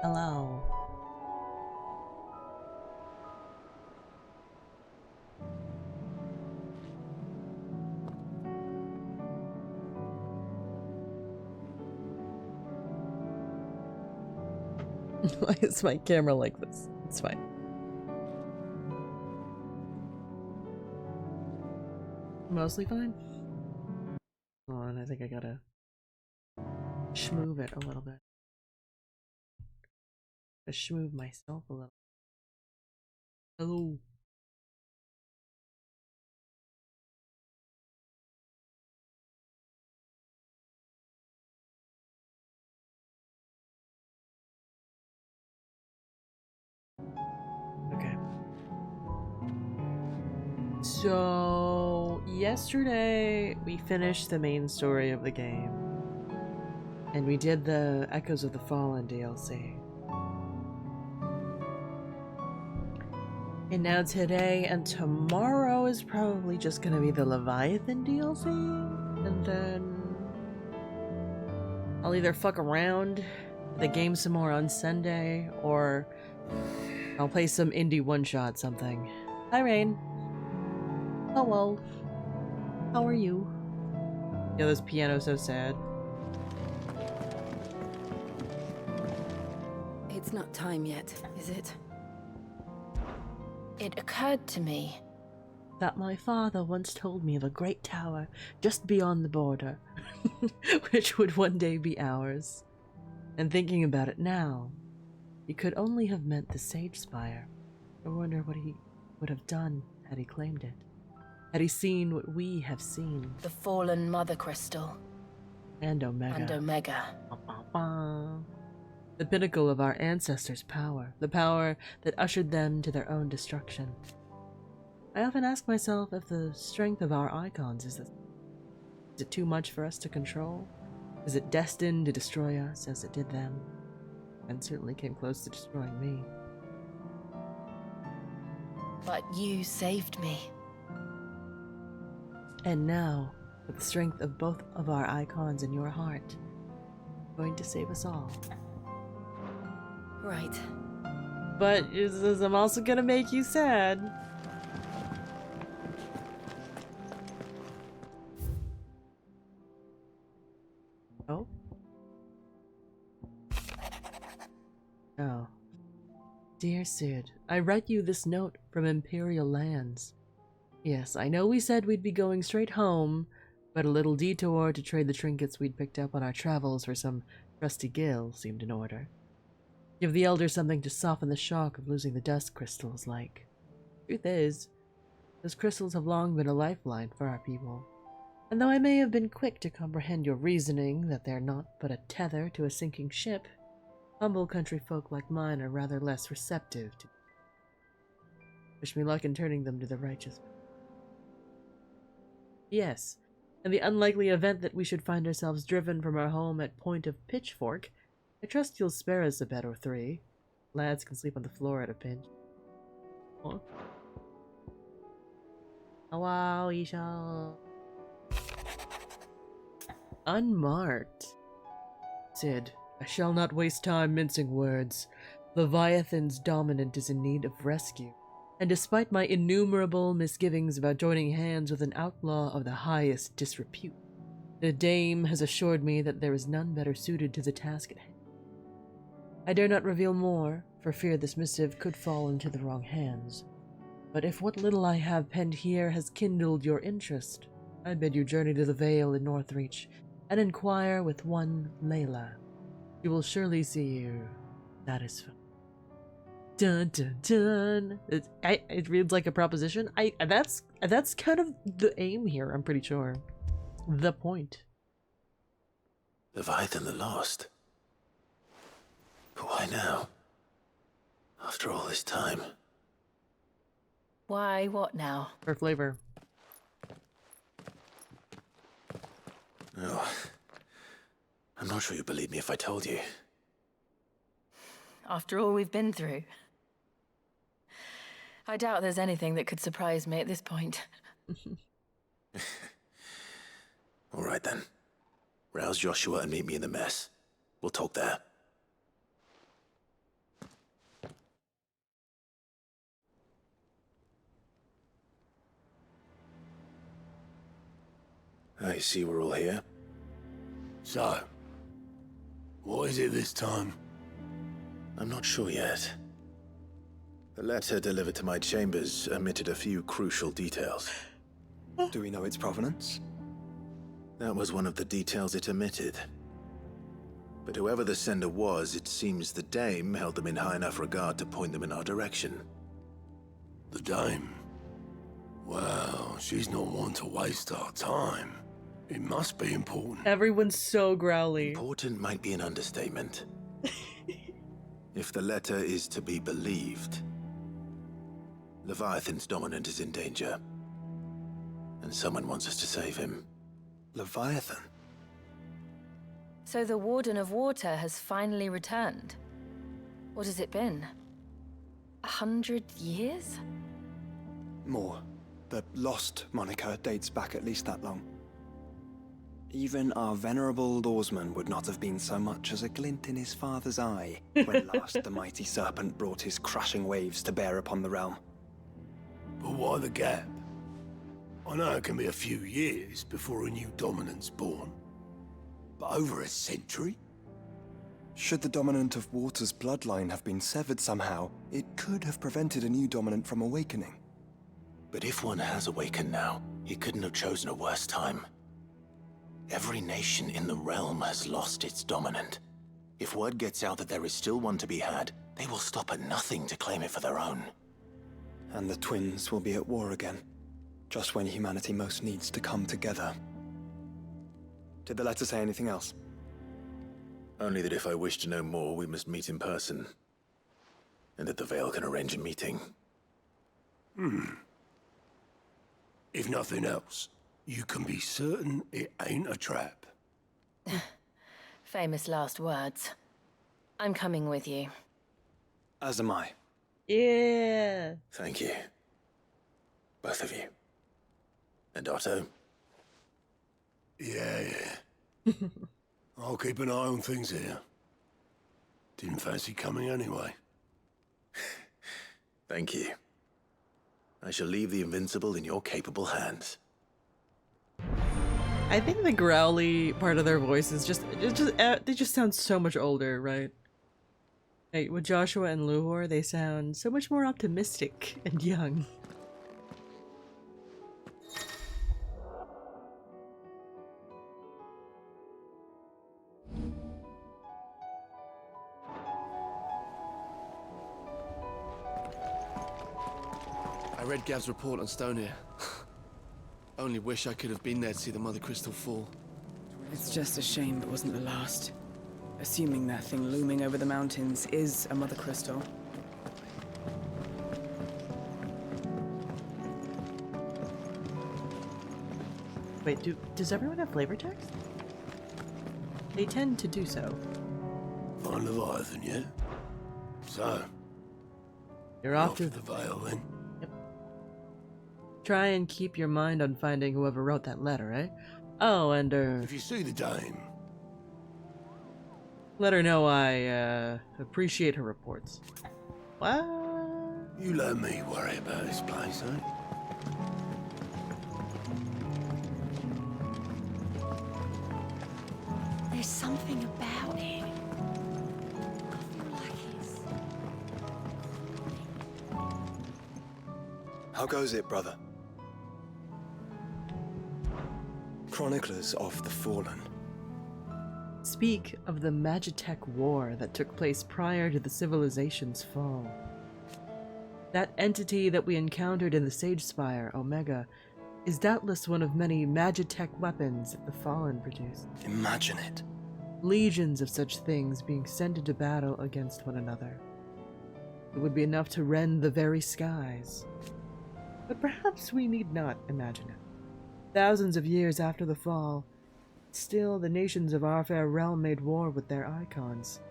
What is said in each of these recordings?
Hello. Why is my camera like this? It's fine. Mostly fine. Hold on, I think I gotta schmoove it a little bit. Schmoove myself a little. Hello. Okay. So, yesterday we finished the main story of the game. And we did the Echoes of the Fallen DLC. And now today and tomorrow is probably just gonna be the Leviathan DLC. And then I'll either fuck around the game some more on Sunday, or I'll play some indie one-shot something. Hi, Rain. Hello. How are you? Yeah, this piano's so sad. It's not time yet, is it? It occurred to me That my father once told me of a great tower just beyond the border, which would one day be ours. And thinking about it now, he could only have meant the Sage Spire. I wonder what he would have done had he claimed it. Had he seen what we have seen. the fallen Mother Crystal And Omega. and Omega. The pinnacle of our ancestors' power. The power that ushered them to their own destruction. I often ask myself if the strength of our icons is it too much for us to control? Is it destined to destroy us as it did them? And certainly came close to destroying me. But you saved me. And now, with the strength of both of our icons in your heart, going to save us all. Right. But I'm also gonna make you sad. Oh? Oh. Dear Sid, I write you this note from Imperial lands. Yes, I know we said we'd be going straight home, but a little detour to trade the trinkets we'd picked up on our travels for some trusty gil seemed in order. Give the elders something to soften the shock of losing the dust crystals like. Truth is, those crystals have long been a lifeline for our people. And though I may have been quick to comprehend your reasoning that they're not but a tether to a sinking ship, humble country folk like mine are rather less receptive to. Wish me luck in turning them to the righteous. Yes, in the unlikely event that we should find ourselves driven from our home at point of pitchfork, I trust you'll spare us a bed or three. Lads can sleep on the floor at a pinch. Huh? Hello, Isha. Unmarked. Sid, I shall not waste time mincing words. Leviathan's dominant is in need of rescue, and despite my innumerable misgivings about joining hands with an outlaw of the highest disrepute, the dame has assured me that there is none better suited to the task at hand. I dare not reveal more, for fear this missive could fall into the wrong hands. But if what little I have penned here has kindled your interest, I bid you journey to the Vale in Northreach and inquire with one Layla. She will surely see you satisfied. Dun dun dun. It reads like a proposition. That's kind of the aim here. I'm pretty sure. The point. Leviathan the Lost. But why now? After all this time. Why, what now? For flavor. Oh, I'm not sure you'd believe me if I told you. After all we've been through. I doubt there's anything that could surprise me at this point. All right then. Rouse Joshua and meet me in the mess. We'll talk there. I see we're all here. So, what is it this time? I'm not sure yet. The letter delivered to my chambers omitted a few crucial details. Do we know its provenance? That was one of the details it omitted. But whoever the sender was, it seems the dame held them in high enough regard to point them in our direction. The dame? Well, she's not one to waste our time. It must be important. Everyone's so growly. Important might be an understatement. If the letter is to be believed, Leviathan's dominant is in danger. And someone wants us to save him. Leviathan? So the Warden of Water has finally returned. What has it been? 100 years? More. The Lost moniker dates back at least that long. Even our venerable lawsman would not have been so much as a glint in his father's eye when last the mighty serpent brought his crushing waves to bear upon the realm. But why the gap? I know it can be a few years before a new dominant's born. But over a century? Should the dominant of Water's bloodline have been severed somehow, it could have prevented a new dominant from awakening. But if one has awakened now, he couldn't have chosen a worse time. Every nation in the realm has lost its dominant. If word gets out that there is still one to be had, they will stop at nothing to claim it for their own. And the twins will be at war again, just when humanity most needs to come together. Did the letter say anything else? Only that if I wish to know more, we must meet in person. And that the Veil can arrange a meeting. If nothing else, you can be certain it ain't a trap. Famous last words. I'm coming with you. As am I. Yeah. Thank you. Both of you. And Otto. Yeah. I'll keep an eye on things here. Didn't fancy coming anyway. Thank you. I shall leave the Invincible in your capable hands. I think the growly part of their voice is they just sound so much older, right? Like with Joshua and Luhor, they sound so much more optimistic and young. I read Gav's report on Stonehair. Only wish I could have been there to see the Mother Crystal fall. It's just a shame it wasn't the last. Assuming that thing looming over the mountains is a Mother Crystal. Wait, does everyone have flavor text? They tend to do so. Find Leviathan yet? So, You're off off to to the Veil then. try and keep your mind on finding whoever wrote that letter, eh? Oh, and If you see the dame, let her know I appreciate her reports. What? you let me worry about this place, eh? There's something about it. I feel like it's... How goes it, brother? Chroniclers of the Fallen. Speak of the Magitech war that took place prior to the civilization's fall. That entity that we encountered in the Sage Spire, Omega, is doubtless one of many Magitech weapons that the Fallen produced. Imagine it. Legions of such things being sent into battle against one another. It would be enough to rend the very skies. But perhaps we need not imagine it. Thousands of years after the fall, still the nations of our fair realm made war with their icons.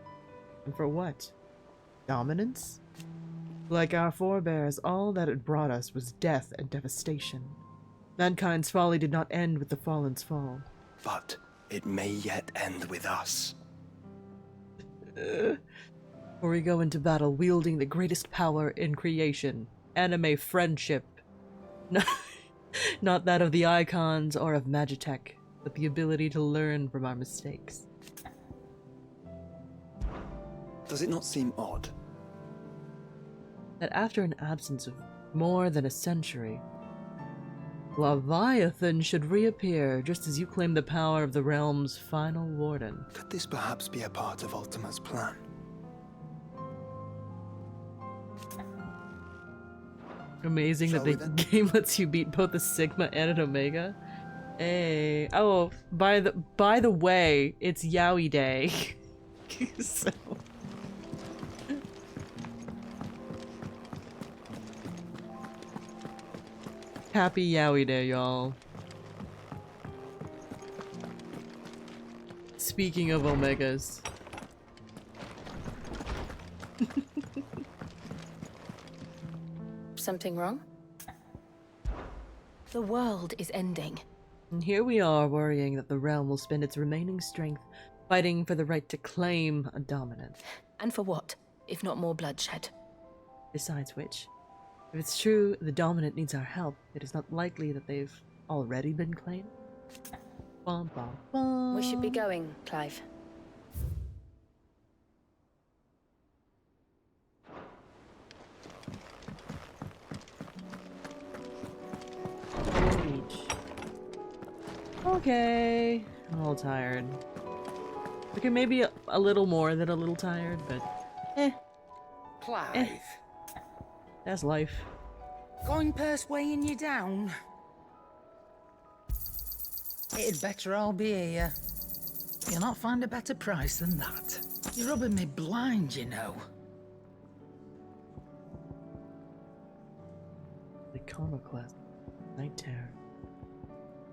And for what? Dominance? Like our forebears, all that it brought us was death and devastation. Mankind's folly did not end with the Fallen's fall. But it may yet end with us. For we go into battle wielding the greatest power in creation, anime friendship. Not that of the icons or of Magitech, with the ability to learn from our mistakes. Does it not seem odd? That after an absence of more than a century, Leviathan should reappear just as you claim the power of the realm's final warden. Could this perhaps be a part of Ultima's plan? Amazing Shall that we the then? game lets you beat both a Sigma and an Omega. Hey, oh, by the way, it's Yowie Day. So happy Yowie Day, y'all. Speaking of Omegas. Something wrong? The world is ending. And here we are worrying that the realm will spend its remaining strength fighting for the right to claim a dominant. And for what, if not more bloodshed? Besides which, if it's true the dominant needs our help, it is not likely that they've already been claimed. Bum, bum, bum. We should be going, Clive. Beach. Okay. I'm a little tired. Okay, maybe a little more than a little tired, but Clive, that's life. going past weighing you down. It'd better all be here. You'll not find a better price than that. You're rubbing me blind, you know. Iconoclast. Night Terror.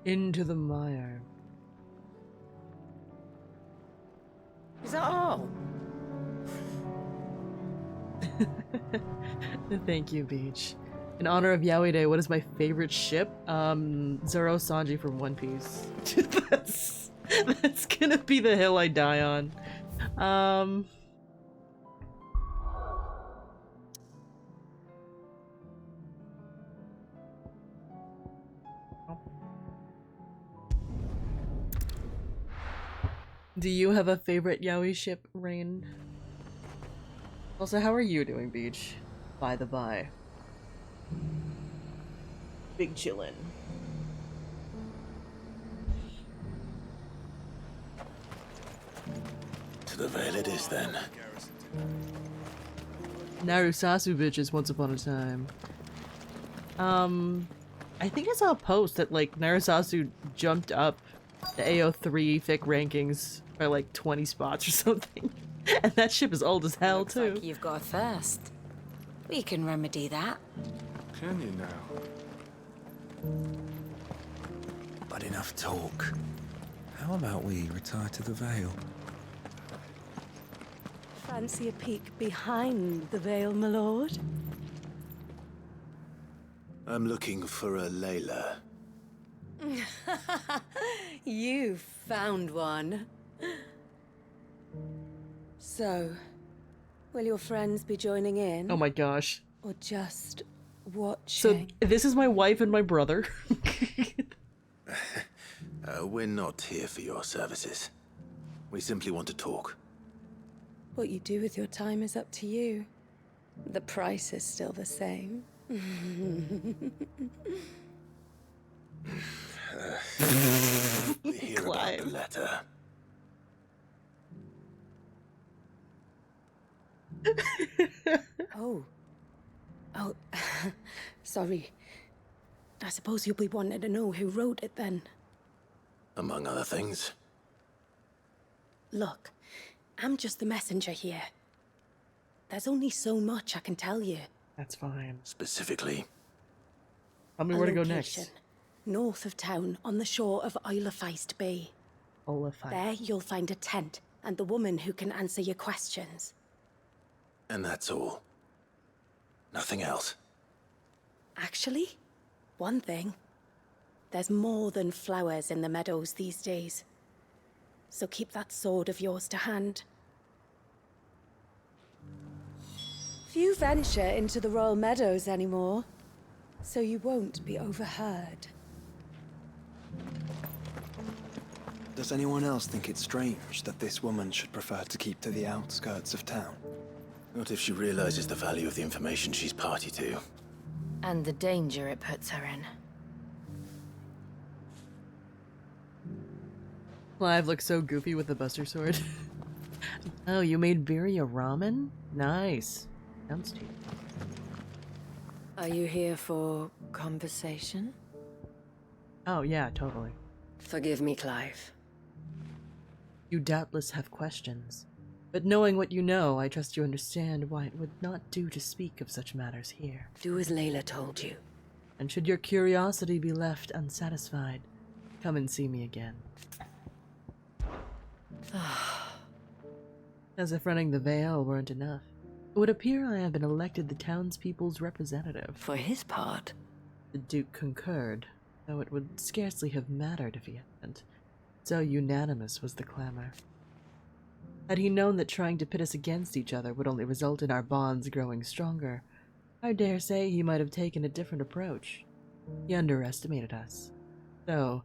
Into the mire. Is that all? Thank you, Beach. In honor of Yowie Day, what is my favorite ship? Zoro Sanji from One Piece. that's gonna be the hill I die on. Do you have a favorite yaoi ship, Rain? Also, how are you doing, Beach? By the by. Big chillin'. To the Vale it is then. Narusasu bitches once upon a time. I think I saw a post that, like, Narusasu jumped up the AO3 FIC rankings by, like, 20 spots or something. And that ship is old as hell, Looks too. like you've got a thirst. We can remedy that. Can you now? But enough talk. How about we retire to the Vale? Fancy a peek behind the veil, my lord? I'm looking for a Layla. You found one. So, will your friends be joining in? Oh my gosh. Or just watching? So, this is my wife and my brother. We're not here for your services. We simply want to talk. What you do with your time is up to you. The price is still the same. We hear about the letter. Oh, sorry. I suppose you'll be wanting to know who wrote it then. Among other things. Look, I'm just the messenger here. There's only so much I can tell you. That's fine. Specifically. Tell me A where to go location, next. north of town, on the shore of Isle-of-Feist Bay. Olafite. There you'll find a tent and the woman who can answer your questions. And that's all. Nothing else. Actually, one thing. There's more than flowers in the meadows these days. So keep that sword of yours to hand. Few venture into the Royal Meadows anymore, so you won't be overheard. Does anyone else think it's strange that this woman should prefer to keep to the outskirts of town? Not if she realizes the value of the information she's party to. And the danger it puts her in. Clive looks so goofy with the Buster Sword. Oh, you made birria ramen? Nice. Sounds cheap. Are you here for conversation? Oh, yeah, totally. Forgive me, Clive. You doubtless have questions. But knowing what you know, I trust you understand why it would not do to speak of such matters here. Do as Layla told you. And should your curiosity be left unsatisfied, come and see me again. As if running the Vale weren't enough, it would appear I have been elected the townspeople's representative. For his part. The Duke concurred, though it would scarcely have mattered if he hadn't. So unanimous was the clamor. Had he known that trying to pit us against each other would only result in our bonds growing stronger, I dare say he might have taken a different approach. He underestimated us. Though,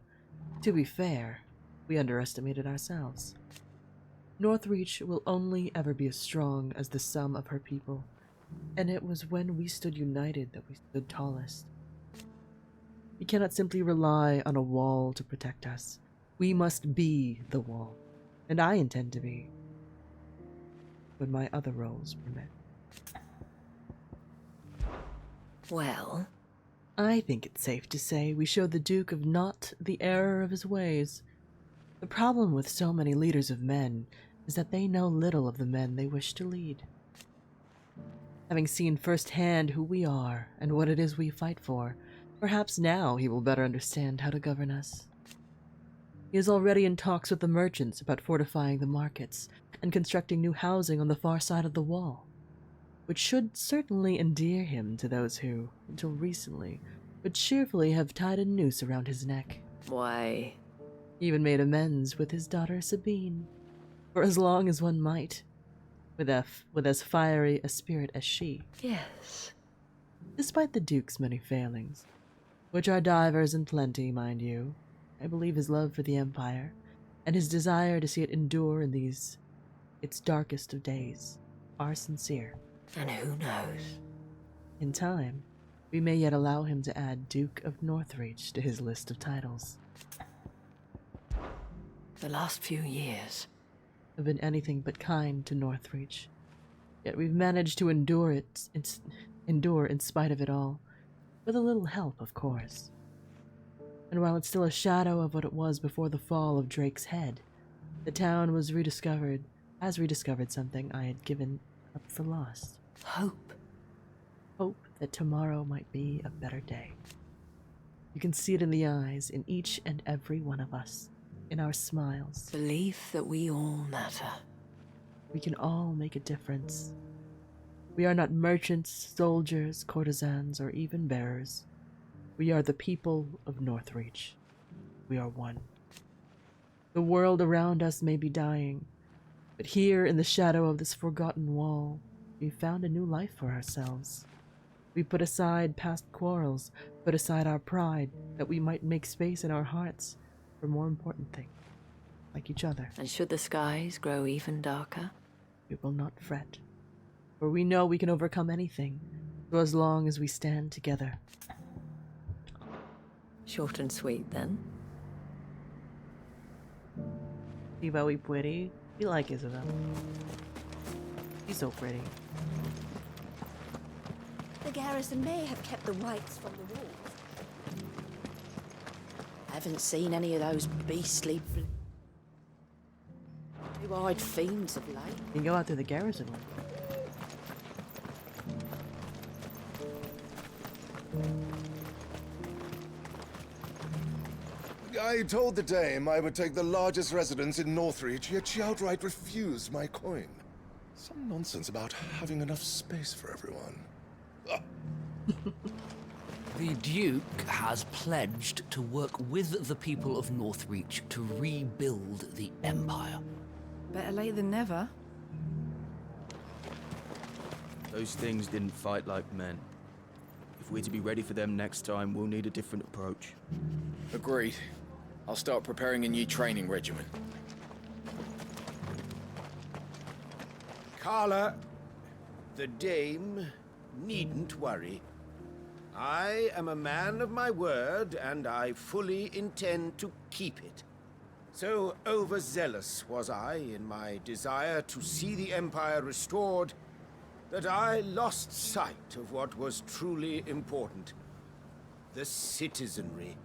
to be fair, we underestimated ourselves. Northreach will only ever be as strong as the sum of her people, and it was when we stood united that we stood tallest. We cannot simply rely on a wall to protect us. We must be the wall, and I intend to be, when my other roles permit. Well? I think it's safe to say we showed the Duke of not the error of his ways. The problem with so many leaders of men is that they know little of the men they wish to lead. Having seen firsthand who we are and what it is we fight for, perhaps now he will better understand how to govern us. He is already in talks with the merchants about fortifying the markets and constructing new housing on the far side of the wall, which should certainly endear him to those who, until recently, would cheerfully have tied a noose around his neck. Why? He even made amends with his daughter Sabine, for as long as one might, with as fiery a spirit as she. Yes. Despite the Duke's many failings, which are divers and plenty, mind you, I believe his love for the Empire, and his desire to see it endure in its darkest of days, are sincere. And who knows? In time, we may yet allow him to add Duke of Northreach to his list of titles. The last few years have been anything but kind to Northreach, yet we've managed to endure in spite of it all, with a little help, of course. And while it's still a shadow of what it was before the fall of Drake's Head, the town has rediscovered something I had given up for lost. Hope. Hope that tomorrow might be a better day. You can see it in the eyes in each and every one of us, in our smiles. Belief that we all matter. We can all make a difference. We are not merchants, soldiers, courtesans, or even bearers. We are the people of Northreach. We are one. The world around us may be dying, but here in the shadow of this forgotten wall, we found a new life for ourselves. We put aside past quarrels, put aside our pride, that we might make space in our hearts for more important things, like each other. And should the skies grow even darker? We will not fret, for we know we can overcome anything, so as long as we stand together. Short and sweet, then. See how we pretty? We like Isabel. She's so pretty. The garrison may have kept the whites from the walls. I haven't seen any of those beastly blue-eyed fiends of late. You can go out through the garrison one. I told the dame I would take the largest residence in Northreach, yet she outright refused my coin. Some nonsense about having enough space for everyone. The Duke has pledged to work with the people of Northreach to rebuild the Empire. Better late than never. Those things didn't fight like men. If we're to be ready for them next time, we'll need a different approach. Agreed. I'll start preparing a new training regimen. Carla, the dame needn't worry. I am a man of my word, and I fully intend to keep it. So overzealous was I in my desire to see the Empire restored, that I lost sight of what was truly important. The citizenry.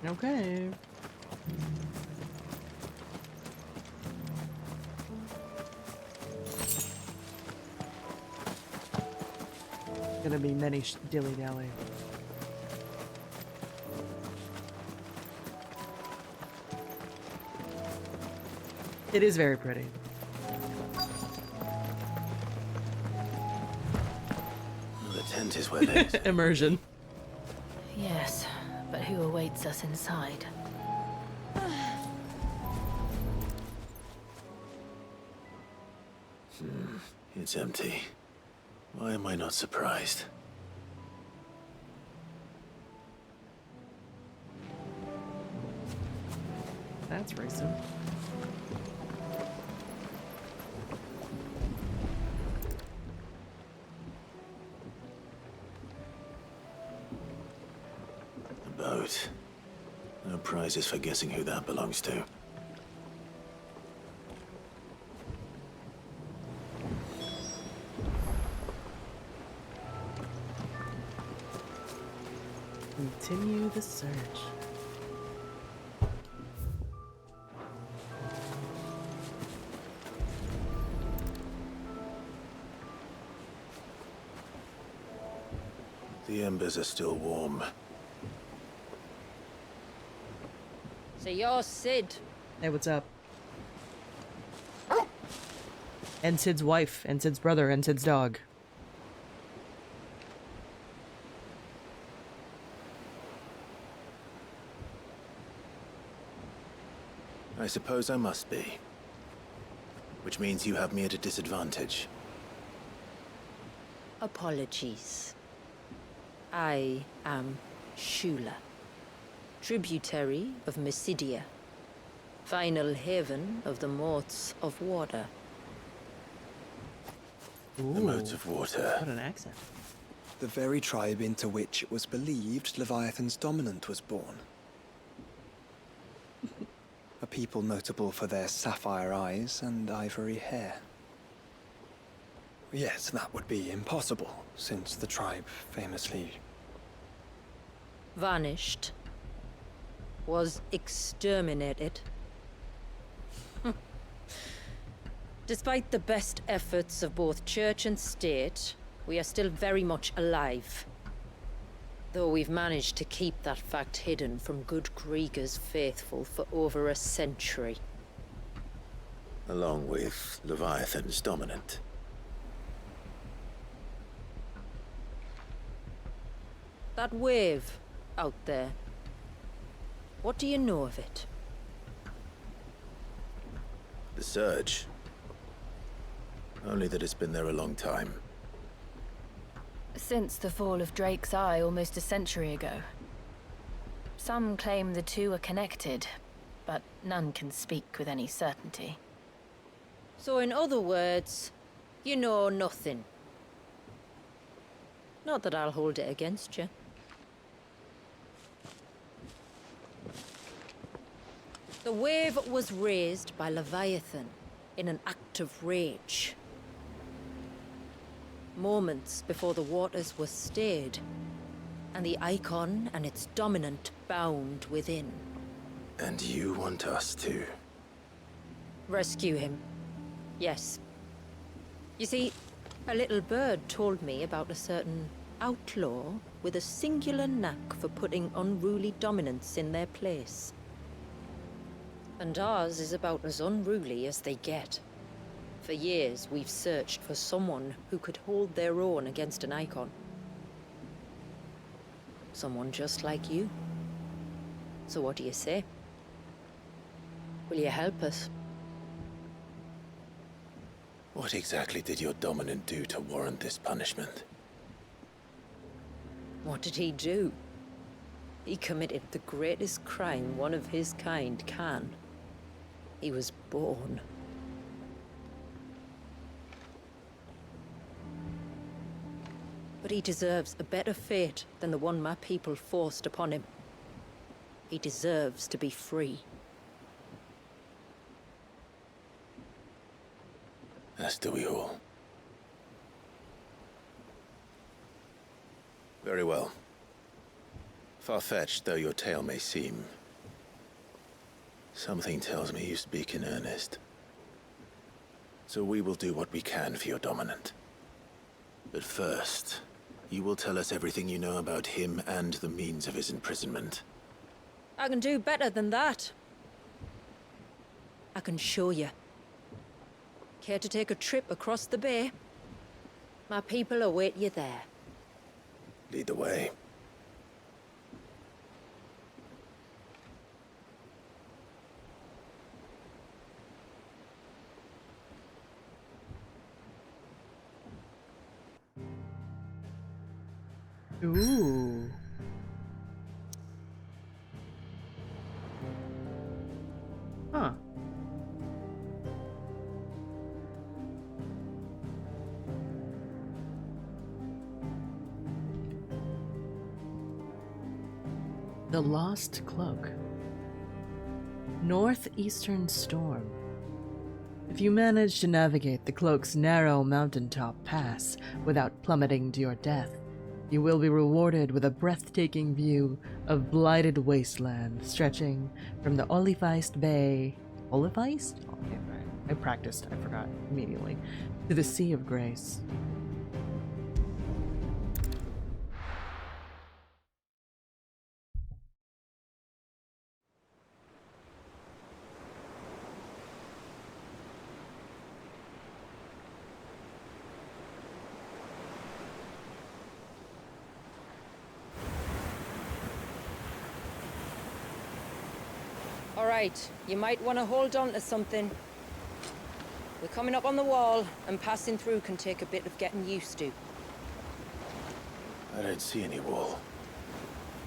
Okay. Gonna be many dilly-dally. It is very pretty. The tent is where they... Immersion. Yes, but who awaits us inside? It's empty. Why am I not surprised? That's recent. The boat. No prizes for guessing who that belongs to. Continue the search. The embers are still warm. So you're Sid. Hey, what's up? And Sid's wife, and Sid's brother, and Sid's dog. I suppose I must be. Which means you have me at a disadvantage. Apologies. I am Shula, tributary of Mysidia, final haven of the Moats of Water. Ooh, the Moats of Water. What an accent. The very tribe into which it was believed Leviathan's dominant was born. A people notable for their sapphire eyes and ivory hair. Yet that would be impossible, since the tribe famously... Vanished. Was exterminated. Despite the best efforts of both church and state, we are still very much alive. Though we've managed to keep that fact hidden from good Krieger's faithful for over a century. Along with Leviathan's dominant. That wave out there. What do you know of it? The surge. Only that it's been there a long time. Since the fall of Drake's Eye almost a century ago. Some claim the two are connected, but none can speak with any certainty. So in other words, you know nothing. Not that I'll hold it against you. The wave was raised by Leviathan in an act of rage. Moments before the waters were stayed, and the icon and its dominant bound within. And you want us to... Rescue him. Yes. You see, a little bird told me about a certain outlaw with a singular knack for putting unruly dominants in their place. And ours is about as unruly as they get. For years, we've searched for someone who could hold their own against an icon. Someone just like you. So what do you say? Will you help us? What exactly did your dominant do to warrant this punishment? What did he do? He committed the greatest crime one of his kind can. He was born. But he deserves a better fate than the one my people forced upon him. He deserves to be free. As do we all. Very well. Far-fetched though your tale may seem, something tells me you speak in earnest. So we will do what we can for your dominant. But first, you will tell us everything you know about him and the means of his imprisonment. I can do better than that. I can show you. Care to take a trip across the bay? My people await you there. Lead the way. Ooh. Huh. The Lost Cloak. Northeastern Storm. If you manage to navigate the cloak's narrow mountaintop pass without plummeting to your death, you will be rewarded with a breathtaking view of blighted wasteland stretching from the Olifeist Bay. Olifeist? Okay, right. I practiced, I forgot immediately. To the Sea of Grace. All right, you might want to hold on to something. We're coming up on the wall, and passing through can take a bit of getting used to. I don't see any wall.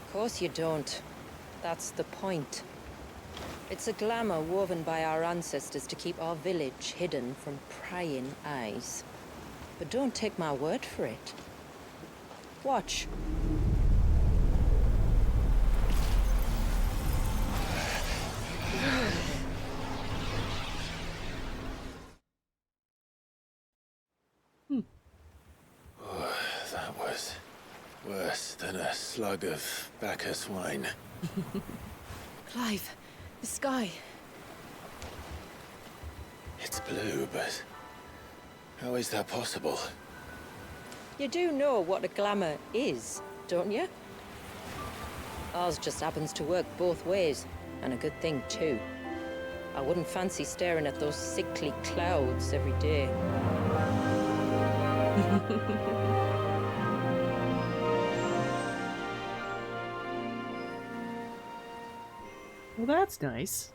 Of course you don't. That's the point. It's a glamour woven by our ancestors to keep our village hidden from prying eyes. But don't take my word for it. Watch. Oh, that was worse than a slug of Bacchus wine. Clive, the sky. It's blue, but how is that possible? You do know what a glamour is, don't you? Ours just happens to work both ways, and a good thing too. I wouldn't fancy staring at those sickly clouds every day. Well, that's nice.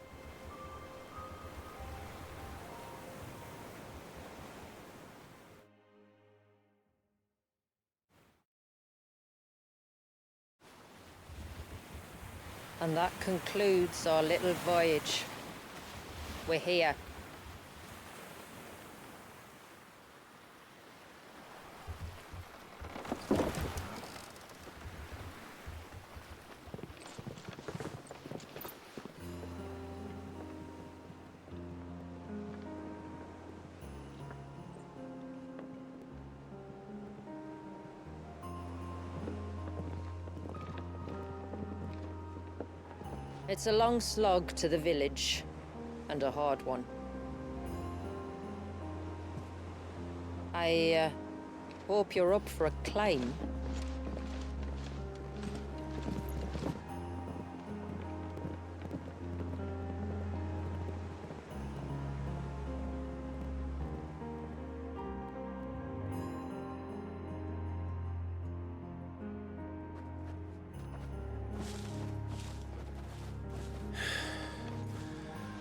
And that concludes our little voyage. We're here. It's a long slog to the village, and a hard one. I hope you're up for a climb.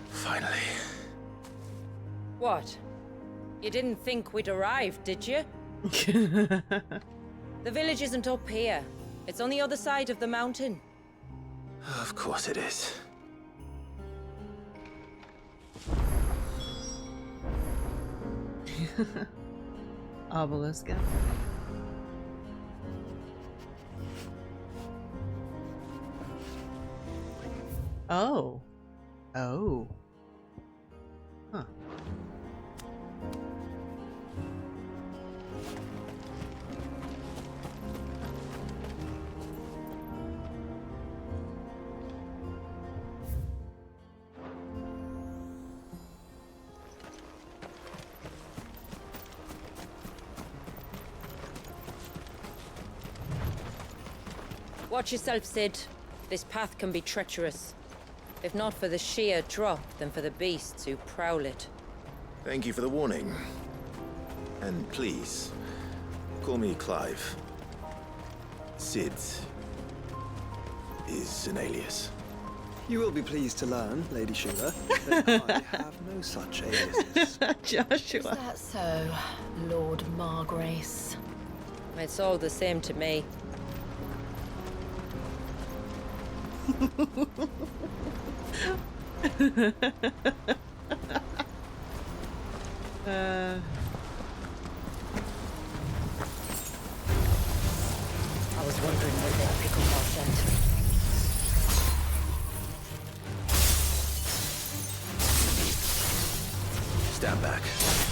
Finally. What? You didn't think we'd arrived, did you? The village isn't up here. It's on the other side of the mountain. Of course it is. Obelisk. Oh. Oh. Huh. Watch yourself, Sid. This path can be treacherous. If not for the sheer drop, then for the beasts who prowl it. Thank you for the warning. And please, call me Clive. Sid is an alias. You will be pleased to learn, Lady Sheila, that I have no such aliases. Joshua. Is that so, Lord Margrace? It's all the same to me. I was wondering where their pickleball sent. Stand back.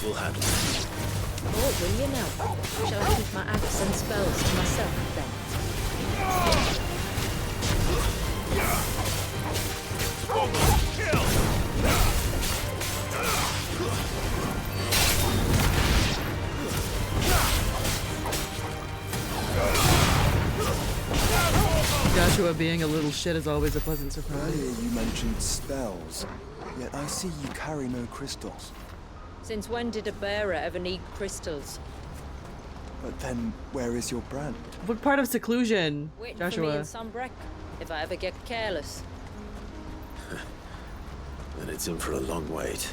We'll handle it. Oh, will you now? Shall I keep my axe and spells to myself then? Joshua being a little shit is always a pleasant surprise. Earlier you mentioned spells, yet I see you carry no crystals. Since when did a bearer ever need crystals? But then, where is your brand? What part of seclusion, Waiting for me Joshua? in Sunbreck, if I ever get careless. Then it's in for a long wait.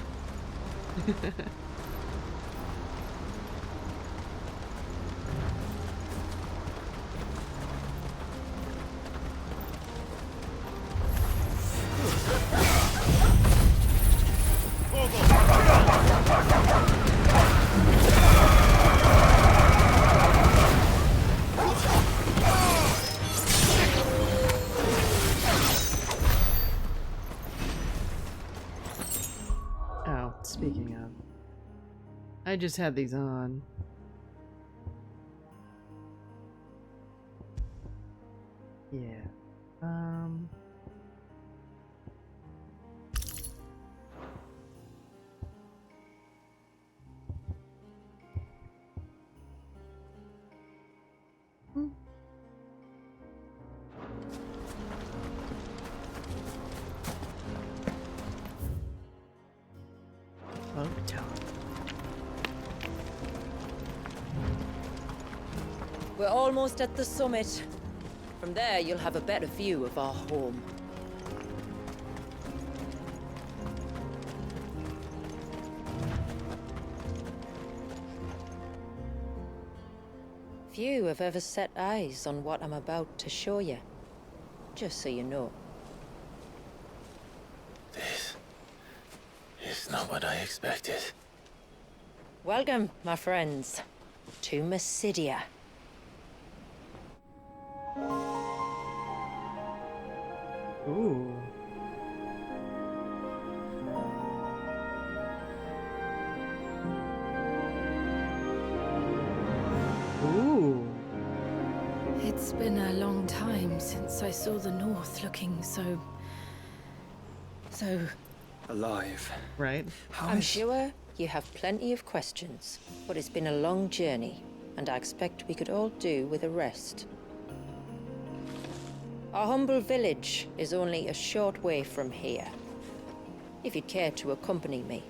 Oh, speaking of. I just had these on. Yeah. Folk talk. We're almost at the summit. From there, you'll have a better view of our home. Few have ever set eyes on what I'm about to show you. Just so you know. This is not what I expected. Welcome, my friends, to Mysidia. Ooh. Ooh. It's been a long time since I saw the North looking so Alive. Right. I'm sure you have plenty of questions, but it's been a long journey, and I expect we could all do with a rest. Our humble village is only a short way from here, if you'd care to accompany me.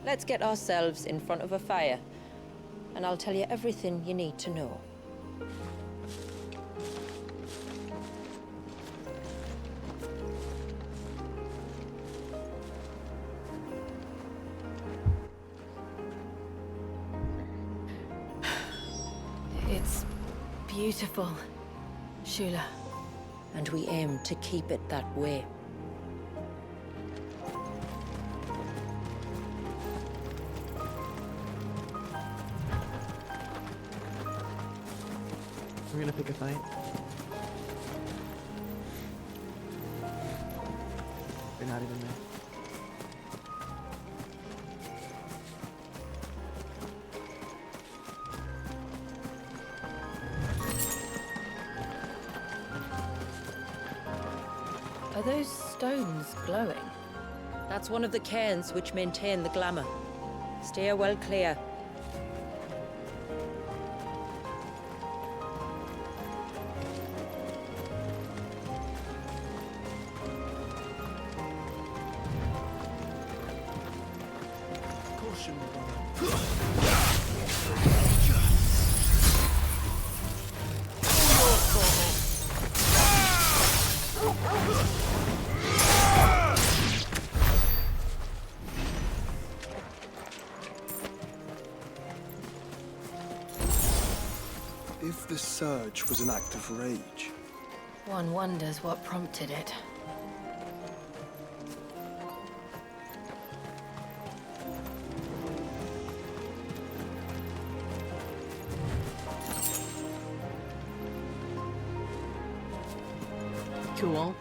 Let's get ourselves in front of a fire, and I'll tell you everything you need to know. It's beautiful, Shula. And we aim to keep it that way. We're gonna pick a fight. They're not even there. Are those stones glowing? That's one of the cairns which maintain the glamour. Steer well clear. If the surge was an act of rage, One wonders what prompted it. Cool.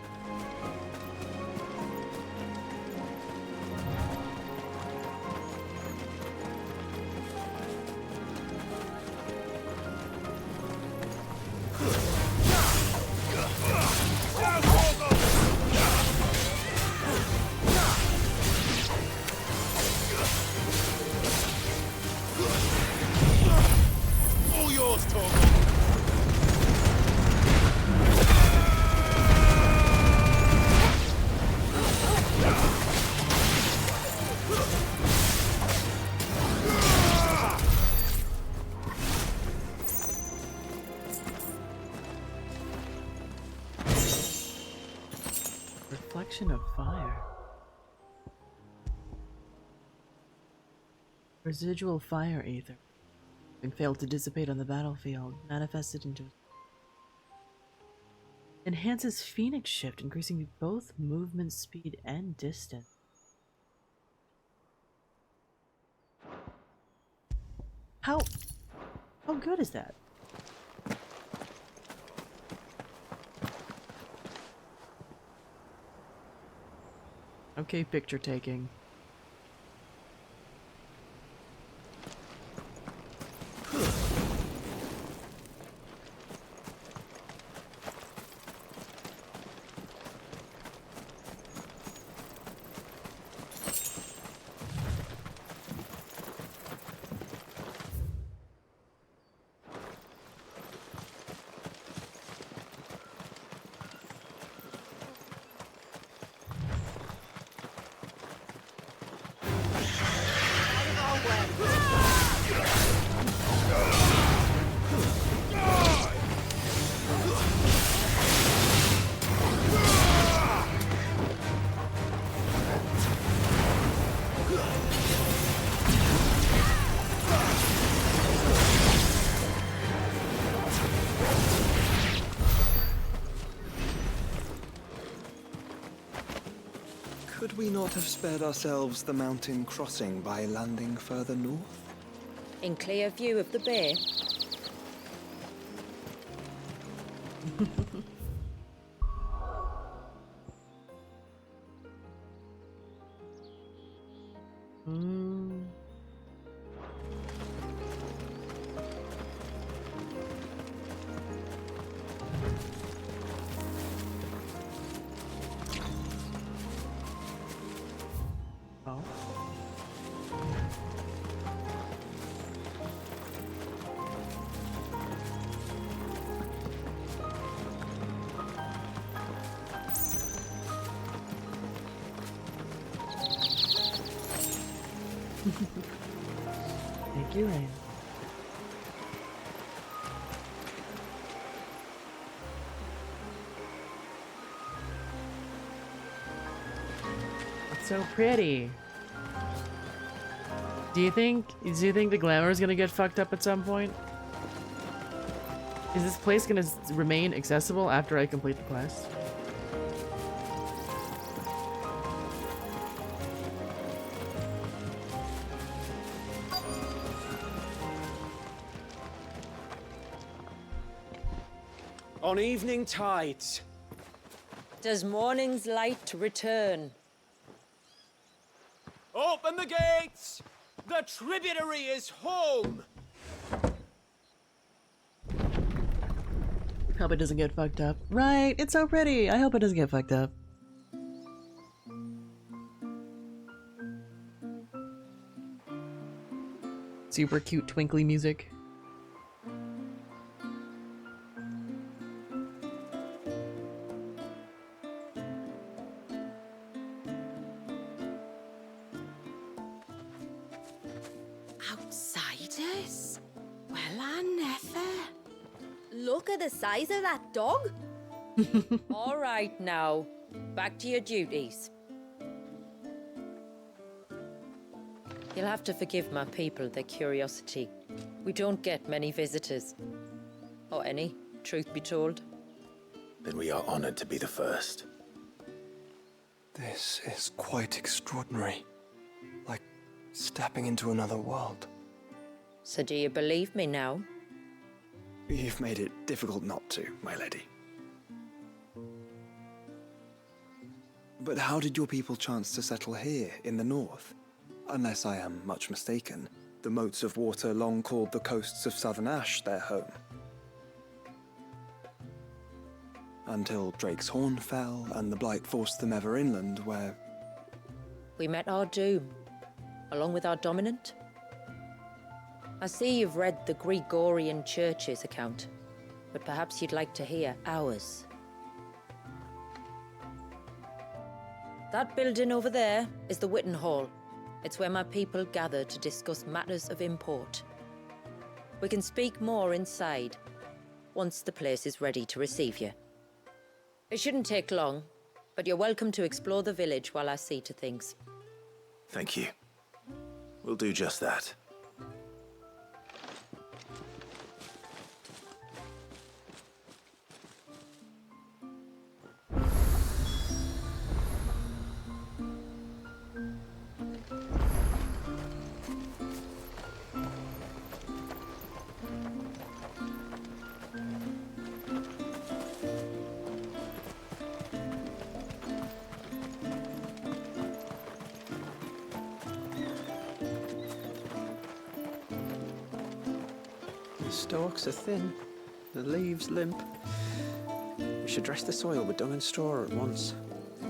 All yours, Torgal. Reflection of fire. Residual fire ether. Having failed to dissipate on the battlefield, manifested into enhances Phoenix shift, increasing both movement speed and distance. How good is that? Okay, picture taking. could we not have spared ourselves the mountain crossing by landing further north? In clear view of the bay. Thank you, Rain. It's so pretty. Do you think the glamour is gonna get fucked up at some point? Is this place gonna remain accessible after I complete the quest? On evening tides. Does morning's light return? Open the gates! The tributary is home! Hope it doesn't get fucked up. Right, it's so pretty. I hope it doesn't get fucked up. Super cute twinkly music. Outsiders? Well, I never. Look at the size of that dog. All right now, back to your duties. You'll have to forgive my people their curiosity. We don't get many visitors. Or any, truth be told. Then we are honored to be the first. This is quite extraordinary. Like stepping into another world. So do you believe me now? You've made it difficult not to, my lady. But how did your people chance to settle here in the north? Unless I am much mistaken, the moats of water long called the coasts of southern Ash their home. Until Drake's Horn fell and the Blight forced them ever inland, where... We met our doom, along with our dominant. I see you've read the Gregorian Church's account, but perhaps you'd like to hear ours. That building over there is the Witten Hall. It's where my people gather to discuss matters of import. We can speak more inside, once the place is ready to receive you. It shouldn't take long, but you're welcome to explore the village while I see to things. Thank you. We'll do just that. The stalks are thin, the leaves limp. We should dress the soil with dung and straw at once,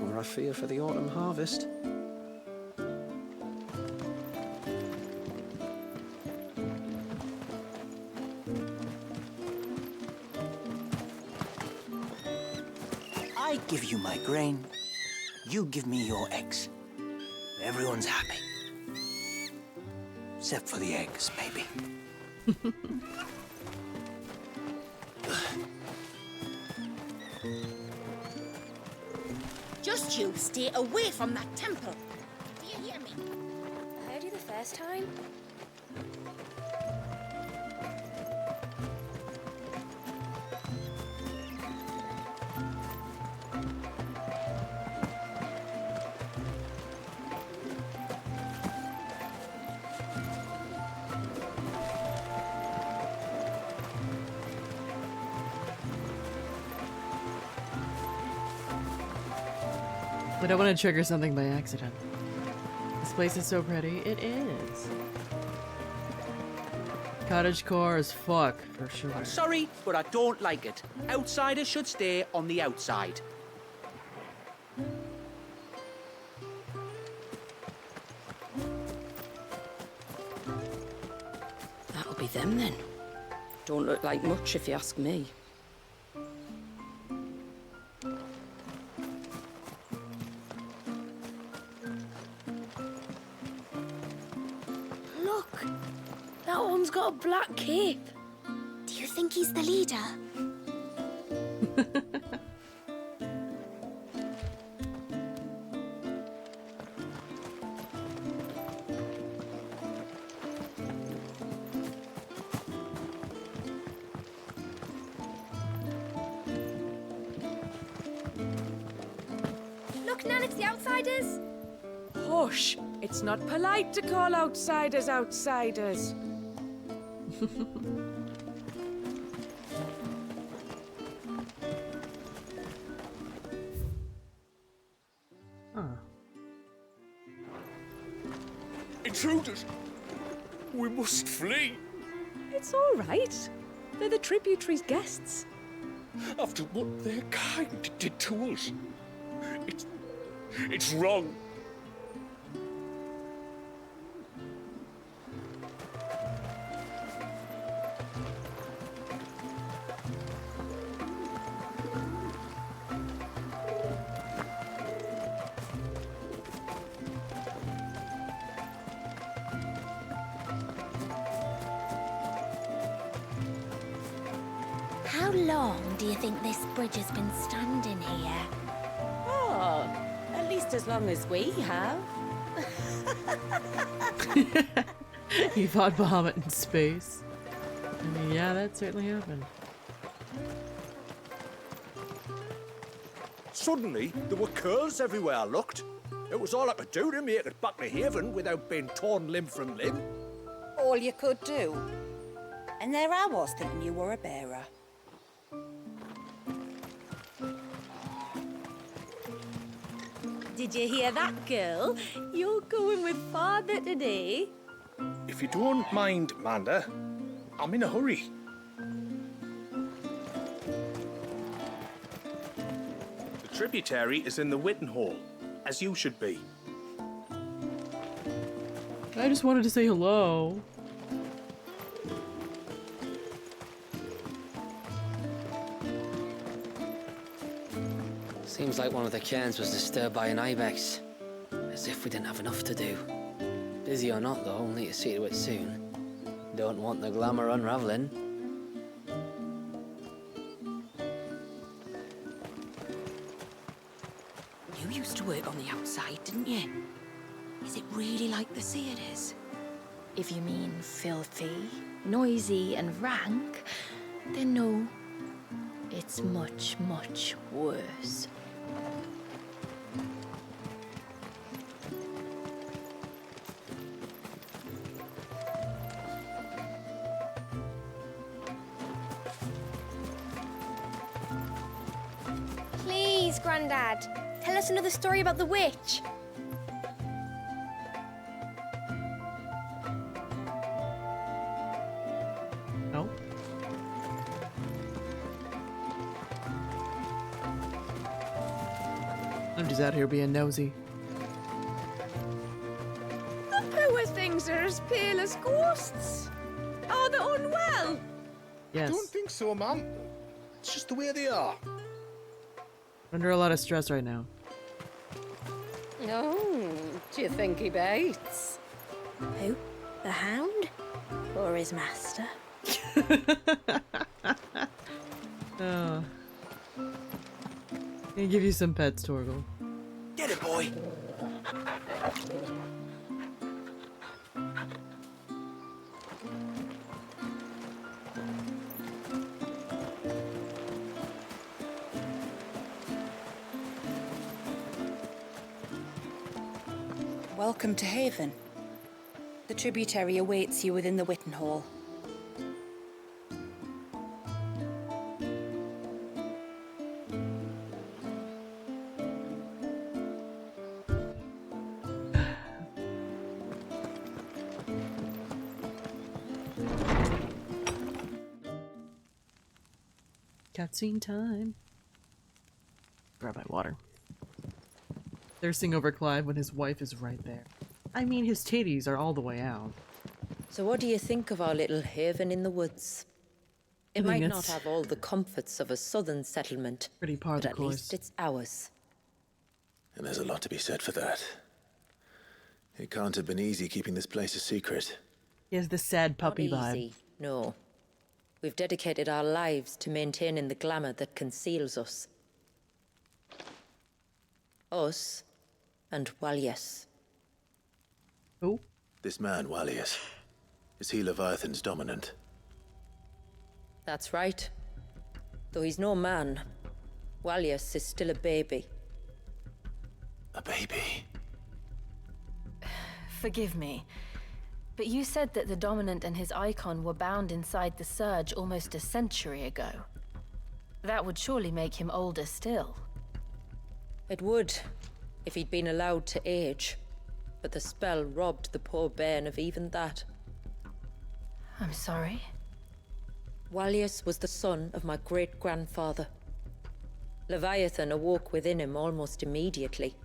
or I fear for the autumn harvest. I give you my grain, you give me your eggs. Everyone's happy. Except for the eggs, maybe. Just you stay away from that temple. Do you hear me? I heard you the first time. I don't want to trigger something by accident. This place is so pretty. It is. Cottagecore as fuck, for sure. I'm sorry, but I don't like it. Outsiders should stay on the outside. That'll be them then. Don't look like much if you ask me. Look, that one's got a black cape. Do you think he's the leader? Look, Nan, it's the outsiders. Hush! It's not polite to call outsiders outsiders. Huh. Intruders! We must flee! It's all right. They're the tributary's guests. After what their kind did to us. It's wrong. How long do you think this bridge has been standing here? Oh, at least as long as we have. You fought Bahamut in space. I mean, yeah, that certainly happened. Suddenly, there were curls everywhere I looked. It was all I could do to make it back to Haven without being torn limb from limb. All you could do. And there I was thinking you were a bearer. Did you hear that, girl? You're going with father today. If you don't mind, Manda, I'm in a hurry. The tributary is in the Witten Hall, as you should be. I just wanted to say hello. Seems like one of the cairns was disturbed by an ibex. As if we didn't have enough to do. Busy or not, though, we'll need to see to it soon. Don't want the glamour unraveling. You used to work on the outside, didn't you? Is it really like the sea it is? If you mean filthy, noisy, and rank, then no. It's much, much worse. Please, Grandad, tell us another story about the witch. No. I'm just out here being nosy. The poor things are as pale as ghosts. Are they unwell? Yes. I don't think so, Mum. It's just the way they are. Under a lot of stress right now. Oh, do you think he baits? Who? The hound? Or his master? Oh. Can give you some pets, Torgal. Get it, boy. Welcome to Haven. The tributary awaits you within the Witten Hall. Cutscene time. Grab my water. Thirsting over Clive when his wife is right there. I mean, his titties are all the way out. So what do you think of our little haven in the woods? It I think might not it's have all the comforts of a southern settlement, pretty par but the at course. least it's ours. And there's a lot to be said for that. It can't have been easy keeping this place a secret. He has the sad puppy Not vibe. easy, no. We've dedicated our lives to maintaining the glamour that conceals us. Us and Walias. Who? This man, Walias. Is he Leviathan's dominant? That's right. Though he's no man, Walias is still a baby. A baby. Forgive me, but you said that the Dominant and his icon were bound inside the Surge almost a century ago. That would surely make him older still. It would, if he'd been allowed to age. But the spell robbed the poor bairn of even that. I'm sorry? Walius was the son of my great-grandfather. Leviathan awoke within him almost immediately.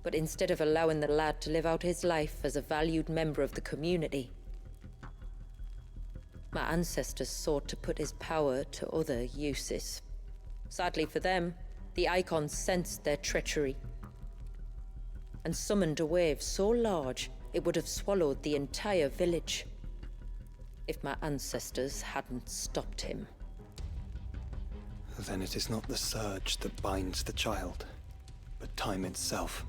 But instead of allowing the lad to live out his life as a valued member of the community, my ancestors sought to put his power to other uses. Sadly for them, the icons sensed their treachery and summoned a wave so large it would have swallowed the entire village if my ancestors hadn't stopped him. Then it is not the surge that binds the child, but time itself.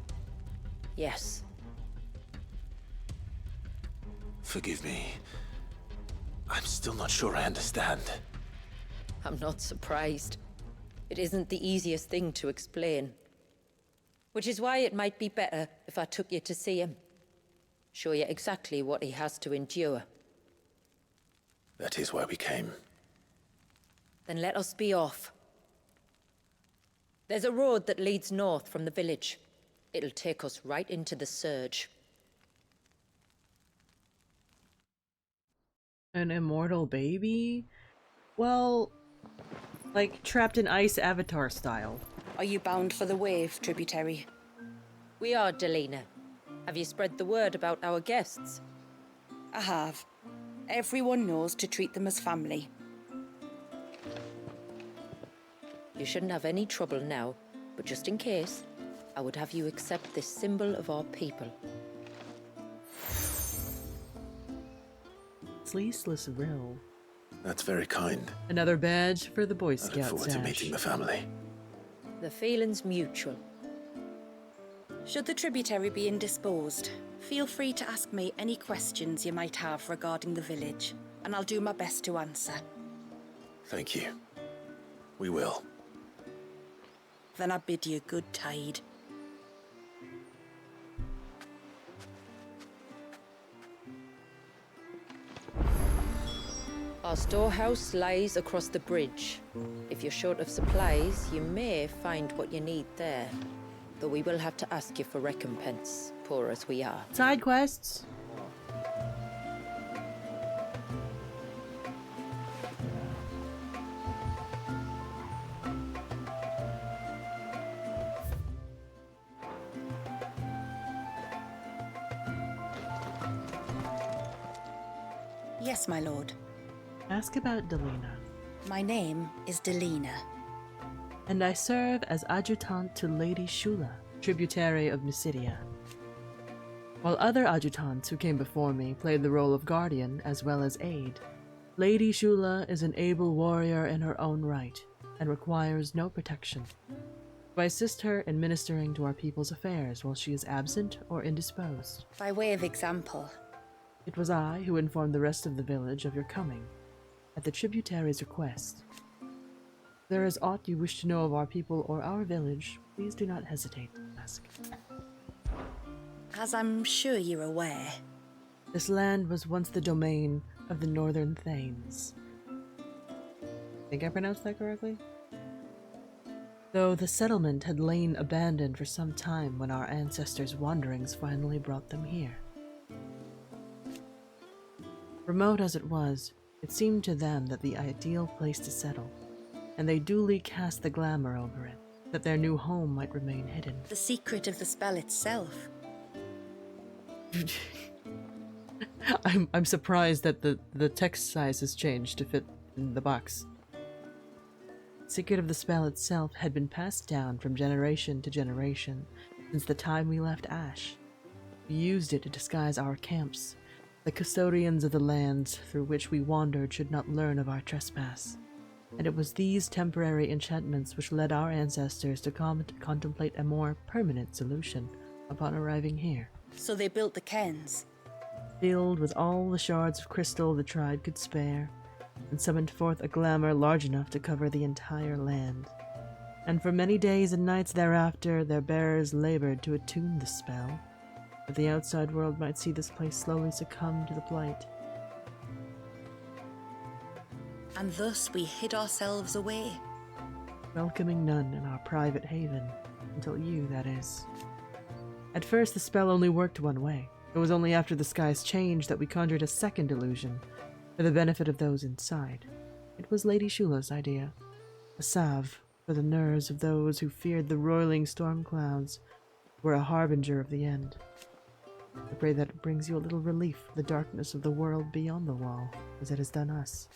Yes. Forgive me. I'm still not sure I understand. I'm not surprised. It isn't the easiest thing to explain. Which is why it might be better if I took you to see him. Show you exactly what he has to endure. That is why we came. Then let us be off. There's a road that leads north from the village. It'll take us right into the Surge. An immortal baby? Well, like trapped in ice Avatar style. Are you bound for the wave, tributary? We are, Delina. Have you spread the word about our guests? I have. Everyone knows to treat them as family. You shouldn't have any trouble now, but just in case, I would have you accept this symbol of our people. Sleeceless Rill. That's very kind. Another badge for the Boy I Scout look forward to sash. meeting the family. The feeling's mutual. Should the tributary be indisposed, feel free to ask me any questions you might have regarding the village, and I'll do my best to answer. Thank you. We will. Then I bid you good tide. Our storehouse lies across the bridge. If you're short of supplies, you may find what you need there. Though we will have to ask you for recompense, poor as we are. Side quests? Yes, my lord. Ask about Delina. My name is Delina. And I serve as adjutant to Lady Shula, tributary of Mysidia. While other adjutants who came before me played the role of guardian as well as aide, Lady Shula is an able warrior in her own right, and requires no protection. I assist her in ministering to our people's affairs while she is absent or indisposed. By way of example, It was I who informed the rest of the village of your coming, at the tributary's request. If there is aught you wish to know of our people or our village, please do not hesitate to ask. as I'm sure you're aware, This land was once the domain of the Northern Thanes. Think I pronounced that correctly? Though the settlement had lain abandoned for some time when our ancestors' wanderings finally brought them here. Remote as it was, it seemed to them that the ideal place to settle, and they duly cast the glamour over it, that their new home might remain hidden. the secret of the spell itself. I'm surprised that the text size has changed to fit in the box. The secret of the spell itself had been passed down from generation to generation since the time we left Ash. We used it to disguise our camps. The custodians of the lands through which we wandered should not learn of our trespass. And it was these temporary enchantments which led our ancestors to contemplate a more permanent solution upon arriving here. So they built the cairns. Filled with all the shards of crystal the tribe could spare, and summoned forth a glamour large enough to cover the entire land. and for many days and nights thereafter their bearers labored to attune the spell, that the outside world might see this place slowly succumb to the blight. And thus we hid ourselves away. Welcoming none in our private haven, until you, that is. At first the spell only worked one way. It was only after the skies changed that we conjured a second illusion, for the benefit of those inside. It was Lady Shula's idea. A salve for the nerves of those who feared the roiling storm clouds were a harbinger of the end. I pray that it brings you a little relief from the darkness of the world beyond the wall, as it has done us.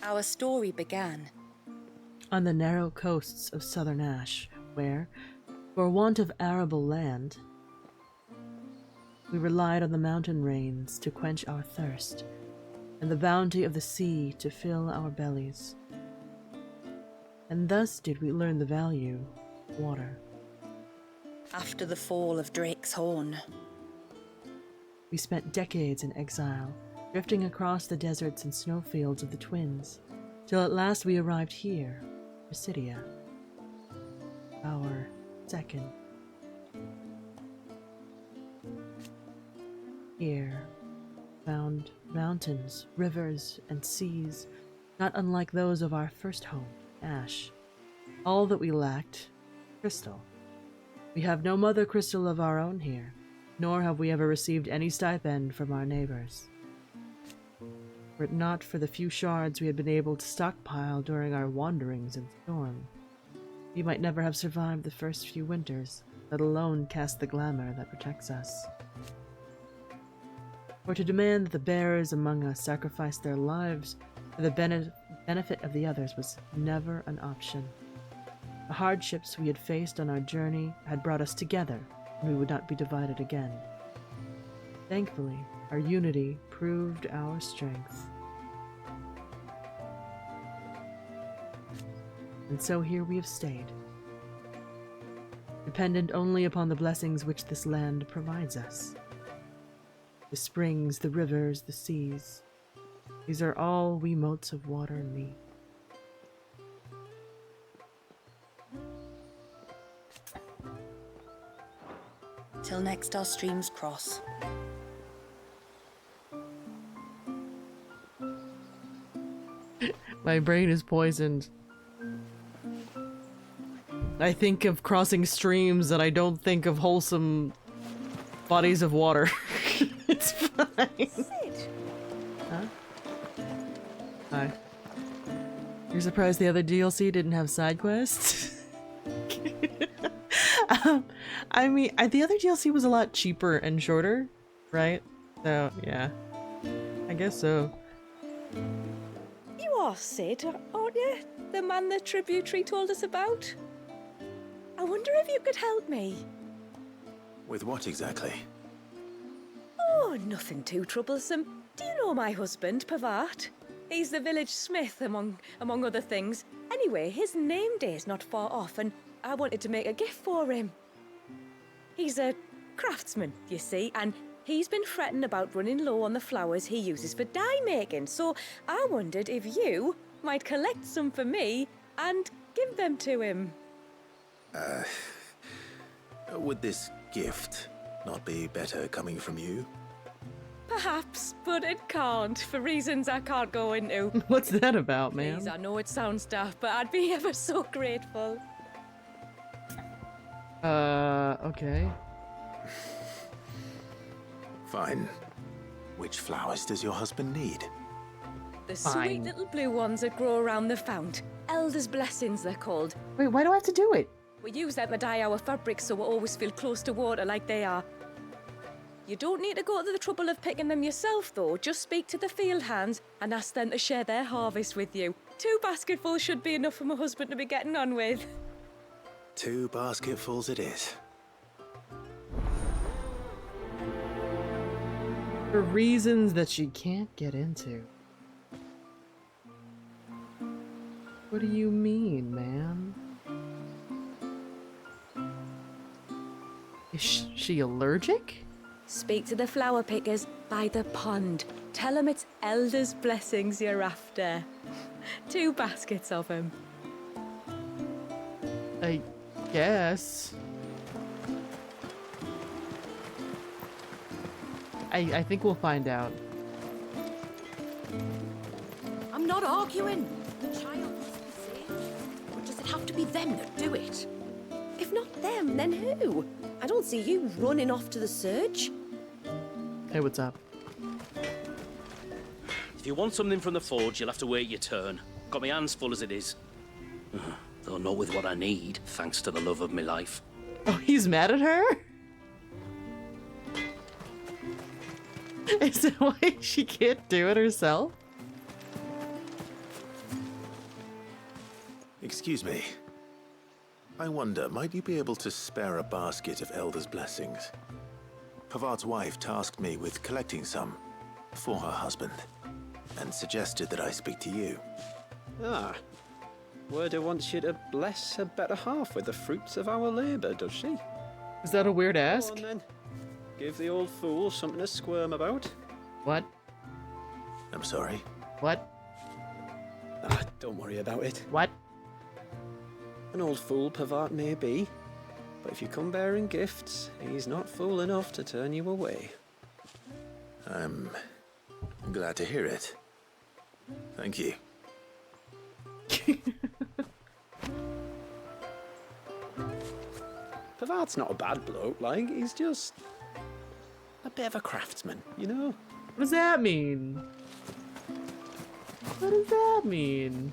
Our story began on the narrow coasts of southern Ash, where, for want of arable land, we relied on the mountain rains to quench our thirst, and the bounty of the sea to fill our bellies. And thus did we learn the value of water. After the fall of Drake's Horn, we spent decades in exile, drifting across the deserts and snowfields of the Twins, till at last we arrived here, Presidia, our second. Here, found mountains, rivers, and seas, not unlike those of our first home, Ash. All that we lacked, crystal. We have no mother crystal of our own here, nor have we ever received any stipend from our neighbors. Were it not for the few shards we had been able to stockpile during our wanderings in storm, we might never have survived the first few winters, let alone cast the glamour that protects us. For to demand that the bearers among us sacrifice their lives for the benefit of the others was never an option. The hardships we had faced on our journey had brought us together, and we would not be divided again. Thankfully, our unity proved our strength. And so here we have stayed, dependent only upon the blessings which this land provides us. The springs, the rivers, the seas, these are all we motes of water need. Till next our streams cross. My brain is poisoned. I think of crossing streams and I don't think of wholesome bodies of water. It's fine. Sid. Huh? Hi. You're surprised the other DLC didn't have side quests? I mean, the other DLC was a lot cheaper and shorter, right? So, yeah. I guess so. You are Sid, aren't you? The man the tributary told us about? I wonder if you could help me. With what exactly? Oh, nothing too troublesome. Do you know my husband, Pavat? He's the village smith, among other things. Anyway, his name day's not far off, and I wanted to make a gift for him. He's a craftsman, you see, and he's been fretting about running low on the flowers he uses for dye making, so I wondered if you might collect some for me and give them to him. Would this gift not be better coming from you? Perhaps, but it can't, for reasons I can't go into. What's that about, man? Please, I know it sounds daft, but I'd be ever so grateful. Okay. Fine. Which flowers does your husband need? The sweet little blue ones that grow around the fount. Elder's blessings, they're called. Wait, why do I have to do it? We use them to dye our fabrics so we always feel close to water like they are. You don't need to go to the trouble of picking them yourself, though. Just speak to the field hands and ask them to share their harvest with you. 2 basketfuls should be enough for my husband to be getting on with. 2 basketfuls it is. For reasons that she can't get into. What do you mean, man? Is she allergic? Speak to the flower pickers by the pond. Tell them it's Elder's blessings you're after. 2 baskets of them. I guess. I think we'll find out. I'm not arguing. The child must be saved. But does it have to be them that do it? If not them, then who? I don't see you running off to the surge. Hey, what's up? If you want something from the forge, you'll have to wait your turn. Got my hands full as it is. Though not with what I need, thanks to the love of my life. Oh, he's mad at her? Is it why she can't do it herself? Excuse me. I wonder, might you be able to spare a basket of Elder's blessings? Pavart's wife tasked me with collecting some for her husband, and suggested that I speak to you. Ah. Werda wants you to bless her better half with the fruits of our labour, does she? Is that a weird ask? Go on, then. Give the old fool something to squirm about. What? I'm sorry. What? Ah, don't worry about it. What? An old fool Pavart may be, but if you come bearing gifts, he's not fool enough to turn you away. I'm glad to hear it. Thank you. Pavart's not a bad bloke, like, he's just a bit of a craftsman, you know? What does that mean? What does that mean?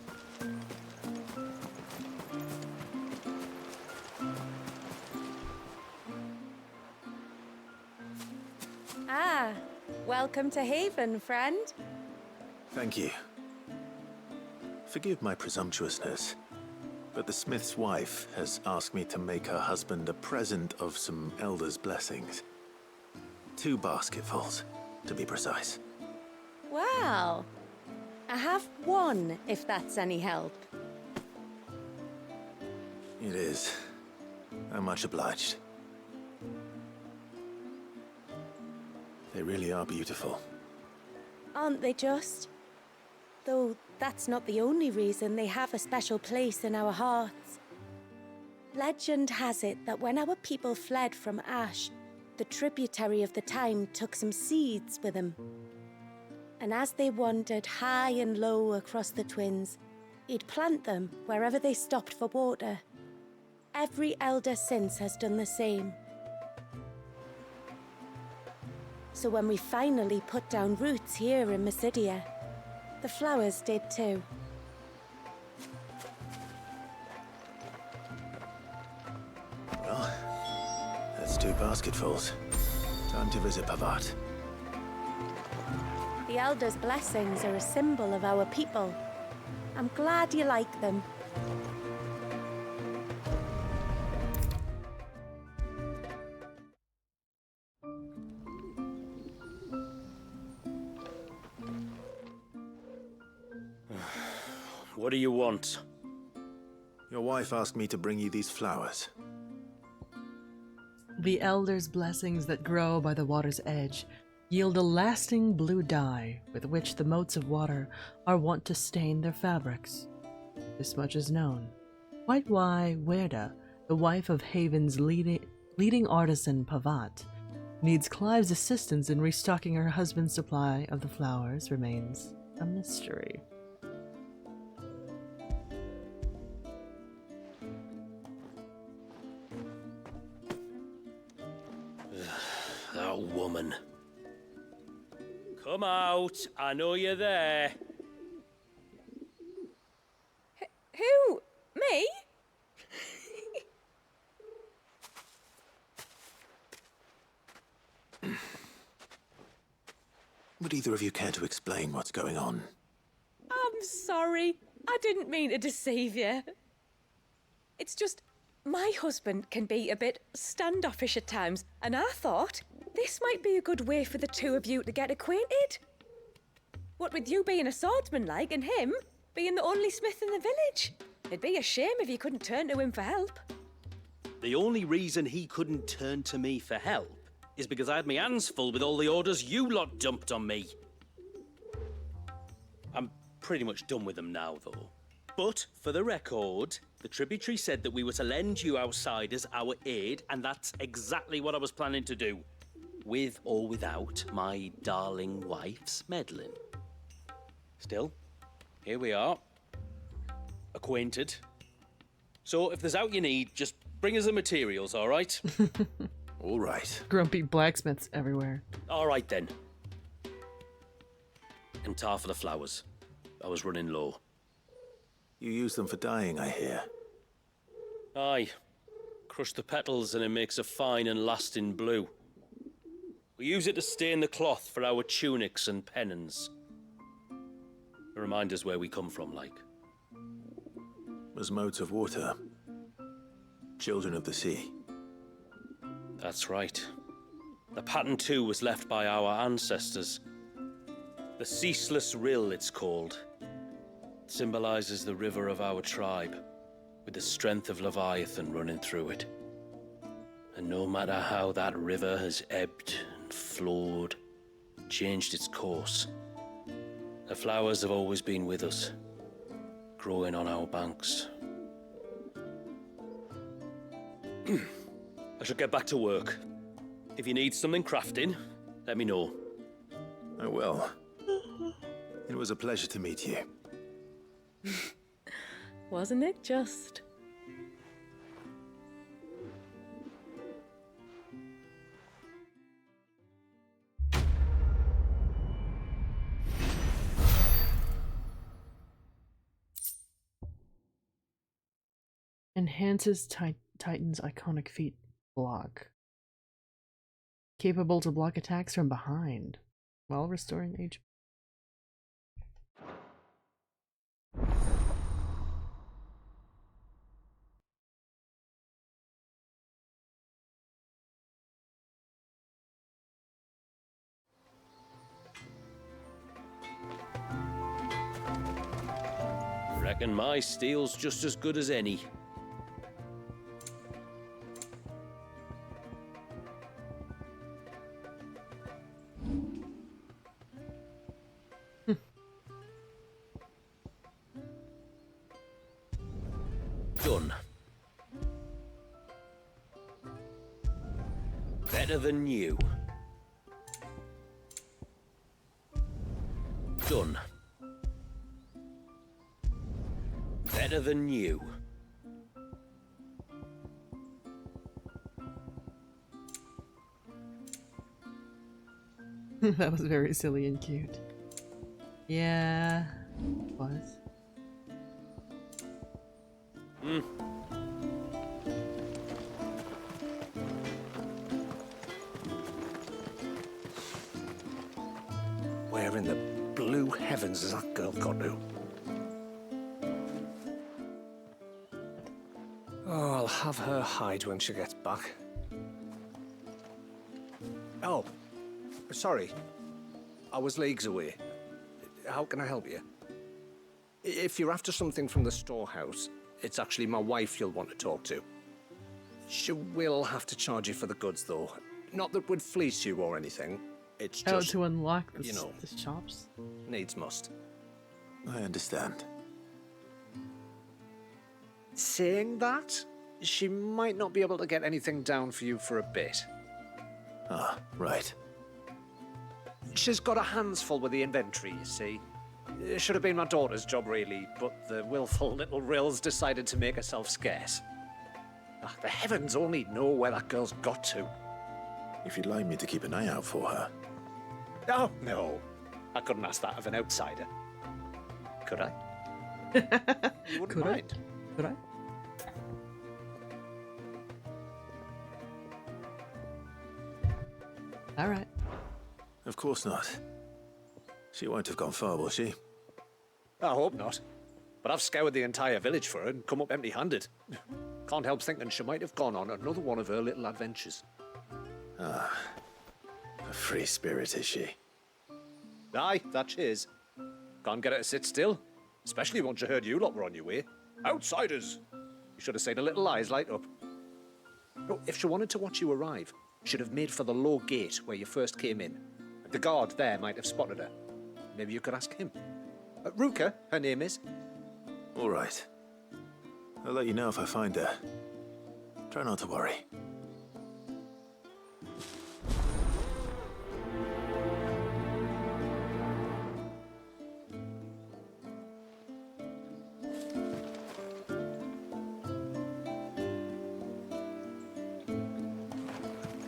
Ah, welcome to Haven, friend. Thank you. Forgive my presumptuousness, but the smith's wife has asked me to make her husband a present of some Elder's blessings. 2 basketfuls, to be precise. Well, I have 1, if that's any help. It is. I'm much obliged. They really are beautiful. Aren't they just? Though that's not the only reason they have a special place in our hearts. Legend has it that when our people fled from Ash, the tributary of the time took some seeds with them. And as they wandered high and low across the Twins, he'd plant them wherever they stopped for water. Every elder since has done the same. So when we finally put down roots here in Mysidia, the flowers did too. Well, that's 2 basketfuls. Time to visit Pavart. The Elder's blessings are a symbol of our people. I'm glad you like them. What do you want? Your wife asked me to bring you these flowers. The Elder's blessings that grow by the water's edge yield a lasting blue dye with which the motes of water are wont to stain their fabrics. This much is known. Quite why Werda, the wife of Haven's leading artisan Pavat, needs Clive's assistance in restocking her husband's supply of the flowers remains a mystery. That woman. Come out. I know you're there. Who? Me? Would either of you care to explain what's going on? I'm sorry. I didn't mean to deceive you. It's just, my husband can be a bit standoffish at times, and I thought this might be a good way for the 2 of you to get acquainted. What with you being a swordsman like, and him being the only smith in the village. It'd be a shame if you couldn't turn to him for help. The only reason he couldn't turn to me for help is because I had my hands full with all the orders you lot dumped on me. I'm pretty much done with them now, though. But, for the record, the tributary said that we were to lend you outsiders our aid, and that's exactly what I was planning to do. With or without my darling wife's meddling. Still, here we are. Acquainted. So, if there's out you need, just bring us the materials, all right? All right. Grumpy blacksmiths everywhere. All right, then. And tar for the flowers. I was running low. You use them for dyeing, I hear. Aye. Crush the petals and it makes a fine and lasting blue. We use it to stain the cloth for our tunics and pennons. To remind us where we come from, like. As modes of water. Children of the sea. That's right. The pattern too was left by our ancestors. The Ceaseless Rill, it's called. It symbolizes the river of our tribe, with the strength of Leviathan running through it. And no matter how that river has ebbed and flowed, changed its course, the flowers have always been with us, growing on our banks. I should get back to work. If you need something crafting, let me know. I will. It was a pleasure to meet you. Wasn't it just? Enhances Titan's iconic feat block. Capable to block attacks from behind while restoring HP. Reckon my steel's just as good as any. Done. Better than you. Done. Better than you. That was very silly and cute. Yeah, it was. Where in the blue heavens has that girl got to? Oh, I'll have her hide when she gets back. Oh, sorry. I was leagues away. How can I help you? If you're after something from the storehouse, it's actually my wife you'll want to talk to. She will have to charge you for the goods, though. Not that would fleece you or anything. It's just... to unlock the, you know, the shops? Needs must. I understand. Saying that, she might not be able to get anything down for you for a bit. Ah, right. She's got her hands full with the inventory, you see. It should have been my daughter's job, really, but the willful little Rills decided to make herself scarce. Ah, the heavens only know where that girl's got to. If you'd like me to keep an eye out for her. Oh, no. I couldn't ask that of an outsider. Could I? You wouldn't Could mind. Could I? All right. Of course not. She won't have gone far, will she? I hope not. But I've scoured the entire village for her and come up empty-handed. Can't help thinking she might have gone on another one of her little adventures. Ah, a free spirit, is she? Aye, that she is. Can't get her to sit still. Especially once you heard you lot were on your way. Outsiders! You should have seen her little eyes light up. Oh, if she wanted to watch you arrive, should have made for the low gate where you first came in. The guard there might have spotted her. Maybe you could ask him. Ruka, her name is. All right. I'll let you know if I find her. Try not to worry.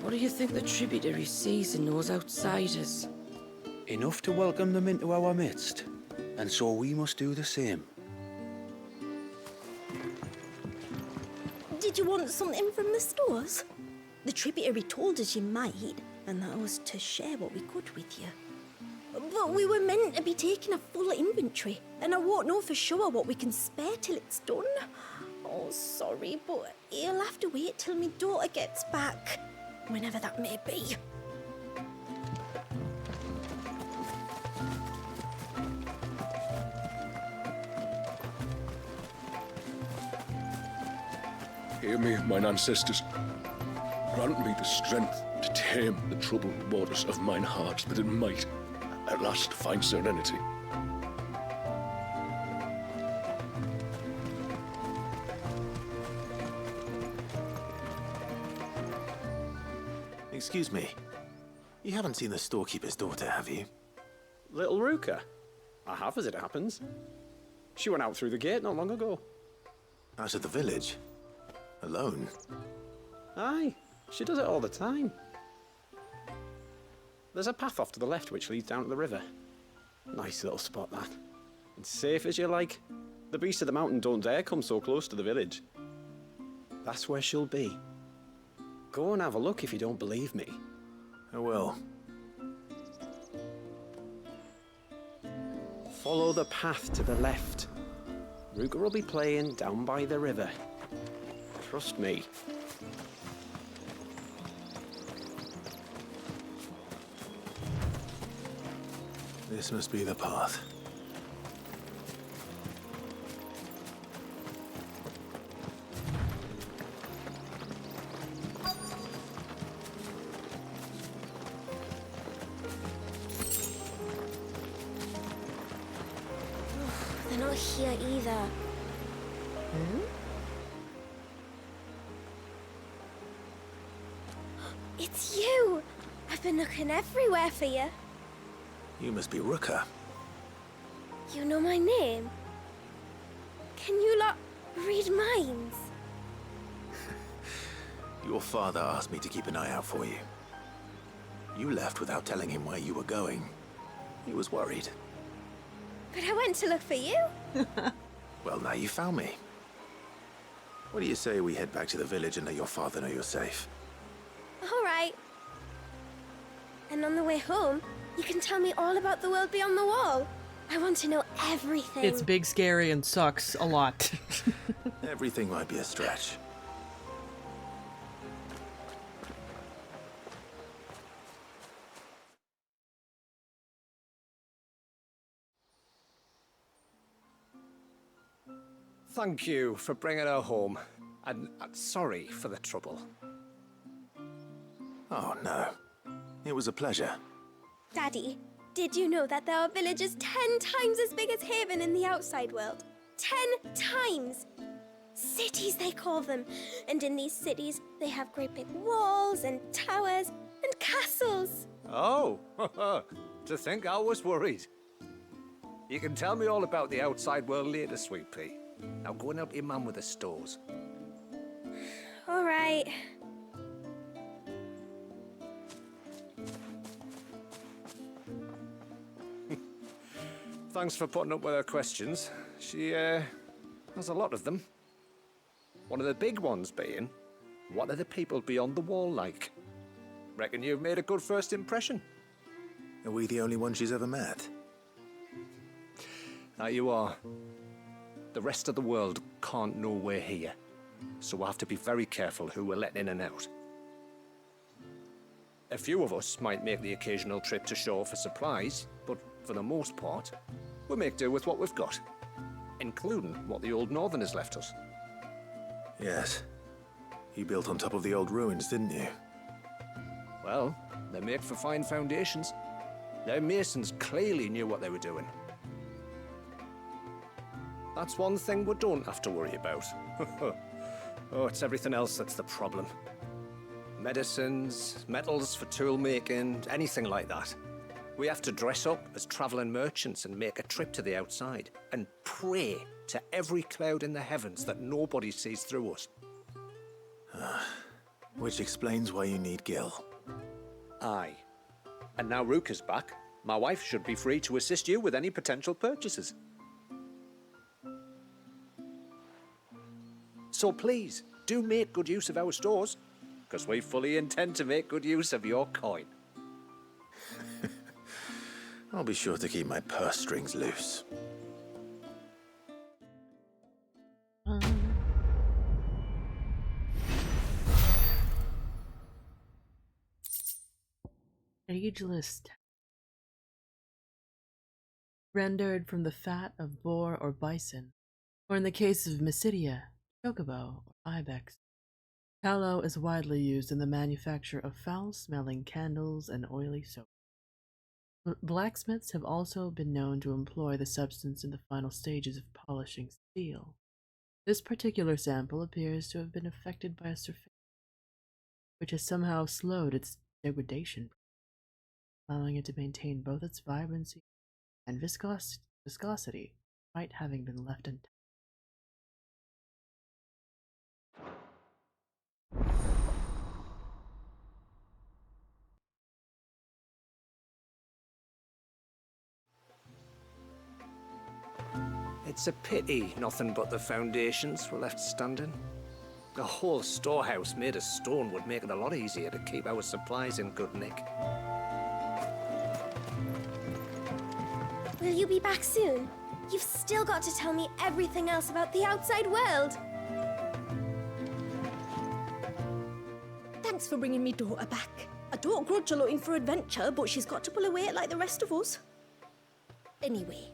What do you think the tributary sees in those outsiders? Enough to welcome them into our midst, and so we must do the same. Did you want something from the stores? The tributary told us you might, and that was to share what we could with you. But we were meant to be taking a full inventory, and I won't know for sure what we can spare till it's done. Oh, sorry, but you'll have to wait till my daughter gets back, whenever that may be. Hear me, mine ancestors. Grant me the strength to tame the troubled waters of mine heart, that it might at last find serenity. Excuse me. You haven't seen the storekeeper's daughter, have you? Little Ruka? I have, as it happens. She went out through the gate not long ago. Out of the village? Alone? Aye, she does it all the time. There's a path off to the left which leads down to the river. Nice little spot, that. And safe as you like. The beasts of the mountain don't dare come so close to the village. That's where she'll be. Go and have a look if you don't believe me. I will. Follow the path to the left. Ruka will be playing down by the river. Trust me. This must be the path. They're not here either. Hmm? It's you! I've been looking everywhere for you. You must be Ruka. You know my name? Can you lot read minds? Your father asked me to keep an eye out for you. You left without telling him where you were going. He was worried. But I went to look for you. Well, now you found me. What do you say we head back to the village and let your father know you're safe? All right. And on the way home, you can tell me all about the world beyond the wall. I want to know everything. It's big, scary, and sucks a lot. Everything might be a stretch. Thank you for bringing her home. And sorry for the trouble. Oh, no. It was a pleasure. Daddy, did you know that there are villages 10 times as big as Haven in the outside world? 10 times! Cities, they call them. And in these cities, they have great big walls and towers and castles. Oh, to think I was worried. You can tell me all about the outside world later, Sweet Pea. Now go and help your mum with the stores. All right. Thanks for putting up with her questions. She, has a lot of them. One of the big ones being, what are the people beyond the wall like? Reckon you've made a good first impression. Are we the only one she's ever met? Now you are. The rest of the world can't know we're here, so we'll have to be very careful who we're letting in and out. A few of us might make the occasional trip to shore for supplies, but for the most part, we'll make do with what we've got, including what the old Northerners left us. Yes. You built on top of the old ruins, didn't you? Well, they make for fine foundations. Their masons clearly knew what they were doing. That's one thing we don't have to worry about. Oh, it's everything else that's the problem. Medicines, metals for tool making, anything like that. We have to dress up as travelling merchants and make a trip to the outside and pray to every cloud in the heavens that nobody sees through us. Which explains why you need Gil. Aye. And now Rook is back, my wife should be free to assist you with any potential purchases. So please, do make good use of our stores, because we fully intend to make good use of your coin. I'll be sure to keep my purse strings loose. Ageless. Rendered from the fat of boar or bison, or in the case of Mysidia, chocobo or ibex. Tallow is widely used in the manufacture of foul-smelling candles and oily soap. Blacksmiths have also been known to employ the substance in the final stages of polishing steel. This particular sample appears to have been affected by a surface, which has somehow slowed its degradation, allowing it to maintain both its vibrancy and viscosity, despite having been left intact. It's a pity nothing but the foundations were left standing. A whole storehouse made of stone would make it a lot easier to keep our supplies in good nick. Will you be back soon? You've still got to tell me everything else about the outside world. Thanks for bringing me daughter back. I don't grudge her looking for adventure, but she's got to pull her weight like the rest of us. Anyway,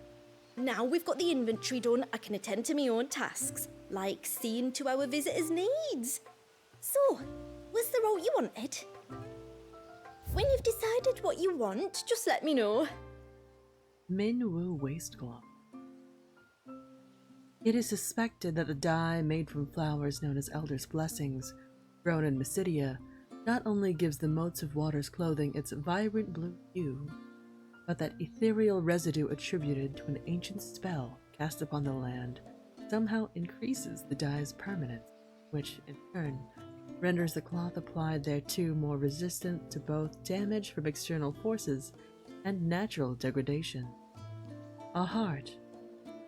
now we've got the inventory done, I can attend to my own tasks, like seeing to our visitors' needs. So, what's the route you wanted? When you've decided what you want, just let me know. Minwu Waste Glove. It is suspected that the dye made from flowers known as Elder's Blessings, grown in Mysidia, not only gives the motes of water's clothing its vibrant blue hue, but that ethereal residue attributed to an ancient spell cast upon the land somehow increases the dye's permanence, which, in turn, renders the cloth applied thereto more resistant to both damage from external forces and natural degradation. A heart,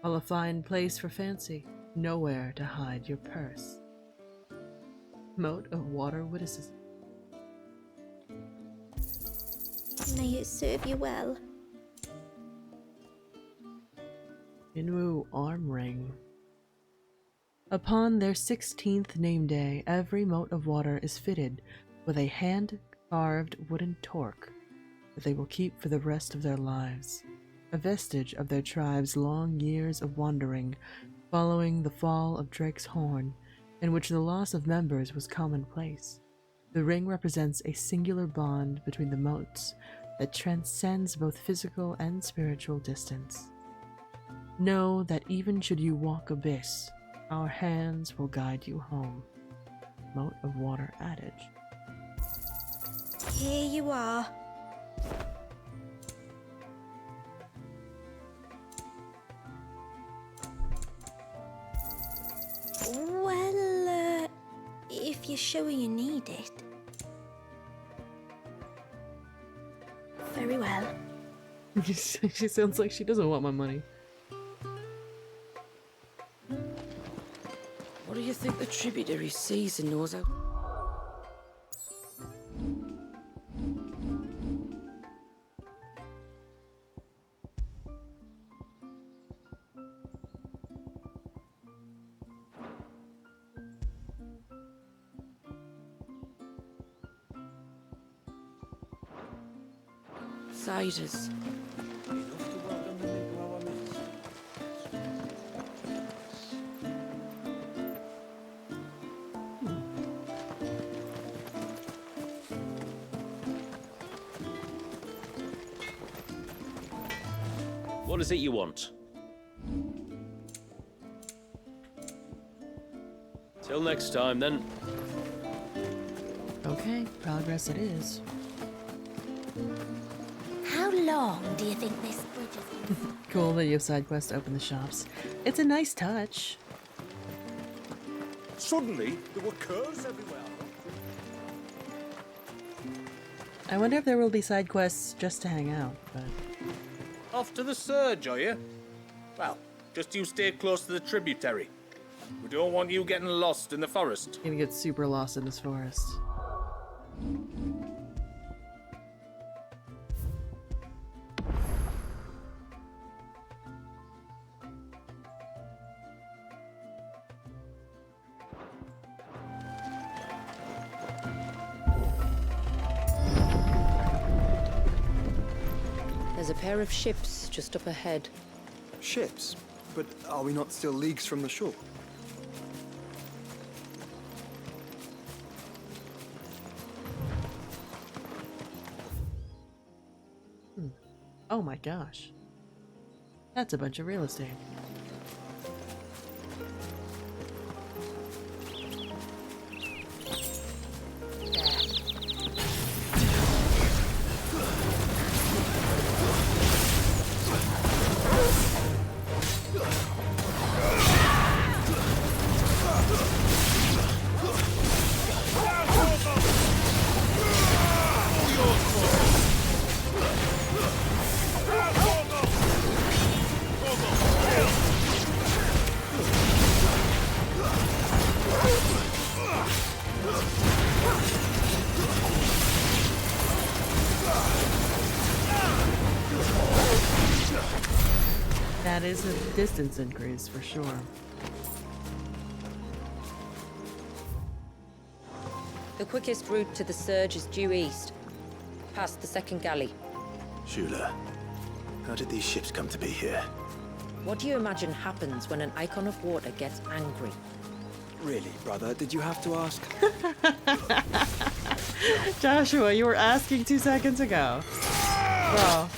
while a fine place for fancy, nowhere to hide your purse. Mote of water witticism. May it serve you well. Minwu arm ring. Upon their 16th name day, every mote of water is fitted with a hand-carved wooden torque that they will keep for the rest of their lives, a vestige of their tribe's long years of wandering following the fall of Drake's Horn, in which the loss of members was commonplace. The ring represents a singular bond between the motes that transcends both physical and spiritual distance. Know that even should you walk abyss, our hands will guide you home. Mote of water adage. Here you are. Well, if you're sure you need it. Very well. She sounds like she doesn't want my money. What do you think the tributary sees and knows how? Ciders. What is it you want? Till next time, then. Okay, progress it is. How long do you think this bridge is? Cool that you have side quests to open the shops. It's a nice touch. Suddenly, there were curves everywhere. I wonder if there will be side quests just to hang out, but... Off to the surge, are you? Well, just you stay close to the tributary. We don't want you getting lost in the forest. Gonna get super lost in this forest. There's a pair of ships just up ahead. Ships? But are we not still leagues from the shore? Oh my gosh. That's a bunch of real estate. That is a distance increase for sure. The quickest route to the surge is due east, past the second galley. Shula, how did these ships come to be here? What do you imagine happens when an icon of water gets angry? Really, brother? Did you have to ask? Joshua, you were asking 2 seconds ago. Bro.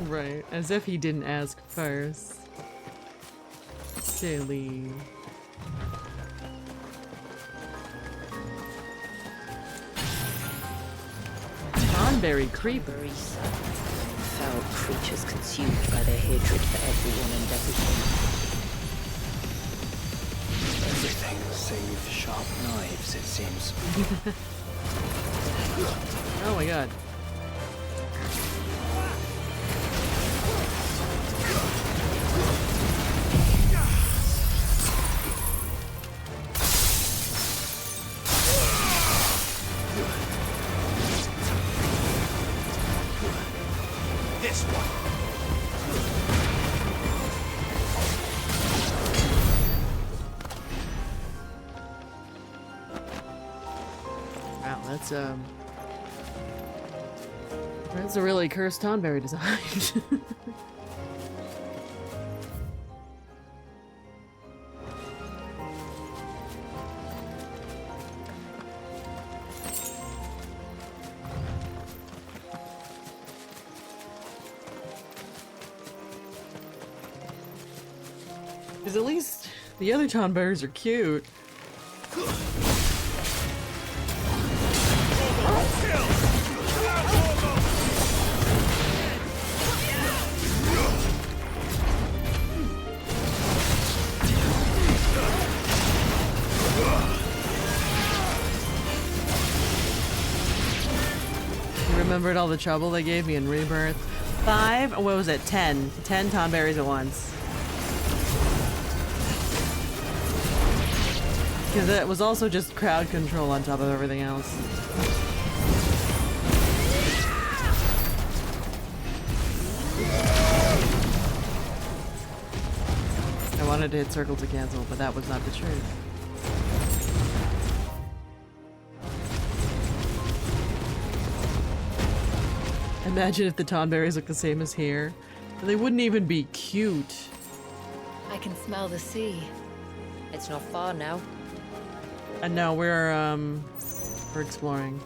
Right, as if he didn't ask first. Silly. Thornberry creeper. Foul creatures consumed by their hatred for everyone and everything. Everything save sharp knives, it seems. Oh my god. This one. Wow, that's a really cursed Tonberry design. Because at least the other Tonberries are cute. Remembered all the trouble they gave me in Rebirth. 5, what was it, 10 Tonberries at once. Because it was also just crowd control on top of everything else. I wanted to hit circle to cancel, but that was not the truth. Imagine if the Tonberries look the same as here. They wouldn't even be cute. I can smell the sea. It's not far now. And now we're exploring.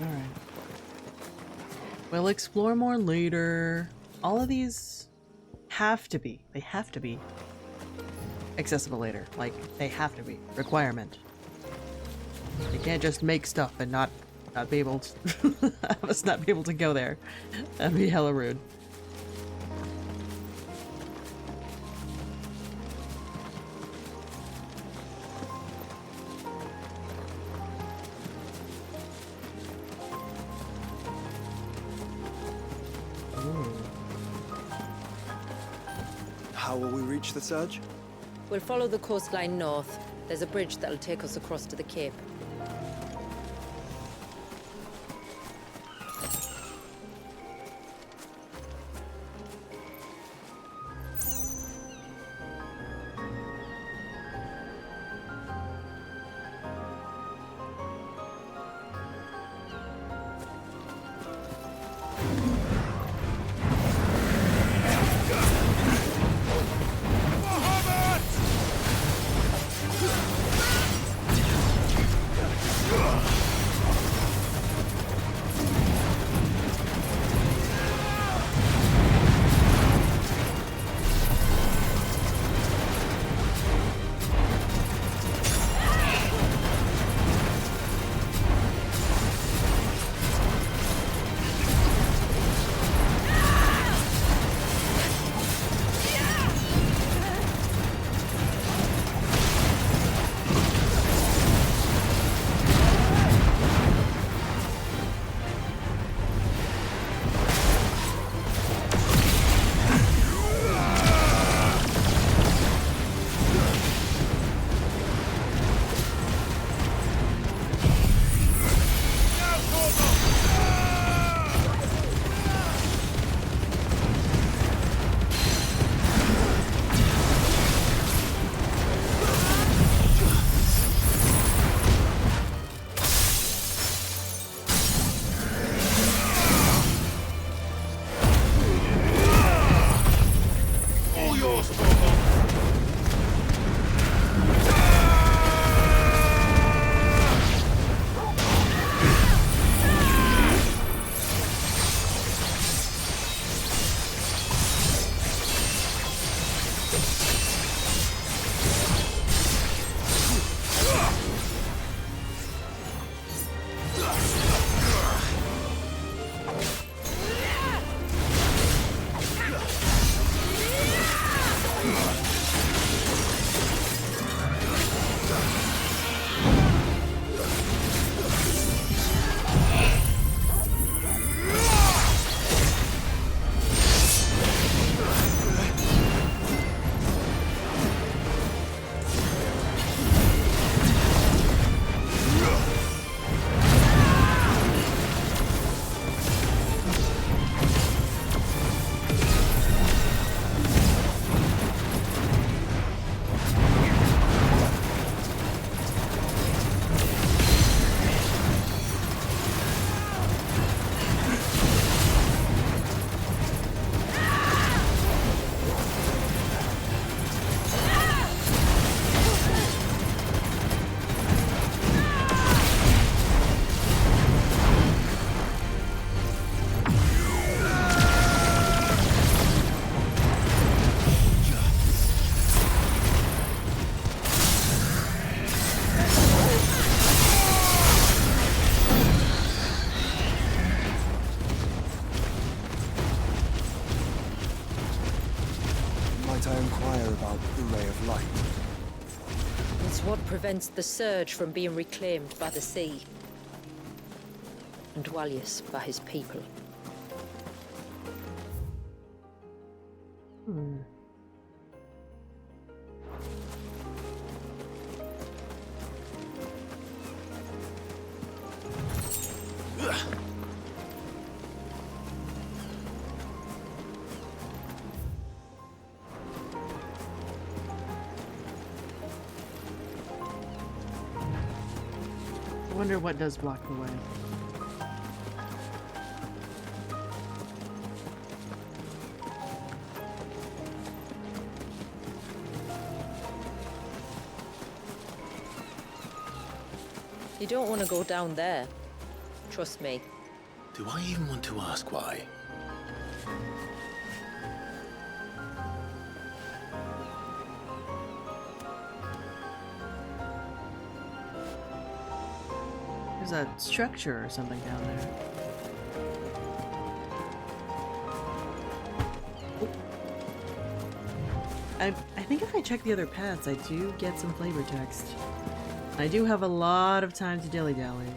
Alright. We'll explore more later. All of these have to be. They have to be accessible later. Like, they have to be. Requirement. You can't just make stuff and not be able to have us not be able to go there. That'd be hella rude. How will we reach the surge? We'll follow the coastline north. There's a bridge that'll take us across to the cape. inquire about the Ray of Light? It's what prevents the surge from being reclaimed by the sea. And Dwalius by his people. I wonder what does block the way. You don't want to go down there. Trust me. Do I even want to ask why? There's a structure or something down there. I think if I check the other paths, I do get some flavor text. I do have a lot of time to dilly-dally.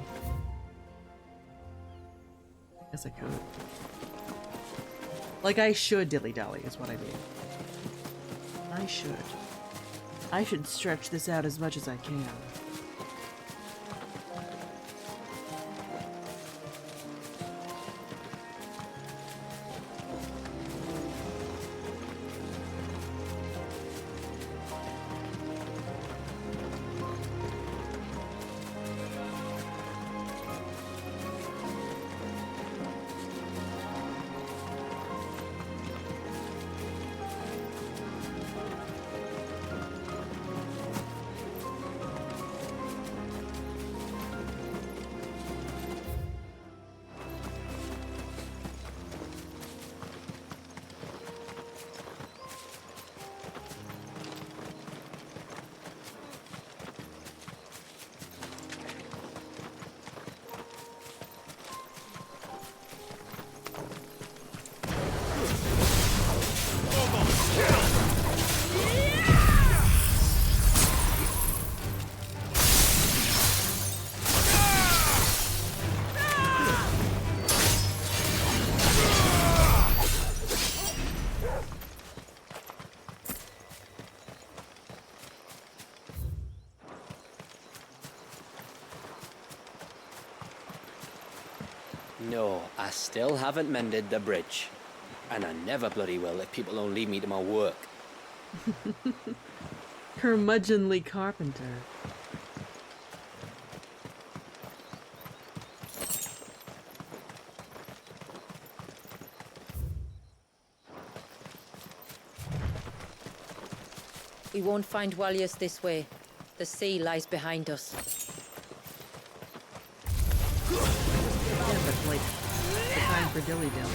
I guess I could. Like, I should dilly-dally is what I mean. I should. I should stretch this out as much as I can. No, I still haven't mended the bridge. And I never bloody will if people don't leave me to my work. Curmudgeonly carpenter. We won't find Walius this way. The sea lies behind us. Yeah, but like, the time for dilly-dally.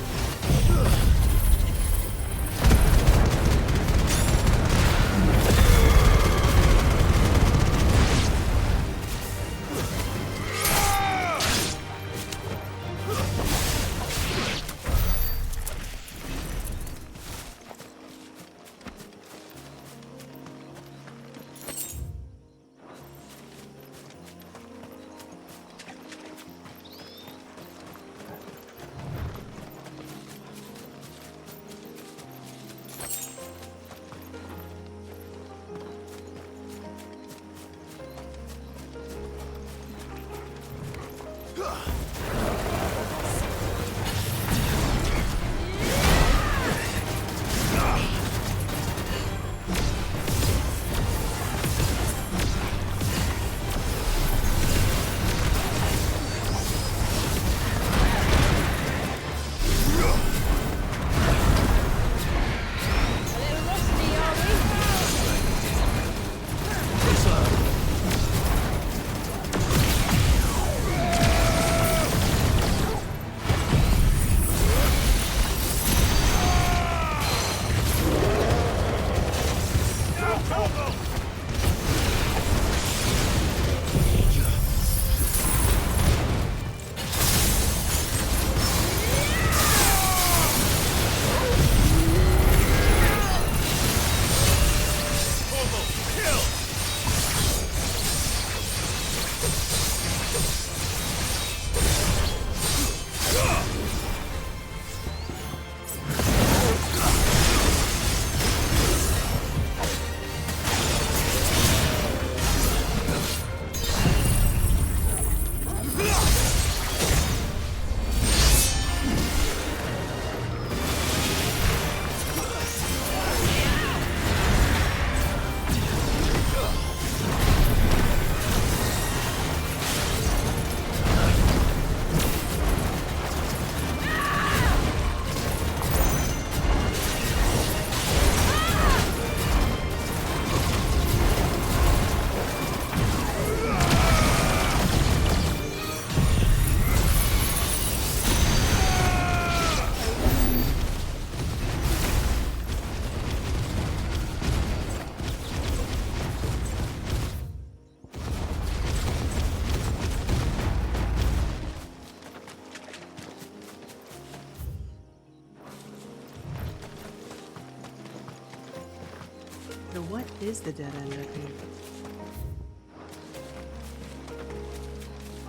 So what is the dead end up here?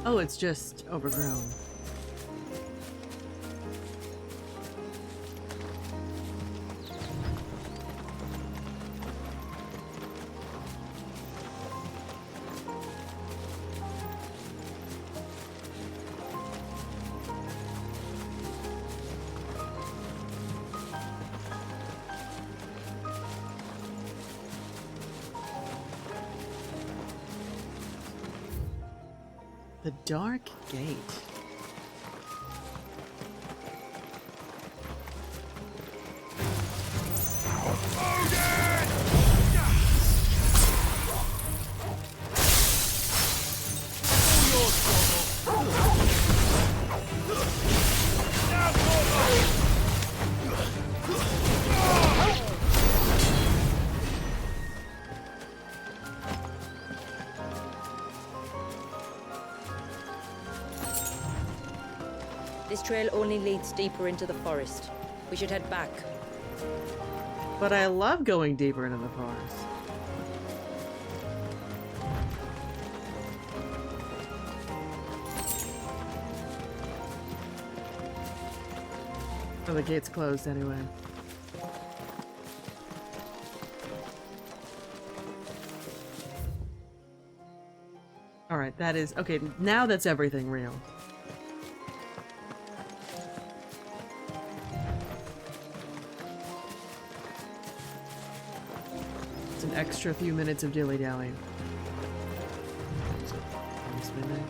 Oh, it's just overgrown. The Dark Gate. This trail only leads deeper into the forest. We should head back. But I love going deeper into the forest. Oh, the gate's closed anyway. Alright, that is... Okay, now that's everything real. It's an extra few minutes of dilly-dally. Almost midnight.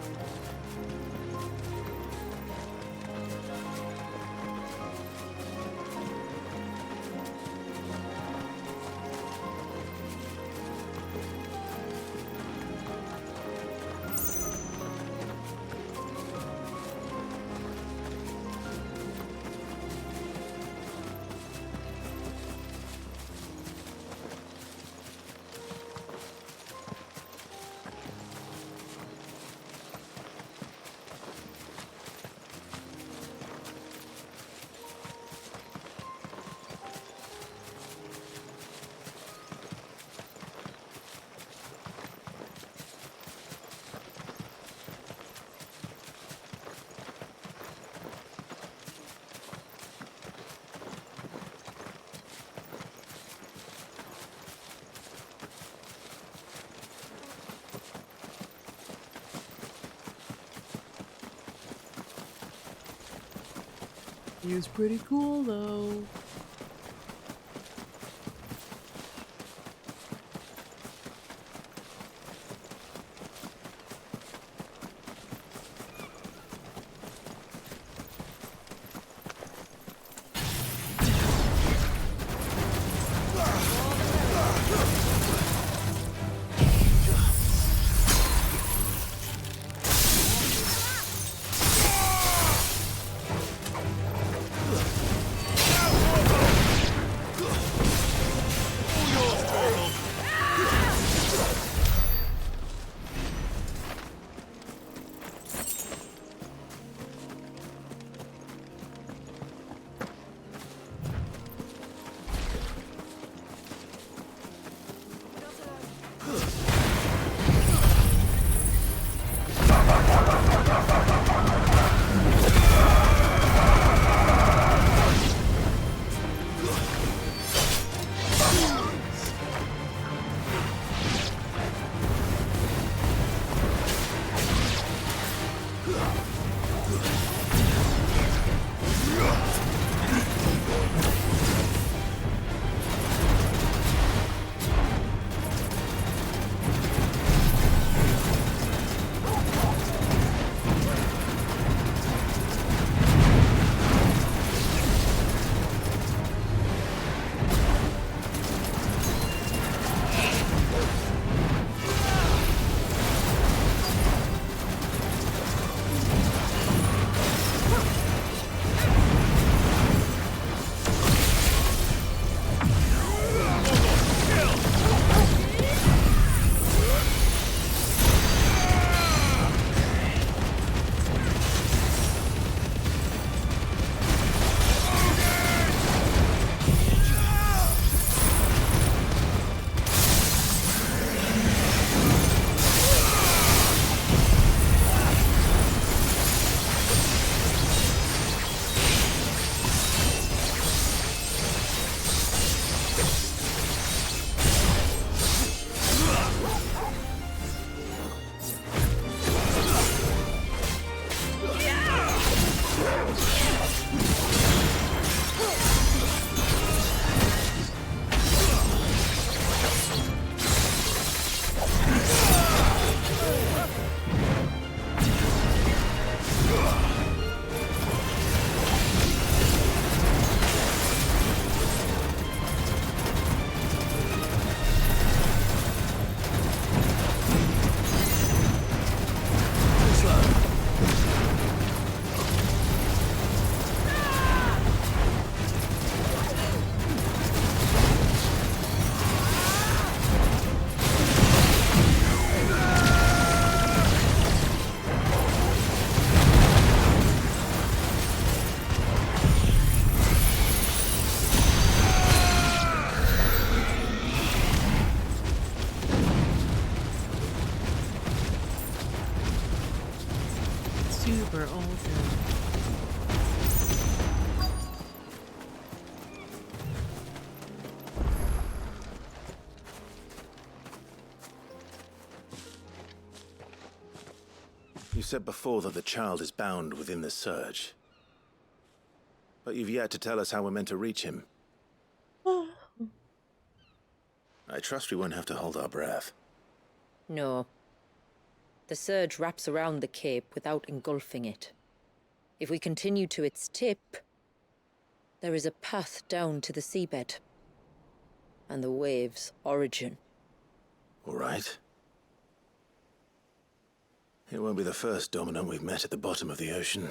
View's pretty cool though. Super awesome. You said before that the child is bound within the surge. But you've yet to tell us how we're meant to reach him. I trust we won't have to hold our breath. No. The surge wraps around the cape without engulfing it. If we continue to its tip, there is a path down to the seabed. And the wave's origin. All right. It won't be the first dominant we've met at the bottom of the ocean.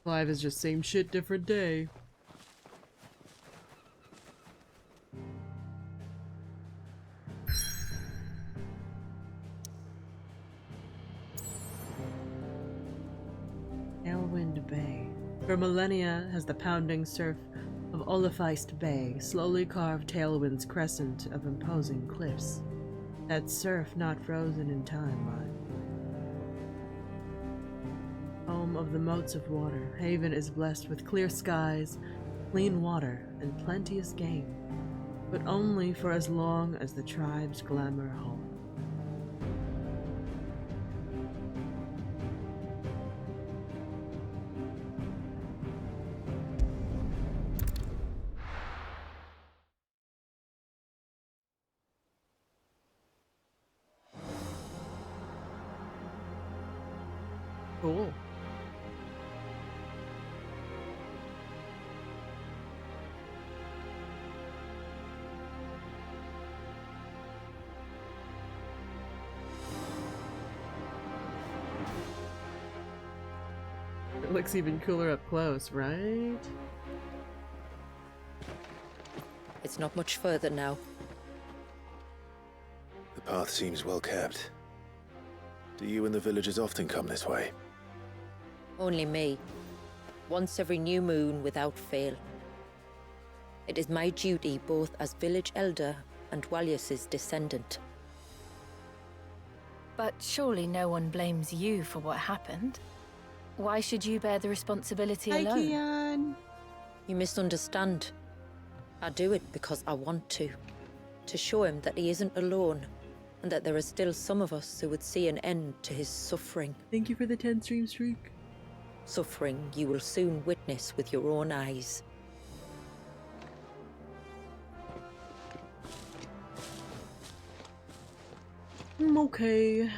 Life is just same shit, different day. Tailwind Bay. For millennia has the pounding surf of Olafeist Bay slowly carved Tailwind's crescent of imposing cliffs. That surf not frozen in time, home of the moats of water, Haven is blessed with clear skies, clean water, and plenteous game, but only for as long as the tribe's glamour holds. Cool. It looks even cooler up close, right? It's not much further now. The path seems well kept. Do you and the villagers often come this way? Only me. Once every new moon without fail. It is my duty both as village elder and Walius's descendant. But surely no one blames you for what happened. Why should you bear the responsibility alone? Kian. You misunderstand. I do it because I want to. To show him that he isn't alone, and that there are still some of us who would see an end to his suffering. Thank you for the 10 stream streak. Suffering you will soon witness with your own eyes. Okay.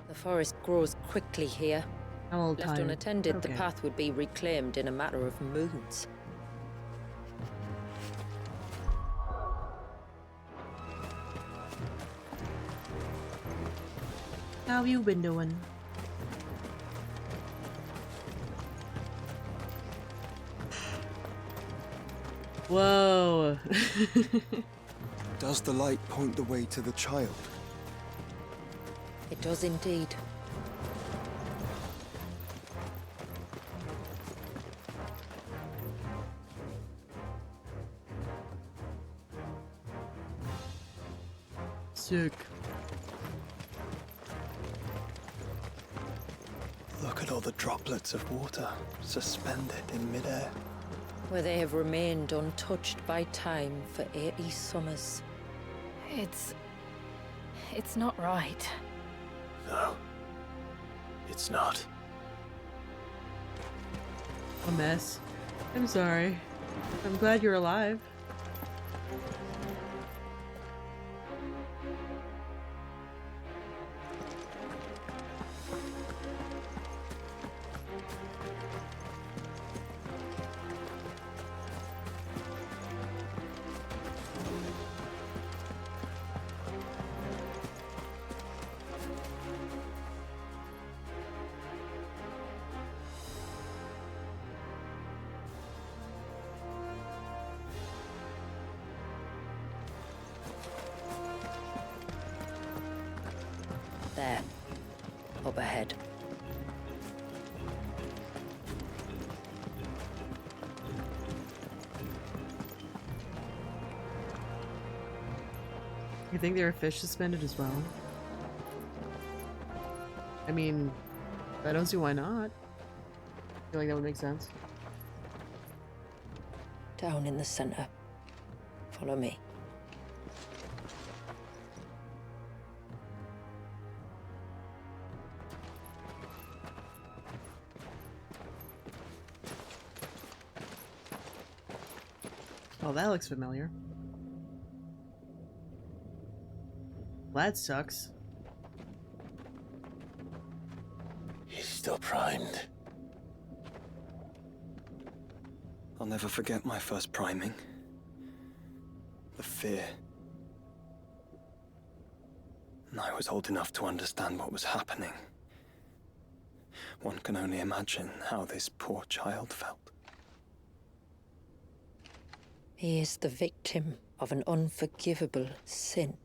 The forest grows quickly here. I'm all Left tired. unattended, Okay. the path would be reclaimed in a matter of moons. How you been doing? Whoa. Does the light point the way to the child? It does indeed. Sick. Look at all the droplets of water suspended in midair. Where they have remained untouched by time for 80 summers. It's not right. No. it's not. A mess. I'm sorry. I'm glad you're alive. There. Up ahead. You think there are fish suspended as well? I mean, I don't see why not. I feel like that would make sense. Down in the center. Follow me. Oh, that looks familiar. Well, that sucks. He's still primed. I'll never forget my first priming. The fear. And I was old enough to understand what was happening. One can only imagine how this poor child felt. He is the victim of an unforgivable sin,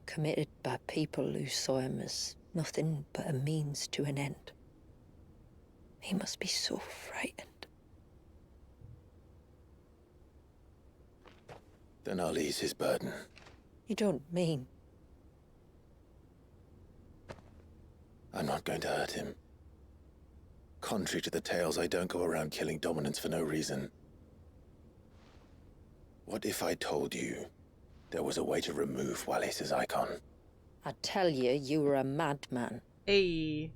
committed by people who saw him as nothing but a means to an end. He must be so frightened. Then I'll ease his burden. You don't mean? I'm not going to hurt him. Contrary to the tales, I don't go around killing dominants for no reason. What if I told you there was a way to remove Wallis's icon? I tell you, you were a madman. Hey.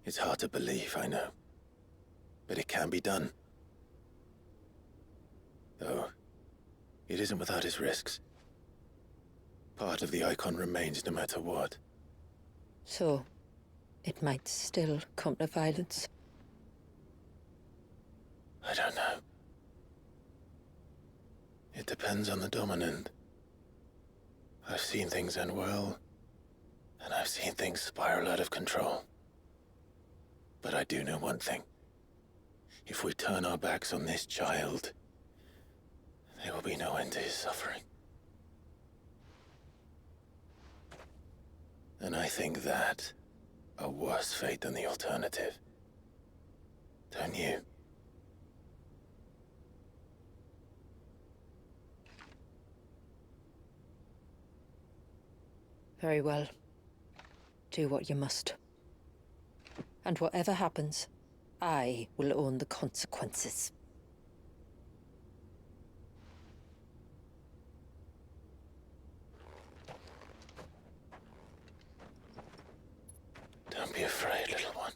It's hard to believe, I know. But it can be done. Though, it isn't without its risks. Part of the icon remains no matter what. So, it might still come to violence? I don't know. It depends on the dominant. I've seen things end well, and I've seen things spiral out of control. But I do know one thing. If we turn our backs on this child, there will be no end to his suffering. And I think that a worse fate than the alternative. Don't you? Very well. Do what you must. And whatever happens, I will own the consequences. Don't be afraid, little one.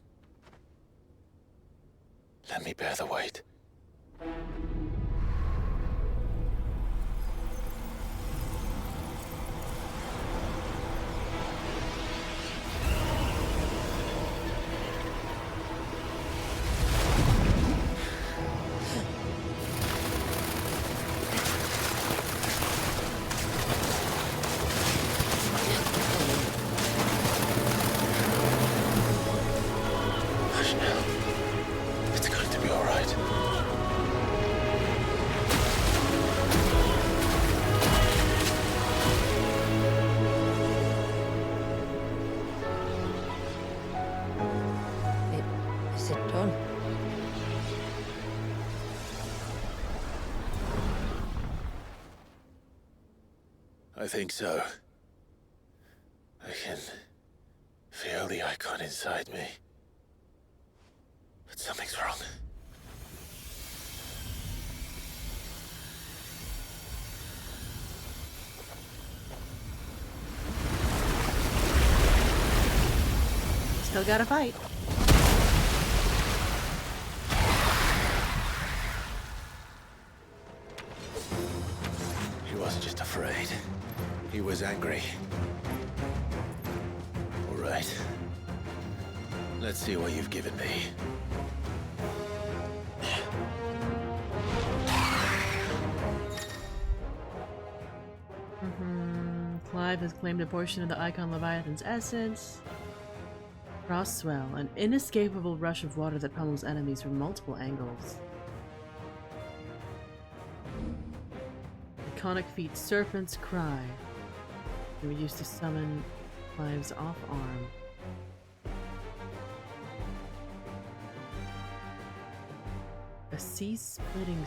Let me bear the weight. It's going to be all right. Is it done? I think so. I can feel the icon inside me. But something's wrong. Still gotta fight. He wasn't just afraid. He was angry. All right. Let's see what you've given me. Clive has claimed a portion of the Icon Leviathan's essence. Frost swell, an inescapable rush of water that pummels enemies from multiple angles. Iconic feat, Serpent's Cry. They were used to summon Clive's off arm. A sea-splitting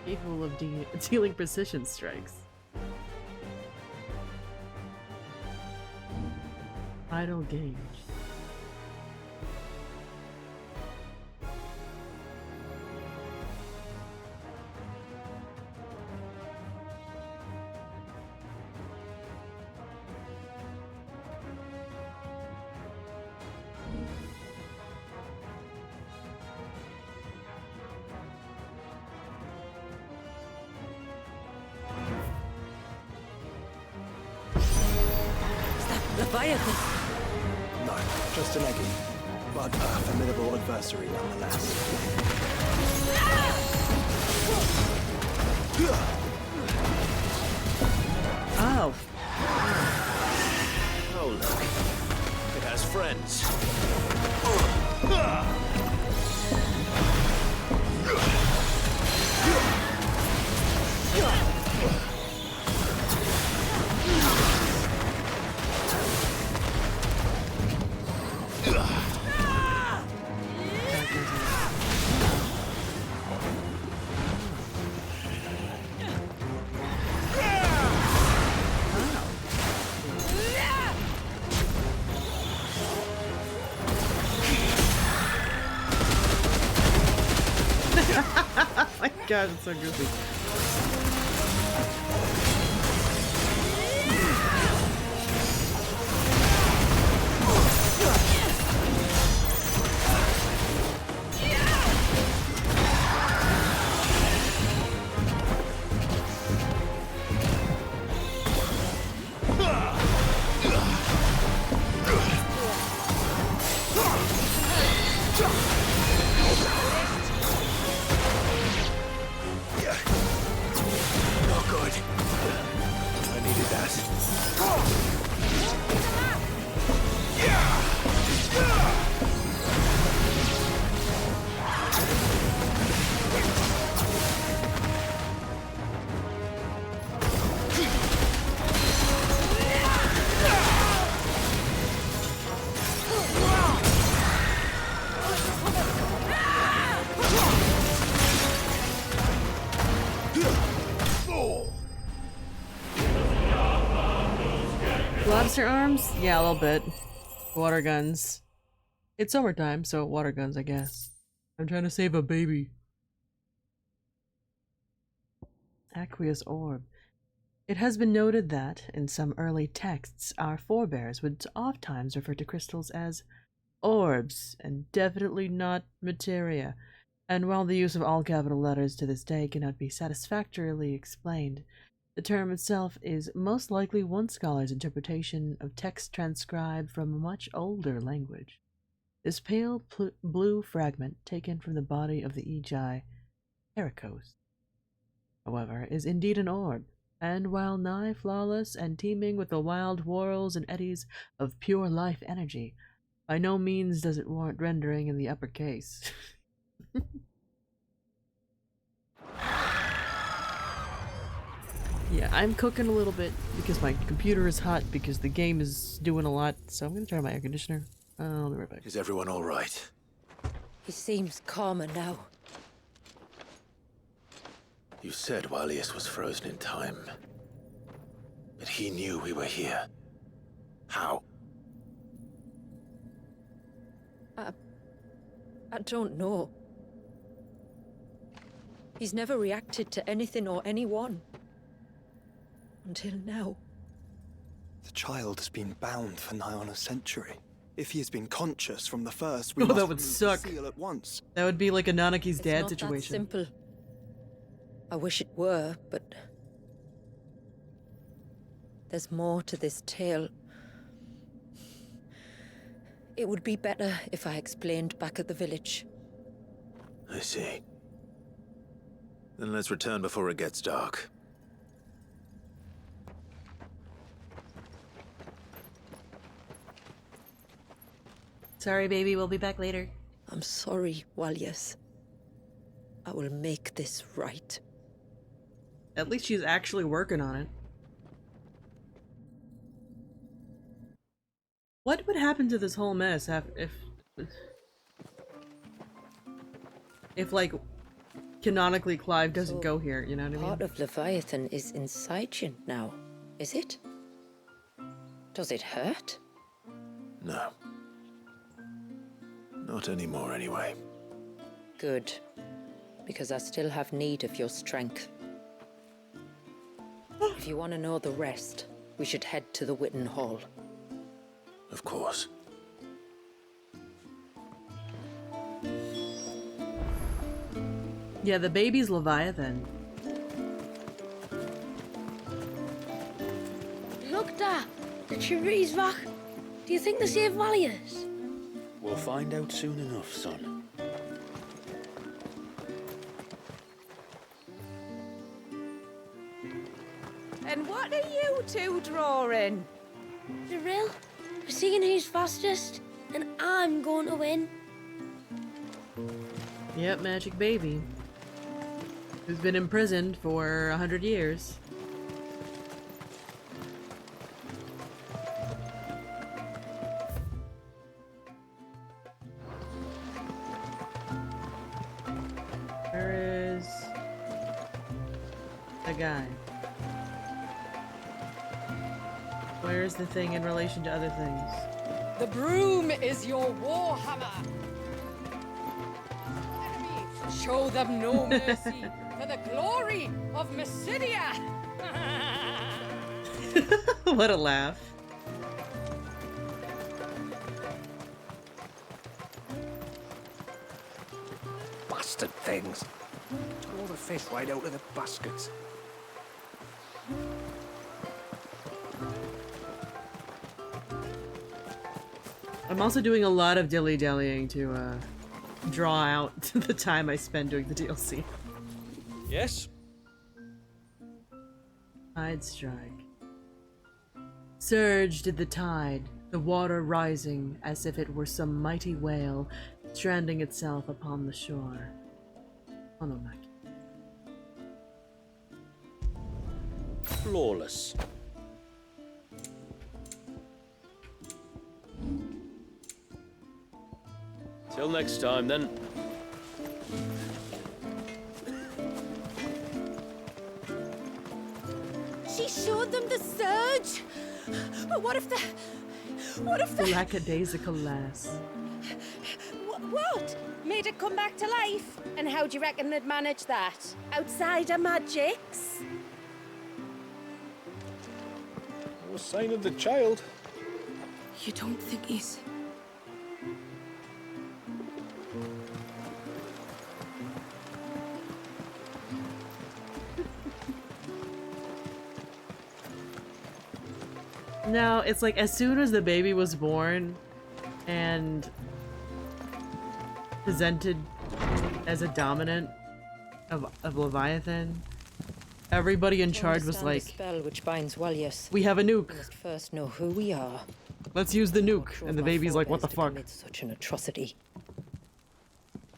capable of dealing precision strikes. Idle gauge. Leviathan! No, just an eggy, but a formidable adversary nonetheless. Oh. Oh, look. It has friends. Oh my god, it's so goofy. Lobster arms? Yeah, a little bit. Water guns. It's summertime, so water guns, I guess. I'm trying to save a baby. Aqueous orb. It has been noted that, in some early texts, our forebears would oftentimes refer to crystals as orbs, and definitely not materia. And while the use of all capital letters to this day cannot be satisfactorily explained, the term itself is most likely one scholar's interpretation of text transcribed from a much older language. This pale blue fragment, taken from the body of the Egi Heracos, however, is indeed an orb, and while nigh flawless and teeming with the wild whirls and eddies of pure life energy, by no means does it warrant rendering in the upper case. Yeah, I'm cooking a little bit because my computer is hot because the game is doing a lot, so I'm gonna turn on my air conditioner. I'll be right back. Is everyone all right? He seems calmer now. You said Walius was frozen in time. But he knew we were here. How? I don't know. He's never reacted to anything or anyone. Until now. The child has been bound for nigh on a century. If he has been conscious from the first, we Oh, must that would remove suck. the seal at once. That would be like a Nanaki's It's dad not situation. that simple. I wish it were, but there's more to this tale. It would be better if I explained back at the village. I see. Then let's return before it gets dark. Sorry, baby, we'll be back later. I'm sorry, Walyas. I will make this right. At least she's actually working on it. What would happen to this whole mess if like, canonically Clive doesn't go here, you know what I mean? Part of Leviathan is inside you now, is it? Does it hurt? No. Not anymore, anyway. Good. Because I still have need of your strength. If you want to know the rest, we should head to the Witten Hall. Of course. Yeah, the baby's Leviathan. Look, Dad. The Chivri's back. Do you think they saved Walyas? We'll find out soon enough, son. And what are you two drawing? The real? We're seeing who's fastest, and I'm going to win. Yep, magic baby. Who's been imprisoned for 100 years. Where is the guy? Where's the thing in relation to other things? The broom is your warhammer. Enemies, show them no mercy for the glory of Mysidia. What a laugh. Bastard things. Tore the fish right out of the baskets. I'm also doing a lot of dilly-dallying to draw out the time I spend doing the DLC. Yes? Tide strike. Surge did the tide, the water rising as if it were some mighty whale stranding itself upon the shore. Oh no, Mac. Flawless. Till next time, then. She showed them the surge! But what if the... Lackadaisical lass. What? Made it come back to life? And how do you reckon they'd manage that? Outside of magics? No sign of the child. You don't think he's... No, it's like as soon as the baby was born and presented as a dominant of Leviathan, everybody in charge was like, The spell which binds Walyas. we have a nuke. We must first know who we are. Let's use the nuke. And the baby's like, what the fuck? Such an atrocity.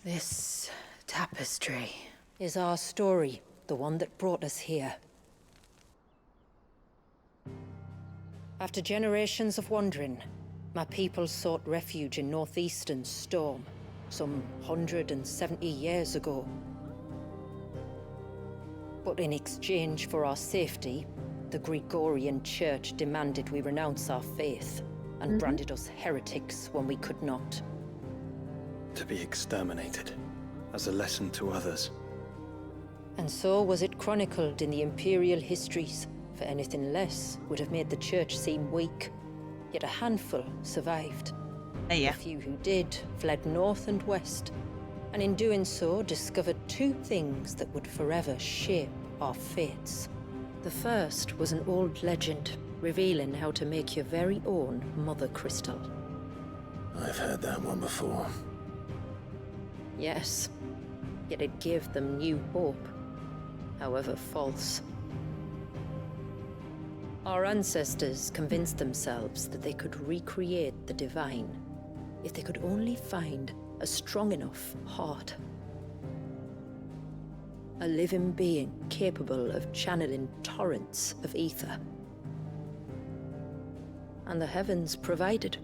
This tapestry is our story, the one that brought us here. After generations of wandering, my people sought refuge in northeastern Storm, some 170 years ago. But in exchange for our safety, the Gregorian Church demanded we renounce our faith and branded us heretics when we could not. To be exterminated, as a lesson to others. And so was it chronicled in the imperial histories, for anything less would have made the church seem weak. Yet a handful survived. Yeah. The few who did fled north and west, and in doing so discovered two things that would forever shape our fates. The first was an old legend revealing how to make your very own mother crystal. I've heard that one before. Yes, yet it gave them new hope, however false. Our ancestors convinced themselves that they could recreate the divine if they could only find a strong enough heart. A living being capable of channeling torrents of ether. And the heavens provided.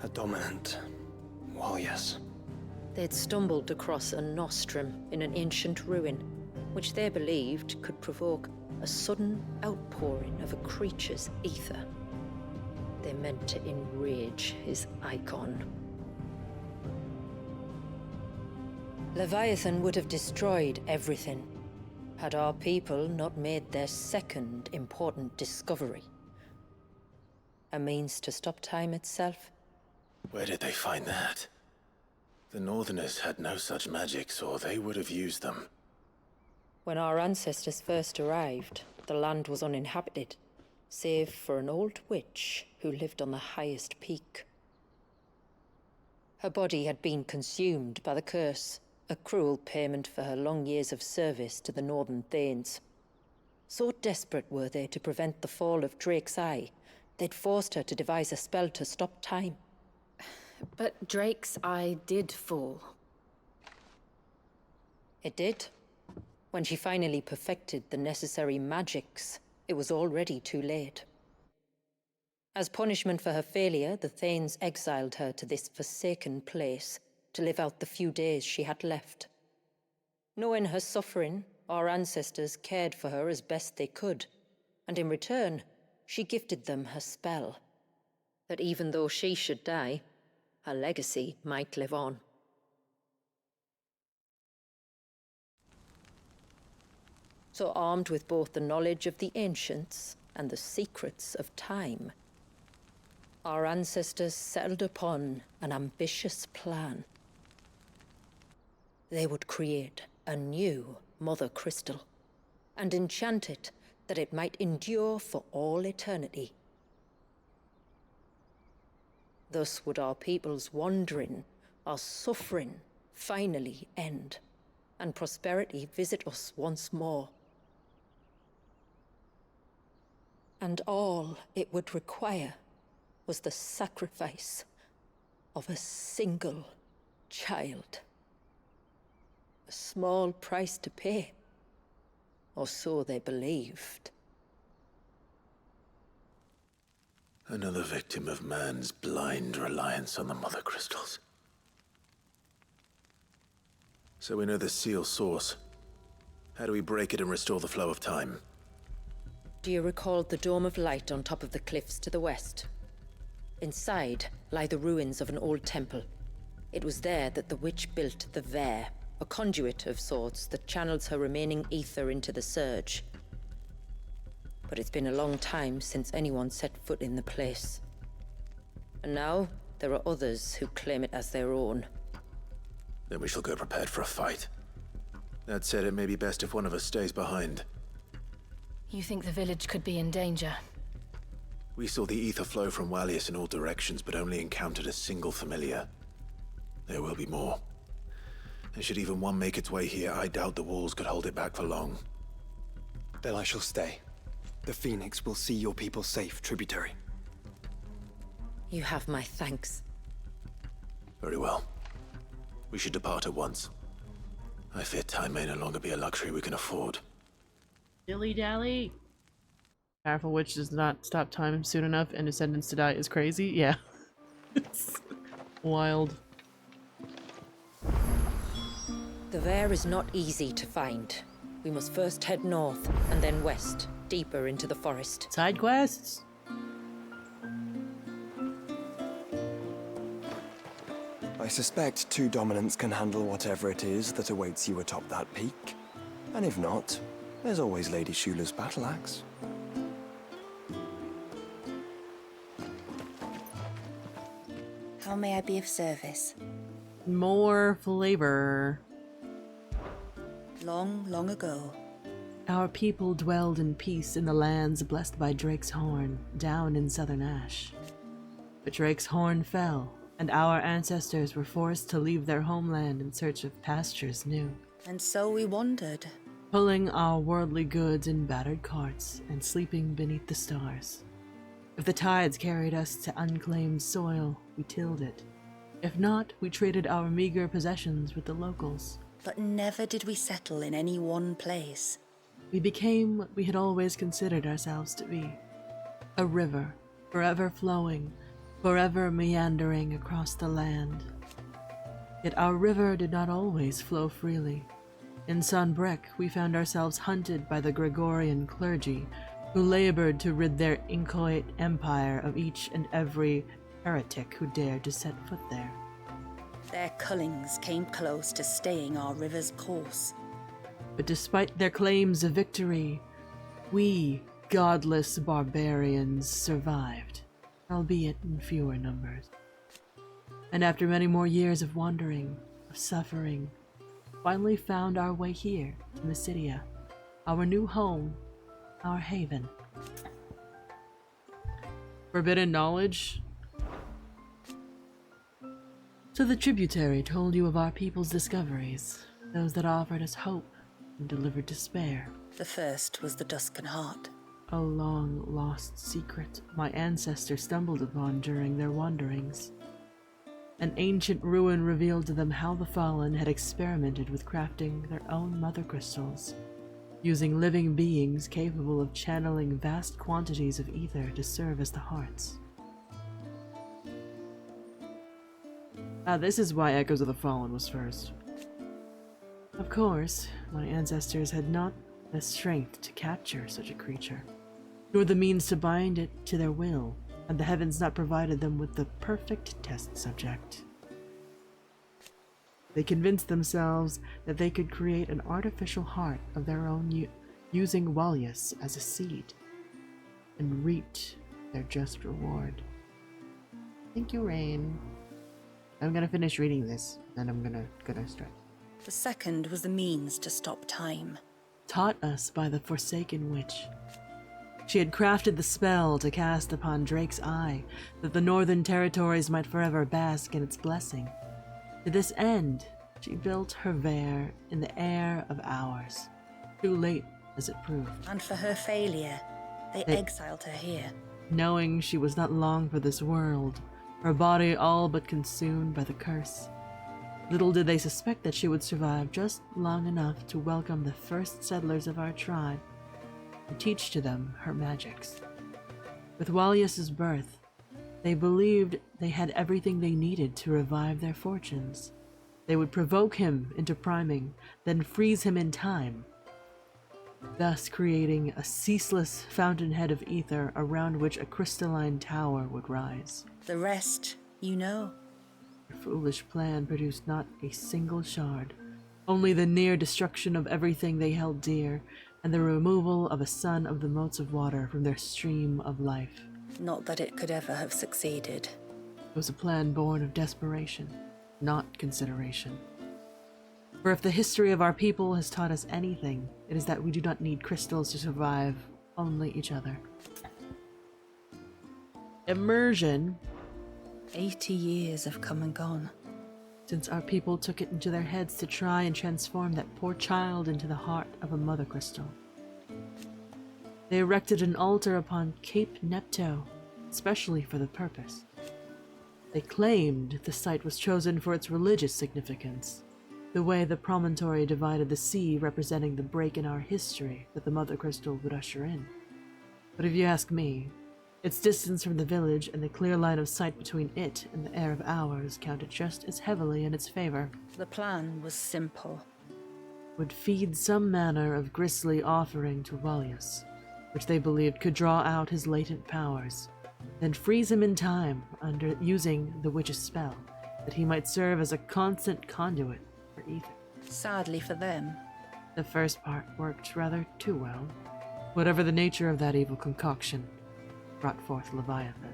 A dominant. Well, yes. They'd stumbled across a nostrum in an ancient ruin, which they believed could provoke a sudden outpouring of a creature's ether. They meant to enrage his icon. Leviathan would have destroyed everything, had our people not made their second important discovery. A means to stop time itself. Where did they find that? The Northerners had no such magics, or they would have used them. When our ancestors first arrived, the land was uninhabited, save for an old witch who lived on the highest peak. Her body had been consumed by the curse, a cruel payment for her long years of service to the Northern Thanes. So desperate were they to prevent the fall of Drake's Eye, they'd forced her to devise a spell to stop time. But Drake's Eye did fall. It did. When she finally perfected the necessary magics, it was already too late. As punishment for her failure, the Thanes exiled her to this forsaken place to live out the few days she had left. Knowing her suffering, our ancestors cared for her as best they could, and in return, she gifted them her spell. That even though she should die, her legacy might live on. So armed with both the knowledge of the ancients and the secrets of time, our ancestors settled upon an ambitious plan. They would create a new Mother Crystal and enchant it that it might endure for all eternity. Thus would our people's wandering, our suffering, finally end, and prosperity visit us once more. And all it would require was the sacrifice of a single child. A small price to pay, or so they believed. Another victim of man's blind reliance on the Mother Crystals. So we know the seal source. How do we break it and restore the flow of time? Do you recall the dome of light on top of the cliffs to the west? Inside lie the ruins of an old temple. It was there that the witch built the Vare, a conduit of sorts that channels her remaining ether into the surge. But it's been a long time since anyone set foot in the place. And now, there are others who claim it as their own. Then we shall go prepared for a fight. That said, it may be best if one of us stays behind. You think the village could be in danger? We saw the ether flow from Wallius in all directions, but only encountered a single familiar. There will be more. And should even one make its way here, I doubt the walls could hold it back for long. Then I shall stay. The Phoenix will see your people safe, tributary. You have my thanks. Very well. We should depart at once. I fear time may no longer be a luxury we can afford. Dilly-dally. Powerful witch does not stop time soon enough and is sentenced to die is crazy. Yeah. It's wild. The Vare is not easy to find. We must first head north and then west, deeper into the forest. Side quests. I suspect two dominants can handle whatever it is that awaits you atop that peak. And if not, there's always Lady Shula's battle axe. How may I be of service? More flavor. Long, long ago, Our people dwelled in peace in the lands blessed by Drake's Horn, down in southern Ash. But Drake's Horn fell, and our ancestors were forced to leave their homeland in search of pastures new, and so we wandered. pulling our worldly goods in battered carts and sleeping beneath the stars. If the tides carried us to unclaimed soil, we tilled it. If not, we traded our meager possessions with the locals. But never did we settle in any one place. We became what we had always considered ourselves to be. A river, forever flowing, forever meandering across the land. Yet our river did not always flow freely. In Sanbreque, we found ourselves hunted by the Gregorian clergy, who labored to rid their inchoate empire of each and every heretic who dared to set foot there. Their cullings came close to staying our river's course. But despite their claims of victory, we, godless barbarians, survived, albeit in fewer numbers. And after many more years of wandering, of suffering, finally found our way here to Mysidia, our new home, our haven. Forbidden knowledge? So the tributary told you of our people's discoveries, those that offered us hope and delivered despair. The first was the Duscan Heart. A long-lost secret my ancestors stumbled upon during their wanderings. An ancient ruin revealed to them how the Fallen had experimented with crafting their own mother crystals, using living beings capable of channeling vast quantities of ether to serve as the hearts. This is why Echoes of the Fallen was first. Of course, my ancestors had not the strength to capture such a creature, nor the means to bind it to their will, and the heavens not provided them with the perfect test subject. They convinced themselves that they could create an artificial heart of their own using Walius as a seed, and reaped their just reward. Thank you, Rain. I'm gonna finish reading this, and I'm gonna start. The second was the means to stop time. Taught us by the Forsaken Witch. She had crafted the spell to cast upon Drake's eye, that the northern territories might forever bask in its blessing. To this end, she built her Vare in the air of hours, too late as it proved. And for her failure, they exiled her here. Knowing she was not long for this world, her body all but consumed by the curse. Little did they suspect that she would survive just long enough to welcome the first settlers of our tribe and teach to them her magics. With Walius's birth, they believed they had everything they needed to revive their fortunes. They would provoke him into priming, then freeze him in time, thus creating a ceaseless fountainhead of ether around which a crystalline tower would rise. The rest, you know. Their foolish plan produced not a single shard, only the near destruction of everything they held dear, and the removal of a son of the motes of water from their stream of life. Not that it could ever have succeeded. It was a plan born of desperation, not consideration. For if the history of our people has taught us anything, it is that we do not need crystals to survive, only each other. Immersion. 80 years have come and gone. Since our people took it into their heads to try and transform that poor child into the heart of a mother crystal. They erected an altar upon Cape Nepto, especially for the purpose. They claimed the site was chosen for its religious significance, the way the promontory divided the sea representing the break in our history that the mother crystal would usher in. But if you ask me, its distance from the village and the clear line of sight between it and the air of hours counted just as heavily in its favor. The plan was simple. Would feed some manner of grisly offering to Walius, which they believed could draw out his latent powers, then freeze him in time under using the witch's spell, that he might serve as a constant conduit for ether. Sadly for them, the first part worked rather too well. Whatever the nature of that evil concoction, brought forth Leviathan.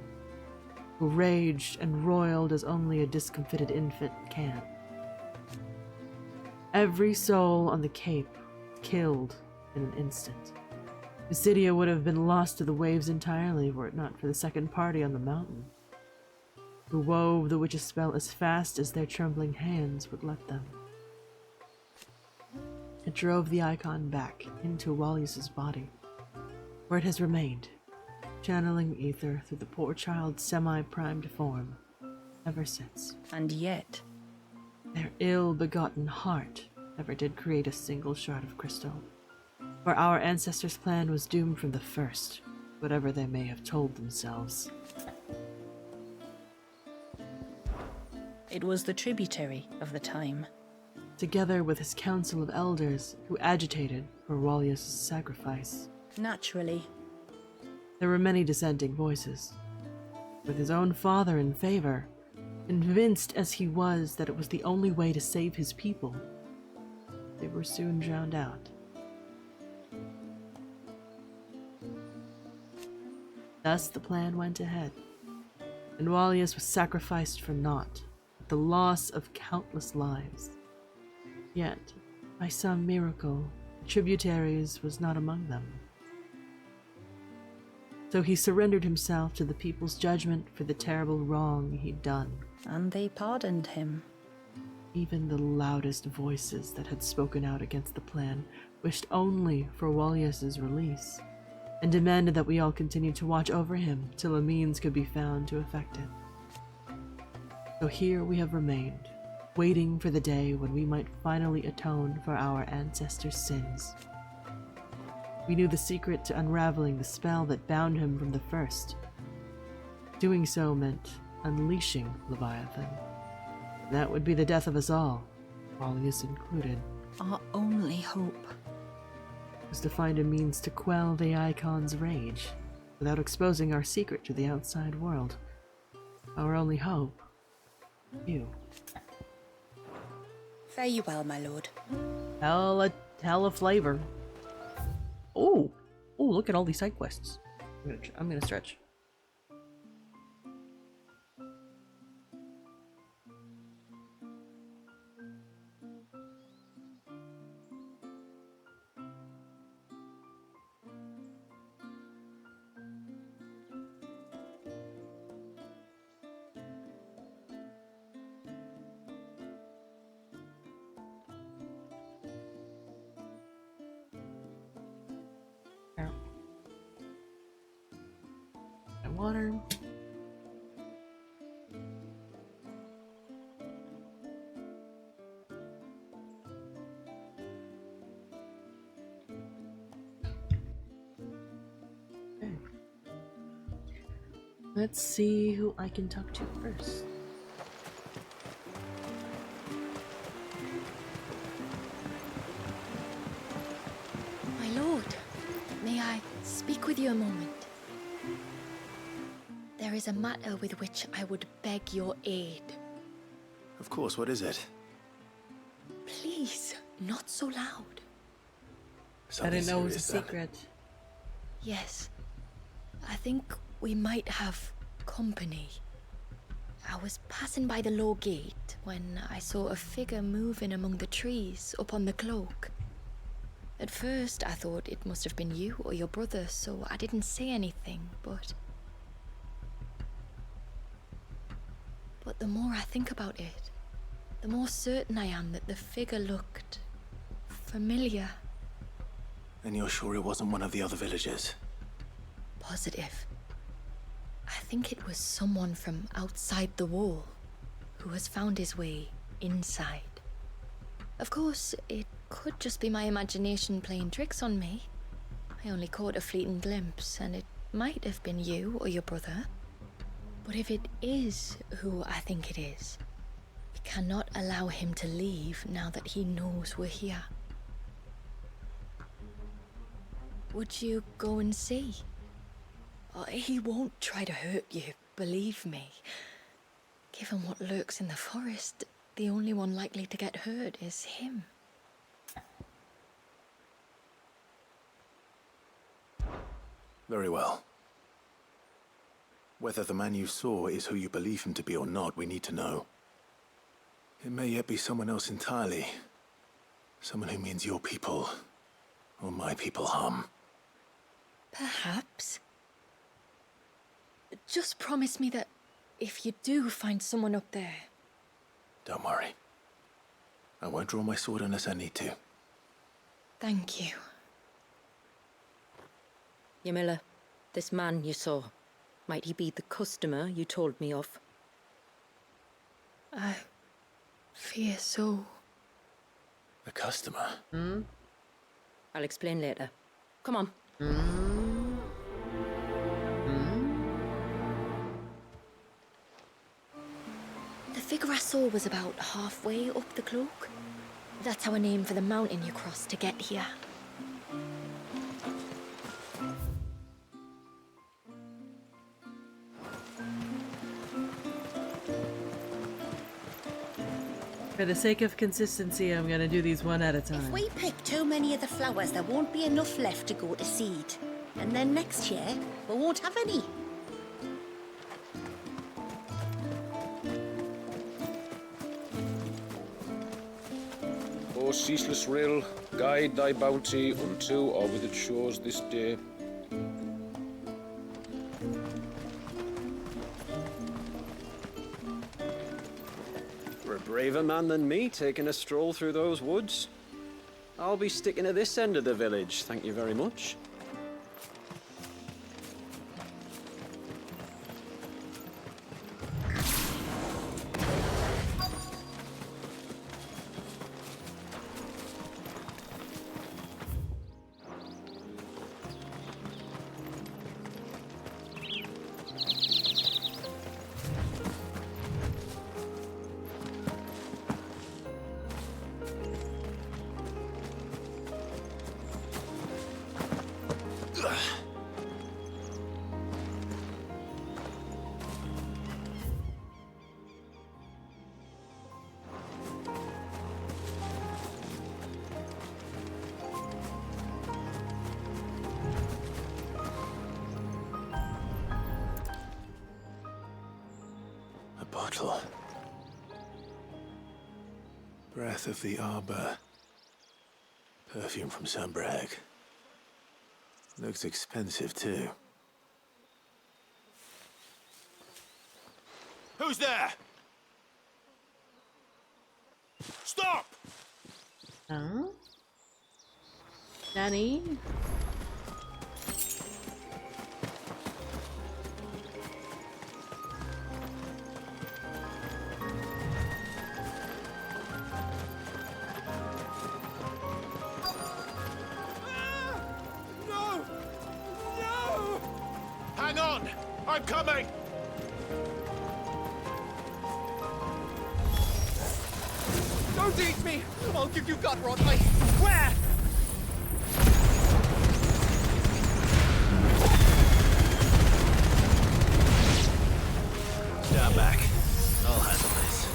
who raged and roiled as only a discomfited infant can. Every soul on the Cape killed in an instant. Mysidia would have been lost to the waves entirely were it not for the second party on the mountain, who wove the witch's spell as fast as their trembling hands would let them. It drove the icon back into Wallius's body, where it has remained, channeling ether through the poor child's semi-primed form ever since. And yet, their ill-begotten heart never did create a single shard of crystal, for our ancestors' plan was doomed from the first, whatever they may have told themselves. it was the tributary of the time. Together with his council of elders who agitated for Wallius' sacrifice. Naturally. There were many dissenting voices. With his own father in favor, convinced as he was that it was the only way to save his people, they were soon drowned out. Thus the plan went ahead, and Wallius was sacrificed for naught, with the loss of countless lives. Yet, by some miracle, tributaries was not among them. So he surrendered himself to the people's judgment for the terrible wrong he'd done. And they pardoned him. Even the loudest voices that had spoken out against the plan wished only for Wallius's release, and demanded that we all continue to watch over him till a means could be found to effect it. So here we have remained, waiting for the day when we might finally atone for our ancestors' sins. We knew the secret to unraveling the spell that bound him from the first. Doing so meant unleashing Leviathan. That would be the death of us all, Wallius included. Our only hope was to find a means to quell the Icon's rage, without exposing our secret to the outside world. Our only hope, you. Fare you well, my lord. Hell of flavor. Oh, look at all these side quests. I'm gonna stretch. Water. Okay. Let's see who I can talk to first. My lord, may I speak with you a moment? There is a matter with which I would beg your aid. Of course, what is it? Please, not so loud. I didn't know it was a secret. Yes. I think we might have company. I was passing by the low gate when I saw a figure moving among the trees up on the cloak. At first, I thought it must have been you or your brother, so I didn't say anything, But the more I think about it, the more certain I am that the figure looked familiar. And you're sure it wasn't one of the other villagers? Positive. I think it was someone from outside the wall who has found his way inside. Of course, it could just be my imagination playing tricks on me. I only caught a fleeting glimpse, and it might have been you or your brother. But if it is who I think it is, we cannot allow him to leave now that he knows we're here. Would you go and see? He won't try to hurt you, believe me. Given what lurks in the forest, the only one likely to get hurt is him. Very well. Whether the man you saw is who you believe him to be or not, we need to know. It may yet be someone else entirely. Someone who means your people, or my people, harm. Perhaps. Just promise me that if you do find someone up there... Don't worry. I won't draw my sword unless I need to. Thank you. Yamila, this man you saw, might he be the customer you told me of? I fear so. The customer? I'll explain later. Come on. The figure I saw was about halfway up the cloak. That's our name for the mountain you crossed to get here. For the sake of consistency, I'm gonna do these one at a time. If we pick too many of the flowers, there won't be enough left to go to seed. And then next year, we won't have any. O ceaseless rill, guide thy bounty unto our withered shores this day. You're a braver man than me, taking a stroll through those woods. I'll be sticking to this end of the village, thank you very much. Bottle. Breath of the arbor. Perfume from Sambrag. Looks expensive too. Who's there? Stop! Huh? Danny? Hang on! I'm coming! Don't eat me! I'll give you gut rot, I swear! Stand back. I'll handle this.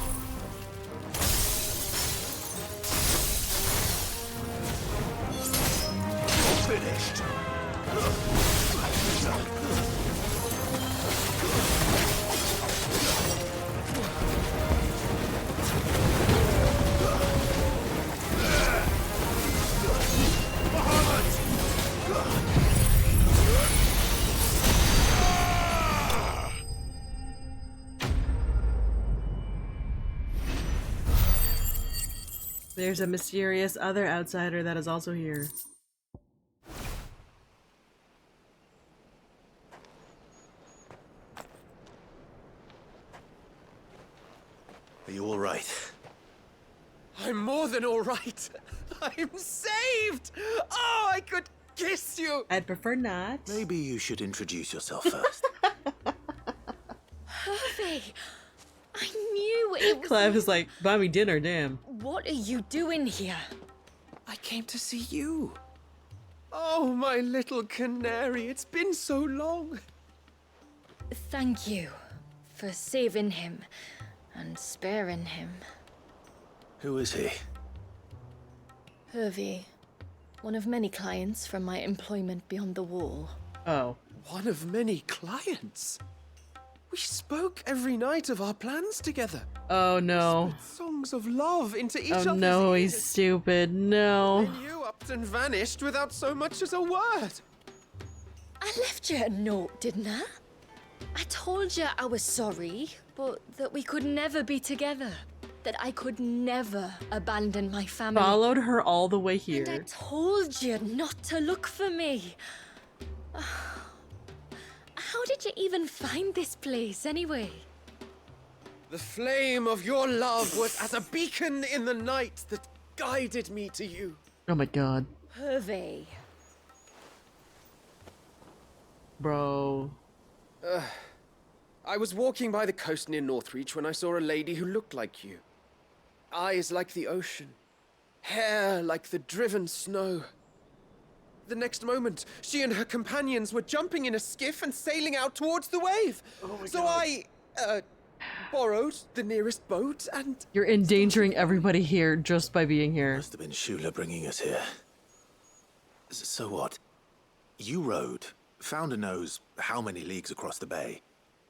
Finished! There's a mysterious other outsider that is also here. Are you all right? I'm more than all right. I'm saved! Oh, I could kiss you! I'd prefer not. Maybe you should introduce yourself first. Hervey! I knew it was... Clev is like, buy me dinner, damn. What are you doing here? I came to see you. Oh, my little canary, it's been so long. Thank you for saving him and sparing him. Who is he? Hervey, one of many clients from my employment beyond the wall. Oh. One of many clients? We spoke every night of our plans together. Oh no. Songs of love into each Oh other's no, ears. he's stupid. No. Then you upped and vanished without so much as a word. I left you a note, didn't I? I told you I was sorry, but that we could never be together. That I could never abandon my family. Followed her all the way here. And I told you not to look for me. How did you even find this place, anyway? The flame of your love was as a beacon in the night that guided me to you. Oh my god. Hervé. Bro. I was walking by the coast near Northreach when I saw a lady who looked like you. Eyes like the ocean. Hair like the driven snow. The next moment, she and her companions were jumping in a skiff and sailing out towards the wave. So I borrowed the nearest boat and... You're endangering everybody here just by being here. Must have been Shula bringing us here. So what? You rowed, found a nose how many leagues across the bay,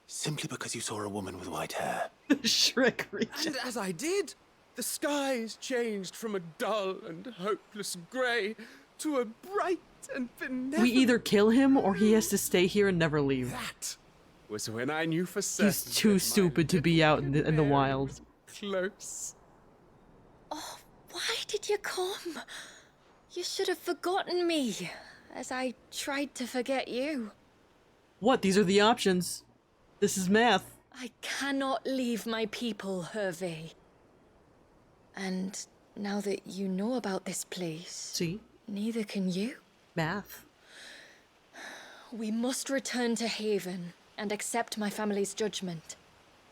simply because you saw a woman with white hair. Shrek region. And as I did, the skies changed from a dull and hopeless grey to a bright and benevolent... We either kill him or he has to stay here and never leave. That was when I knew for certain. He's too stupid to be out in the wild. Close. Oh, why did you come? You should have forgotten me, as I tried to forget you. What? These are the options. This is math. I cannot leave my people, Hervé. And now that you know about this place... See? Neither can you. Math. We must return to Haven and accept my family's judgment.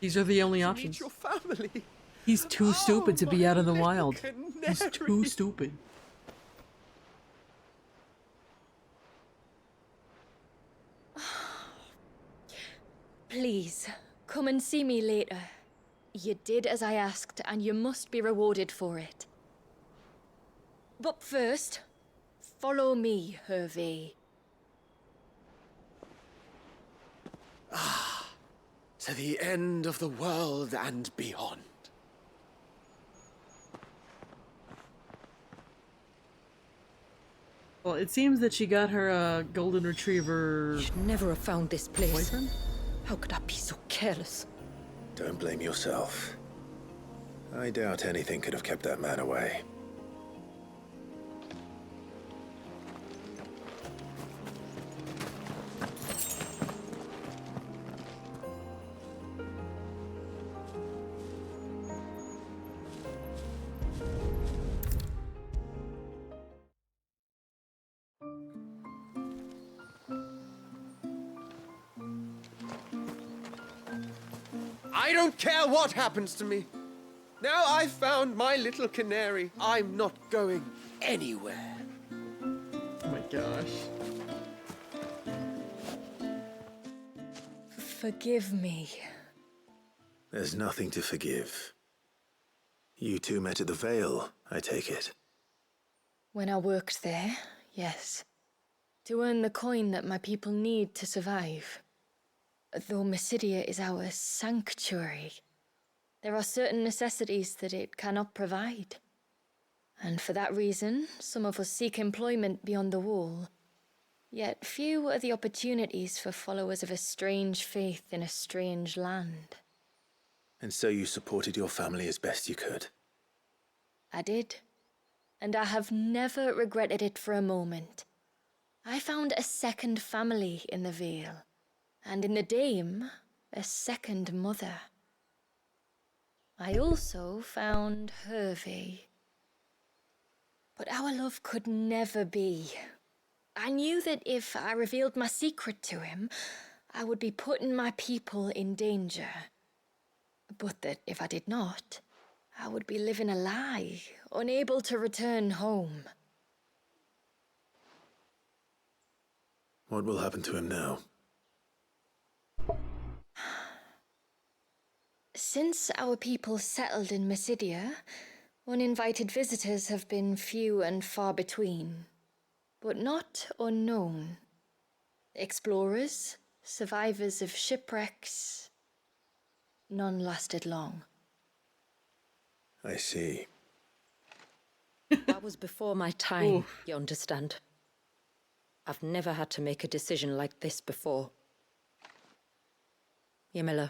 These are the only options. Meet your family. He's too stupid to be out in the wild. He's too stupid. Please, come and see me later. You did as I asked, and you must be rewarded for it. But first, follow me, Hervé. To the end of the world and beyond. Well, it seems that she got her golden retriever... Should never have found this place. Boyfriend? How could I be so careless? Don't blame yourself. I doubt anything could have kept that man away. I don't care what happens to me. Now I've found my little canary. I'm not going anywhere. Oh my gosh. Forgive me. There's nothing to forgive. You two met at the Vale, I take it. When I worked there, yes. To earn the coin that my people need to survive. Though Mysidia is our sanctuary, there are certain necessities that it cannot provide. And for that reason, some of us seek employment beyond the wall. Yet few are the opportunities for followers of a strange faith in a strange land. And so you supported your family as best you could? I did. And I have never regretted it for a moment. I found a second family in the Vale. And in the Dame, a second mother. I also found Hervé. But our love could never be. I knew that if I revealed my secret to him, I would be putting my people in danger. But that if I did not, I would be living a lie, unable to return home. What will happen to him now? Since our people settled in Mysidia, uninvited visitors have been few and far between, but not unknown. Explorers, survivors of shipwrecks, none lasted long. I see. That was before my time, you understand. I've never had to make a decision like this before. Ymila,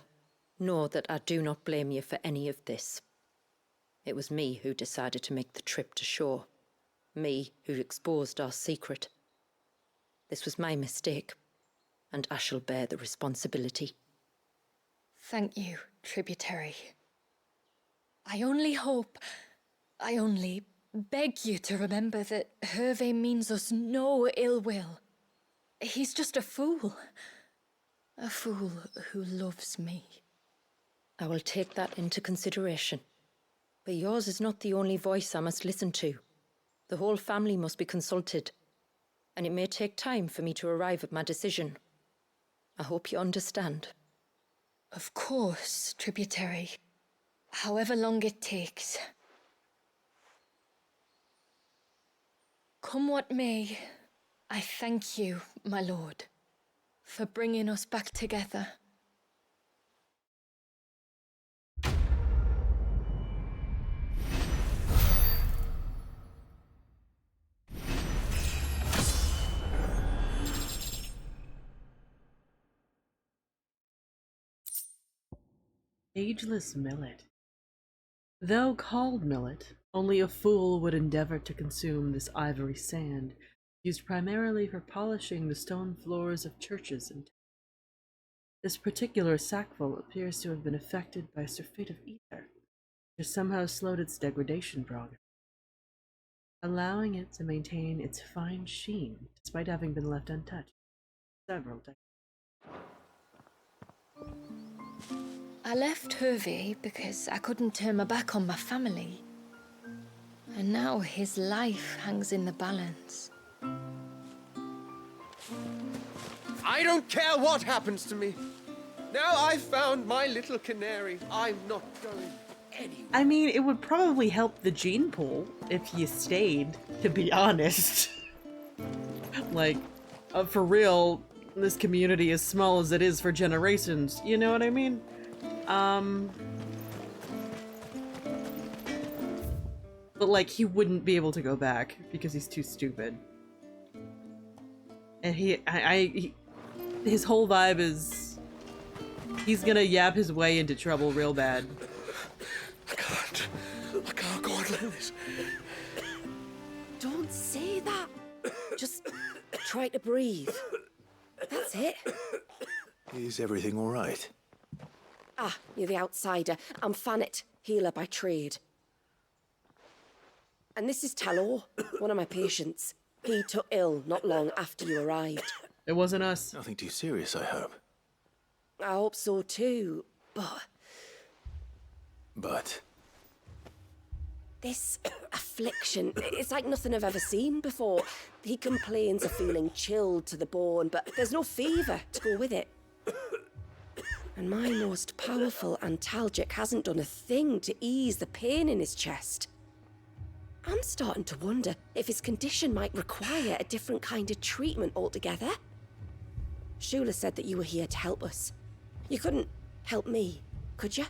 know that I do not blame you for any of this. It was me who decided to make the trip to shore. Me who exposed our secret. This was my mistake, and I shall bear the responsibility. Thank you, tributary. I only beg you to remember that Hervé means us no ill will. He's just a fool. A fool who loves me. I will take that into consideration. But yours is not the only voice I must listen to. The whole family must be consulted, and it may take time for me to arrive at my decision. I hope you understand. Of course, tributary. However long it takes. Come what may, I thank you, my lord, for bringing us back together. Ageless millet. Though called millet, only a fool would endeavor to consume this ivory sand, used primarily for polishing the stone floors of churches and this particular sackful appears to have been affected by sulfate of ether, which has somehow slowed its degradation progress, allowing it to maintain its fine sheen despite having been left untouched several decades. I left Hervé because I couldn't turn my back on my family. And now his life hangs in the balance. I don't care what happens to me. Now I've found my little canary. I'm not going anywhere. I mean, it would probably help the gene pool if you stayed, to be honest. Like, for real, this community, as small as it is for generations, you know what I mean? But like, he wouldn't be able to go back because he's too stupid. And his whole vibe is he's gonna yap his way into trouble real bad. I can't go on like this. Don't say that. Just try to breathe. That's it. Is everything all right? Ah, you're the outsider. I'm Fannet, healer by trade. And this is Talor, one of my patients. He took ill not long after you arrived. It wasn't us. Nothing too serious, I hope. I hope so too, but... But? This affliction, it's like nothing I've ever seen before. He complains of feeling chilled to the bone, but there's no fever to go with it. And my most powerful antalgic hasn't done a thing to ease the pain in his chest. I'm starting to wonder if his condition might require a different kind of treatment altogether. Shula said that you were here to help us. You couldn't help me, could you?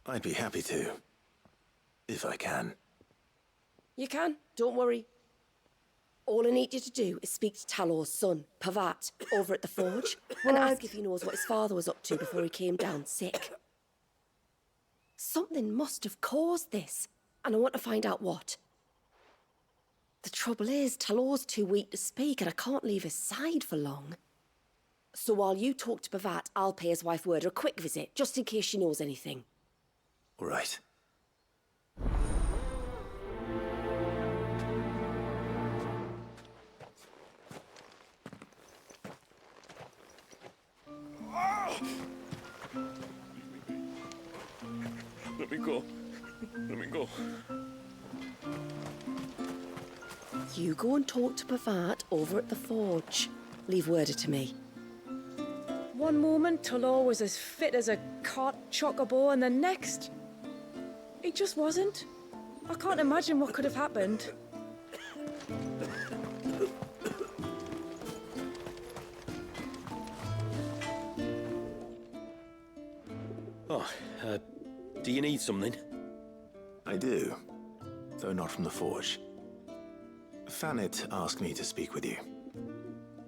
I'd be happy to. If I can. You can, don't worry. All I need you to do is speak to Talor's son, Pavat, over at the forge, and ask if he knows what his father was up to before he came down sick. Something must have caused this, and I want to find out what. The trouble is, Talor's too weak to speak, and I can't leave his side for long. So while you talk to Pavat, I'll pay his wife word a quick visit, just in case she knows anything. All right. Let me go. Let me go. You go and talk to Pavat over at the forge. Leave word to me. One moment, Talor was as fit as a cart chocobo, and the next... he just wasn't. I can't imagine what could have happened. Oh, do you need something? I do, though not from the forge. Fanit asked me to speak with you.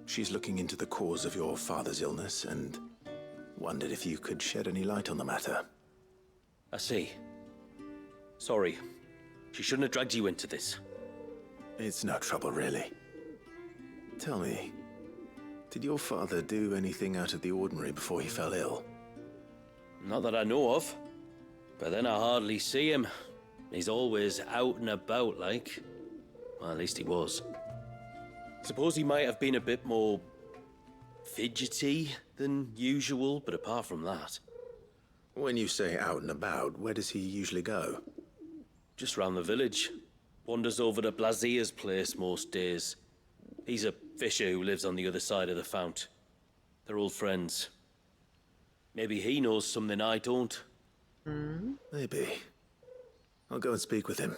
She's looking into the cause of your father's illness and wondered if you could shed any light on the matter. I see. Sorry. She shouldn't have dragged you into this. It's no trouble, really. Tell me, did your father do anything out of the ordinary before he fell ill? Not that I know of. But then I hardly see him. He's always out and about, like. Well, at least he was. Suppose he might have been a bit more fidgety than usual, but apart from that... When you say out and about, where does he usually go? Just round the village. Wanders over to Blazier's place most days. He's a fisher who lives on the other side of the fount. They're old friends. Maybe he knows something I don't. Maybe. I'll go and speak with him.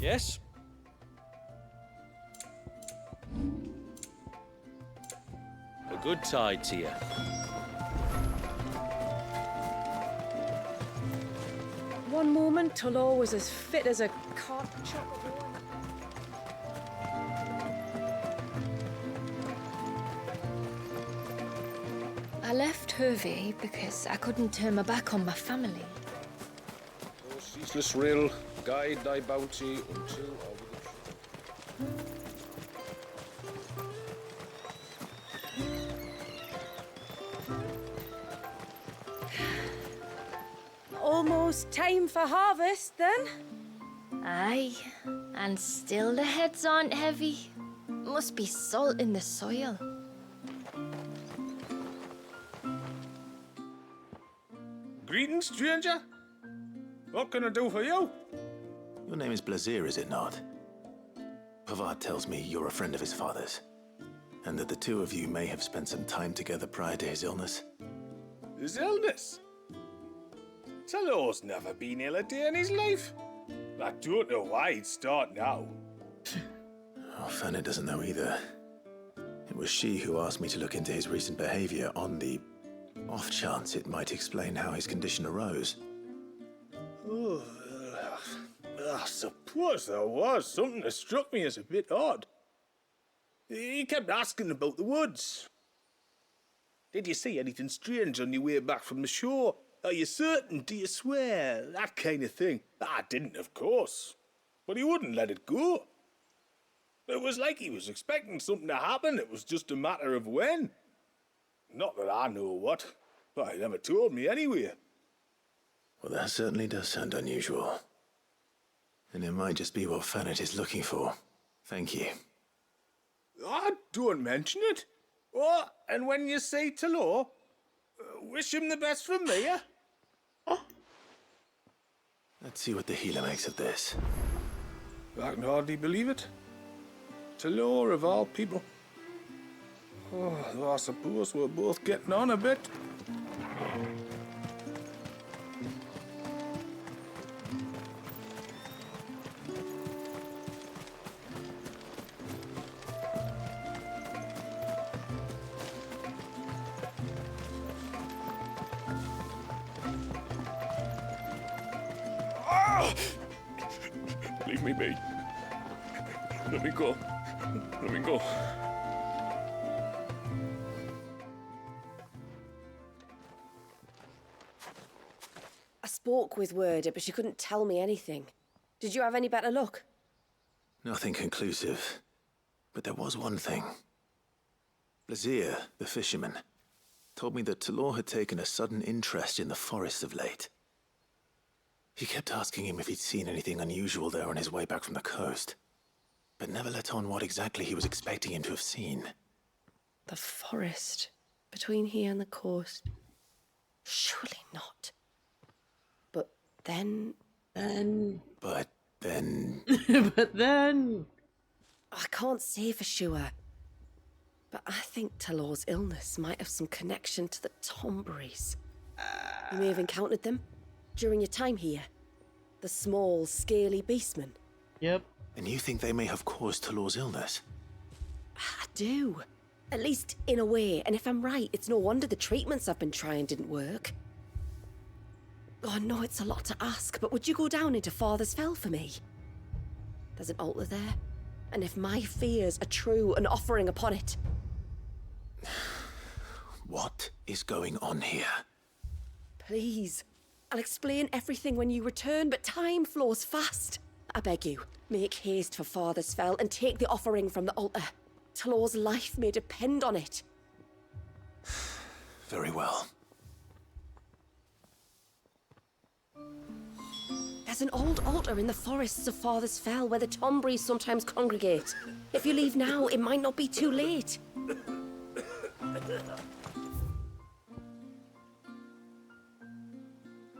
Yes? A good tide to you. One moment, Tulor was as fit as a cart chopper. I left Hervey because I couldn't turn my back on my family. O ceaseless rill, guide thy bounty until our village. Almost time for harvest, then? Aye, and still the heads aren't heavy. Must be salt in the soil. Greetings, stranger. What can I do for you? Your name is Blazier, is it not? Pavard tells me you're a friend of his father's, and that the two of you may have spent some time together prior to his illness. His illness? Talor's never been ill a day in his life. I don't know why he'd start now. Oh, Fanny doesn't know either. It was she who asked me to look into his recent behavior on the off chance it might explain how his condition arose. Oh, I suppose there was something that struck me as a bit odd. He kept asking about the woods. Did you see anything strange on your way back from the shore? Are you certain? Do you swear? That kind of thing. I didn't, of course. But he wouldn't let it go. It was like he was expecting something to happen. It was just a matter of when. Not that I know what. But he never told me anyway. Well, that certainly does sound unusual. And it might just be what Fannet is looking for. Thank you. I don't mention it. Oh, and when you say Talor, wish him the best from me, yeah? Let's see what the healer makes of this. I can hardly believe it. Talor of all people. Oh, though I suppose we're both getting on a bit. Leave me be. Let me go. Let me go. I spoke with Werder, but she couldn't tell me anything. Did you have any better luck? Nothing conclusive. But there was one thing. Blazier, the fisherman, told me that Talor had taken a sudden interest in the forest of late. He kept asking him if he'd seen anything unusual there on his way back from the coast, but never let on what exactly he was expecting him to have seen. The forest between here and the coast. Surely not. But then... But then... But then... I can't say for sure. But I think Talor's illness might have some connection to the Tomberries. You may have encountered them during your time here. The small, scaly beastmen. Yep. And you think they may have caused Talor's illness? I do. At least in a way, and if I'm right, it's no wonder the treatments I've been trying didn't work. Oh, I know it's a lot to ask, but would you go down into Father's Fell for me? There's an altar there, and if my fears are true, an offering upon it. What is going on here? Please. I'll explain everything when you return, but time flows fast. I beg you, make haste for Father's Fell and take the offering from the altar. Talor's life may depend on it. Very well. There's an old altar in the forests of Father's Fell where the Tombries sometimes congregate. If you leave now, it might not be too late.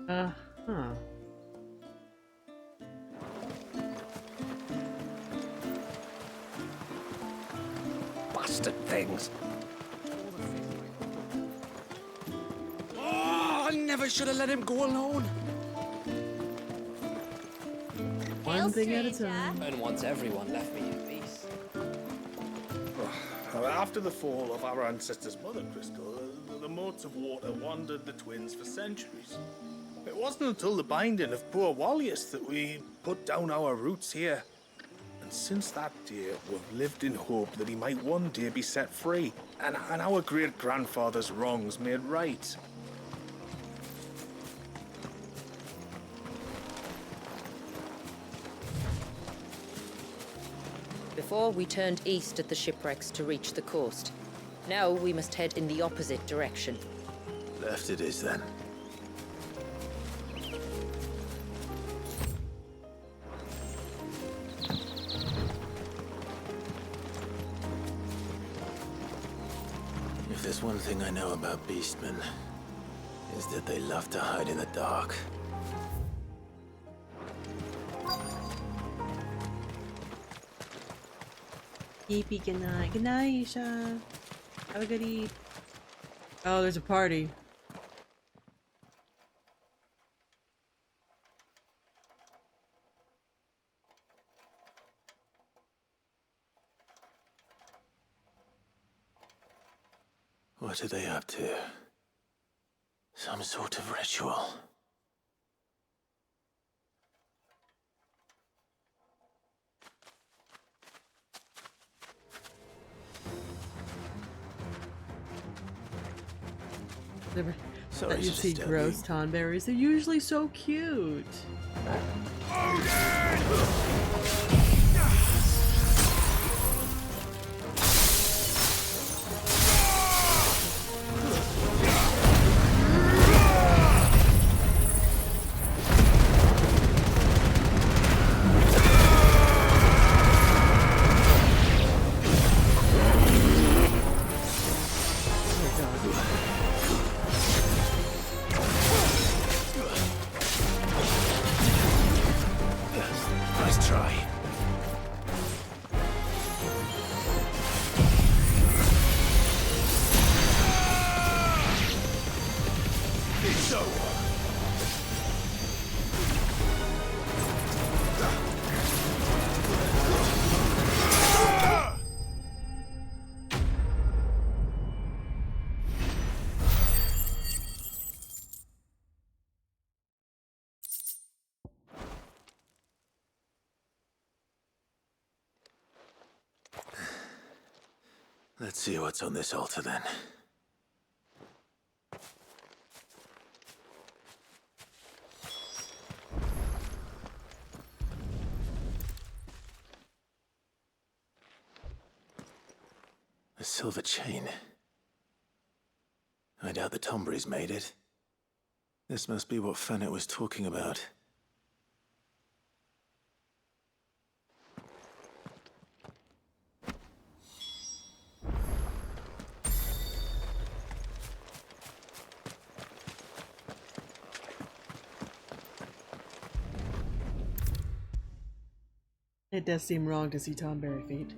Huh. Bastard things. Oh, I never should have let him go alone. One thing at a time. And once everyone left me in peace. After the fall of our ancestors' mother crystal, the moats of water wandered the twins for centuries. It wasn't until the binding of poor Wallius that we put down our roots here. And since that day, we've lived in hope that he might one day be set free, and our great-grandfather's wrongs made right. Before, we turned east at the shipwrecks to reach the coast. Now we must head in the opposite direction. Left it is, then. If there's one thing I know about beastmen, is that they love to hide in the dark. Yippee, good night. Good night, Isha. Have a good eat. Oh, there's a party. What are they up to? Some sort of ritual. Never Sorry thought you'd to see disturb gross you. tonberries. They're usually so cute. Nice try. It's over. Let's see what's on this altar then. A silver chain. I doubt the Tombries made it. This must be what Fennec was talking about. It does seem wrong to see Tomberry feet.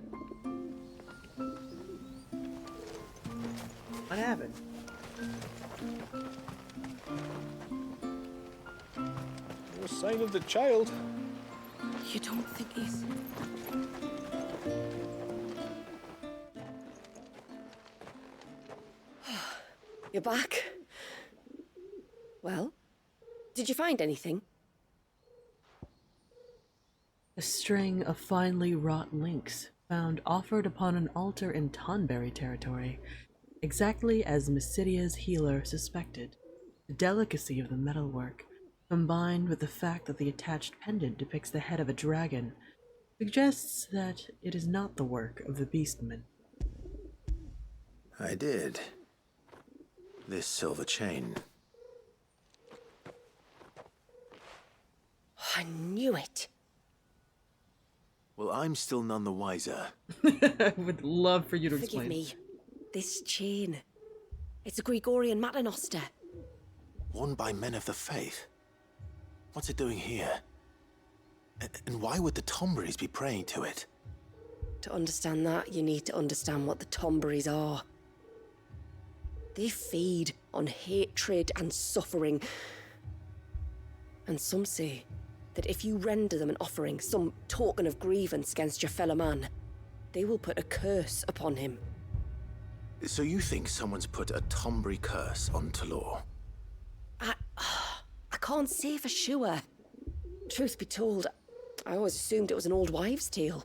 What happened? No sign of the child. You don't think he's... You're back. Well, did you find anything? A string of finely wrought links found offered upon an altar in Tonberry territory, exactly as Mysidia's healer suspected. The delicacy of the metalwork, combined with the fact that the attached pendant depicts the head of a dragon, suggests that it is not the work of the beastman. I did. This silver chain. I knew it. Well, I'm still none the wiser. I would love for you to Forgive explain. me. This chain. It's a Gregorian Maternoster. Worn by men of the faith. What's it doing here? And why would the Tomberries be praying to it? To understand that, you need to understand what the Tomberries are. They feed on hatred and suffering. And some say that if you render them an offering, some token of grievance against your fellow man, they will put a curse upon him. So you think someone's put a Tomberry curse on Talor? I can't say for sure. Truth be told, I always assumed it was an old wives' tale.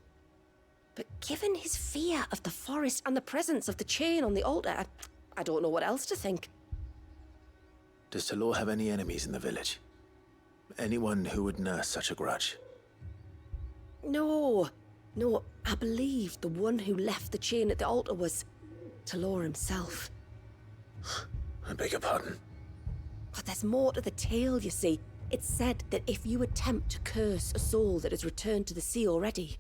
But given his fear of the forest and the presence of the chain on the altar, I don't know what else to think. Does Talor have any enemies in the village? Anyone who would nurse such a grudge? No, I believe the one who left the chain at the altar was Talor himself. I beg your pardon? But there's more to the tale, you see. It's said that if you attempt to curse a soul that has returned to the sea already,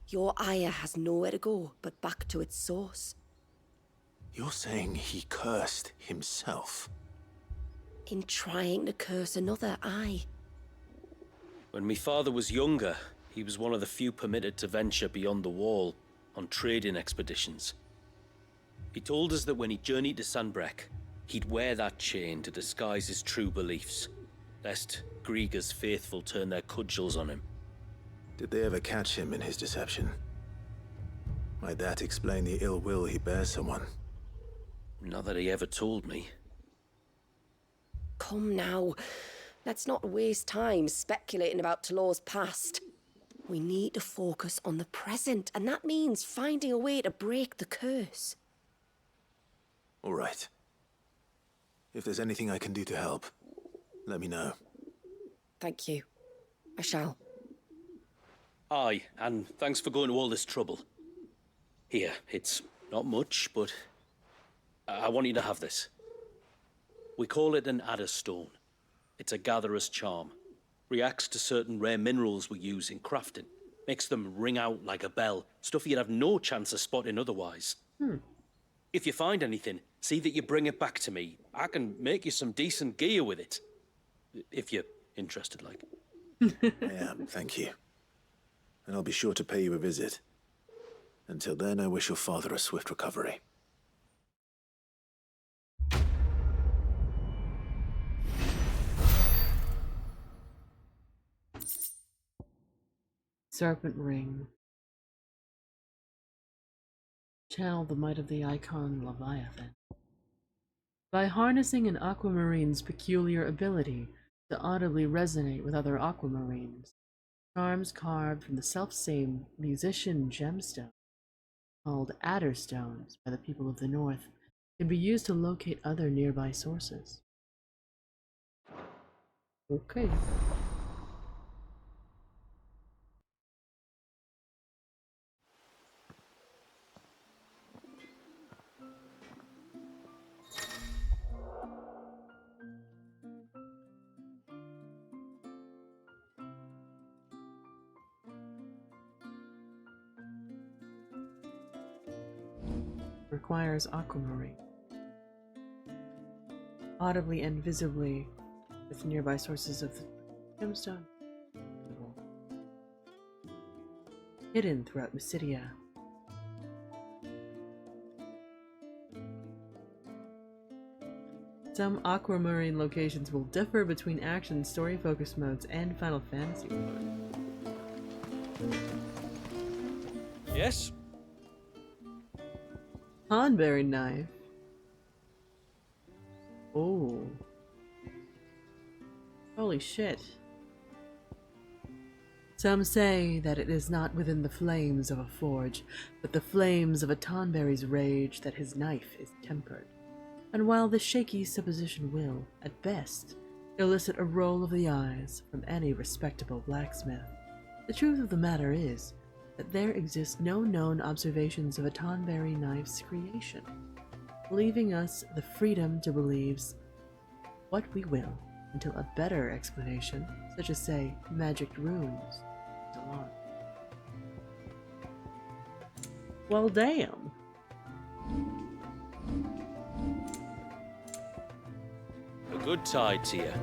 your ire has nowhere to go but back to its source. You're saying he cursed himself? In trying to curse another, aye. When my father was younger, he was one of the few permitted to venture beyond the wall on trading expeditions. He told us that when he journeyed to Sanbreque, he'd wear that chain to disguise his true beliefs, lest Griega's faithful turn their cudgels on him. Did they ever catch him in his deception? Might that explain the ill will he bears someone? Not that he ever told me. Come now. Let's not waste time speculating about Talor's past. We need to focus on the present, and that means finding a way to break the curse. All right. If there's anything I can do to help, let me know. Thank you. I shall. Aye, and thanks for going to all this trouble. Here, it's not much, but I want you to have this. We call it an adder stone. It's a gatherer's charm. Reacts to certain rare minerals we use in crafting. Makes them ring out like a bell. Stuff you'd have no chance of spotting otherwise. If you find anything, see that you bring it back to me. I can make you some decent gear with it. If you're interested, like. I am, thank you. And I'll be sure to pay you a visit. Until then, I wish your father a swift recovery. Serpent Ring. Channel the might of the icon Leviathan. By harnessing an aquamarine's peculiar ability to audibly resonate with other aquamarines, charms carved from the selfsame musician gemstone, called adder stones by the people of the north, can be used to locate other nearby sources. Okay. Requires aquamarine. Audibly and visibly with nearby sources of the gemstone. Hidden throughout Mysidia. Some aquamarine locations will differ between action, story-focused modes, and Final Fantasy mode. Yes? Hanberry knife. Oh. Holy shit. Some say that it is not within the flames of a forge, but the flames of a Tonberry's rage that his knife is tempered. And while this shaky supposition will, at best, elicit a roll of the eyes from any respectable blacksmith, the truth of the matter is that there exist no known observations of a Tonberry knife's creation, leaving us the freedom to believe what we will until a better explanation, such as, say, magic runes, comes along. Well, damn. A good tide to you.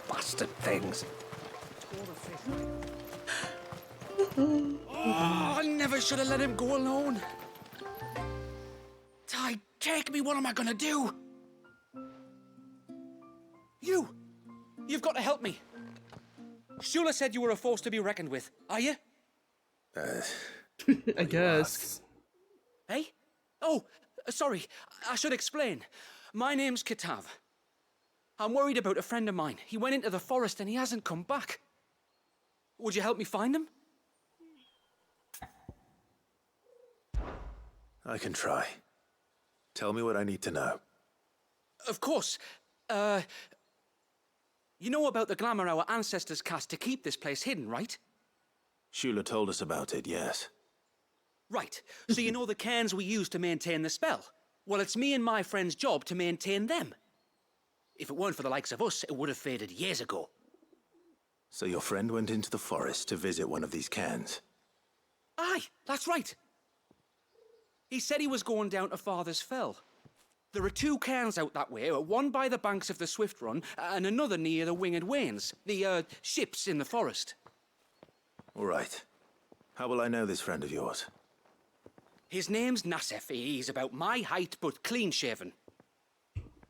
Bastard things. Oh, I never should have let him go alone. Ty, take me. What am I gonna do? You've got to help me. Shula said you were a force to be reckoned with. Are you? I guess. Hey? Oh, sorry. I should explain. My name's Kitav. I'm worried about a friend of mine. He went into the forest and he hasn't come back. Would you help me find him? I can try. Tell me what I need to know. Of course. You know about the glamour our ancestors cast to keep this place hidden, right? Shula told us about it, yes. Right. So you know the cairns we use to maintain the spell? Well, it's me and my friend's job to maintain them. If it weren't for the likes of us, it would have faded years ago. So your friend went into the forest to visit one of these cairns? Aye, that's right. He said he was going down to Father's Fell. There are 2 cairns out that way, one by the banks of the Swift Run, and another near the Winged Wains, the, ships in the forest. All right. How will I know this friend of yours? His name's Nassef. He's about my height, but clean-shaven.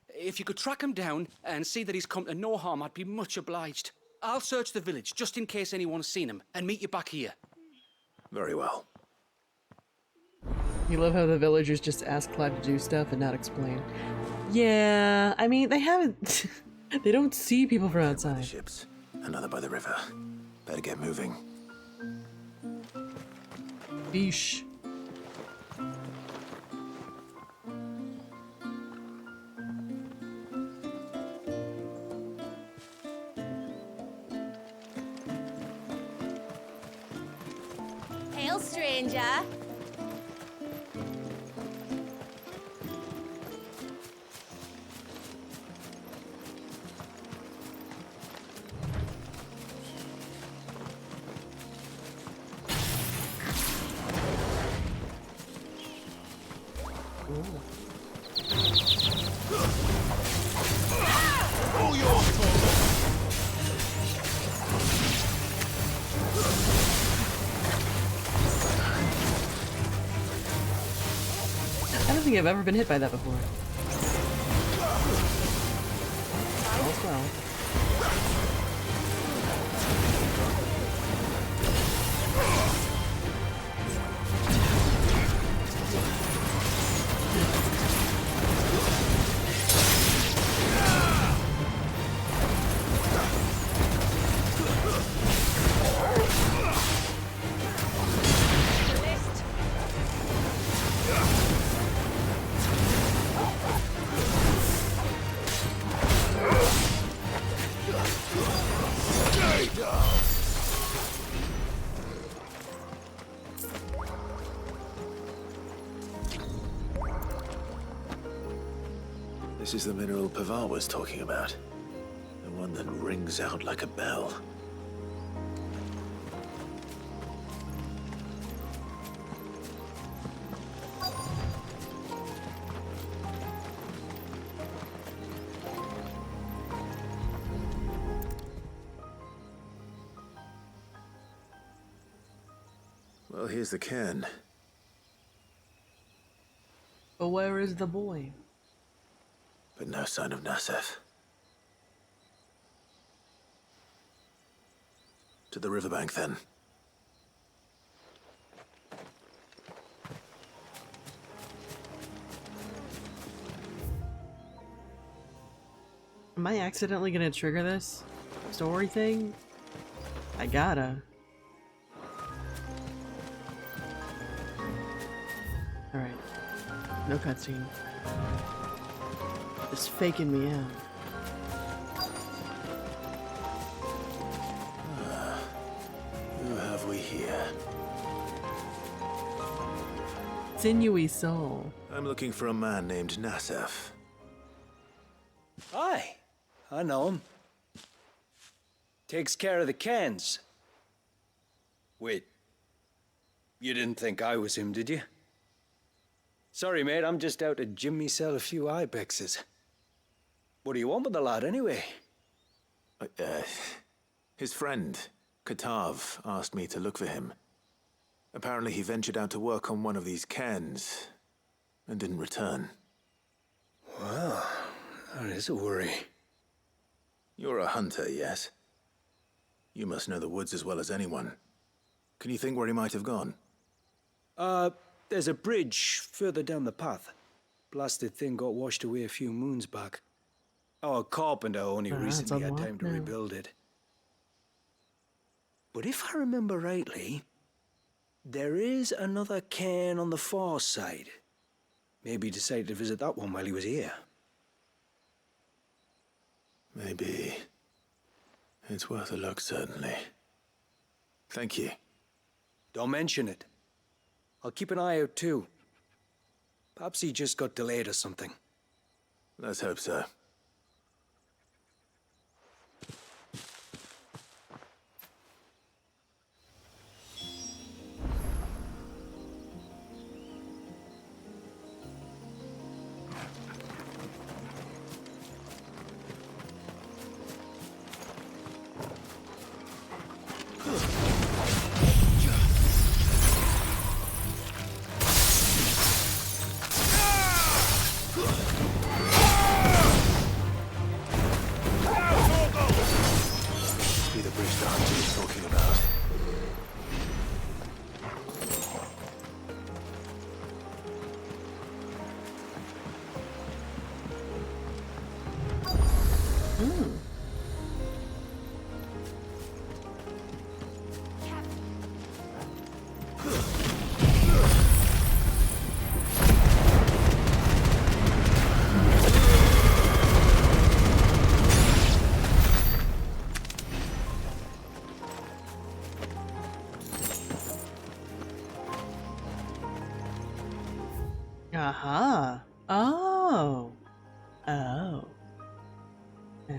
If you could track him down and see that he's come to no harm, I'd be much obliged. I'll search the village, just in case anyone's seen him, and meet you back here. Very well. You love how the villagers just ask Clyde to do stuff and not explain. Yeah, I mean, they haven't... they don't see people from outside. Ships, another by the river. Better get moving. Beesh. Hail, stranger. I don't think I've ever been hit by that before. All's well. This is the mineral Pavar was talking about. The one that rings out like a bell. Well, here's the cairn. But where is the boy? But no sign of Nassef. To the riverbank, then. Am I accidentally gonna trigger this story thing? I gotta. Alright. No cutscene. Just faking me out. Who have we here? Sinewy soul. I'm looking for a man named Nassef. Aye, I know him. Takes care of the cans. Wait, you didn't think I was him, did you? Sorry, mate, I'm just out to gym myself a few ibexes. What do you want with the lad, anyway? His friend, Katav, asked me to look for him. Apparently he ventured out to work on one of these cairns and didn't return. Well, that is a worry. You're a hunter, yes? You must know the woods as well as anyone. Can you think where he might have gone? There's a bridge further down the path. Blasted thing got washed away a few moons back. Our carpenter only recently had time to rebuild it. But if I remember rightly, there is another cairn on the far side. Maybe he decided to visit that one while he was here. Maybe. It's worth a look, certainly. Thank you. Don't mention it. I'll keep an eye out too. Perhaps he just got delayed or something. Let's hope so. Aha. Oh. Oh. Oh.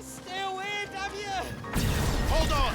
Stay away, damn you! Hold on!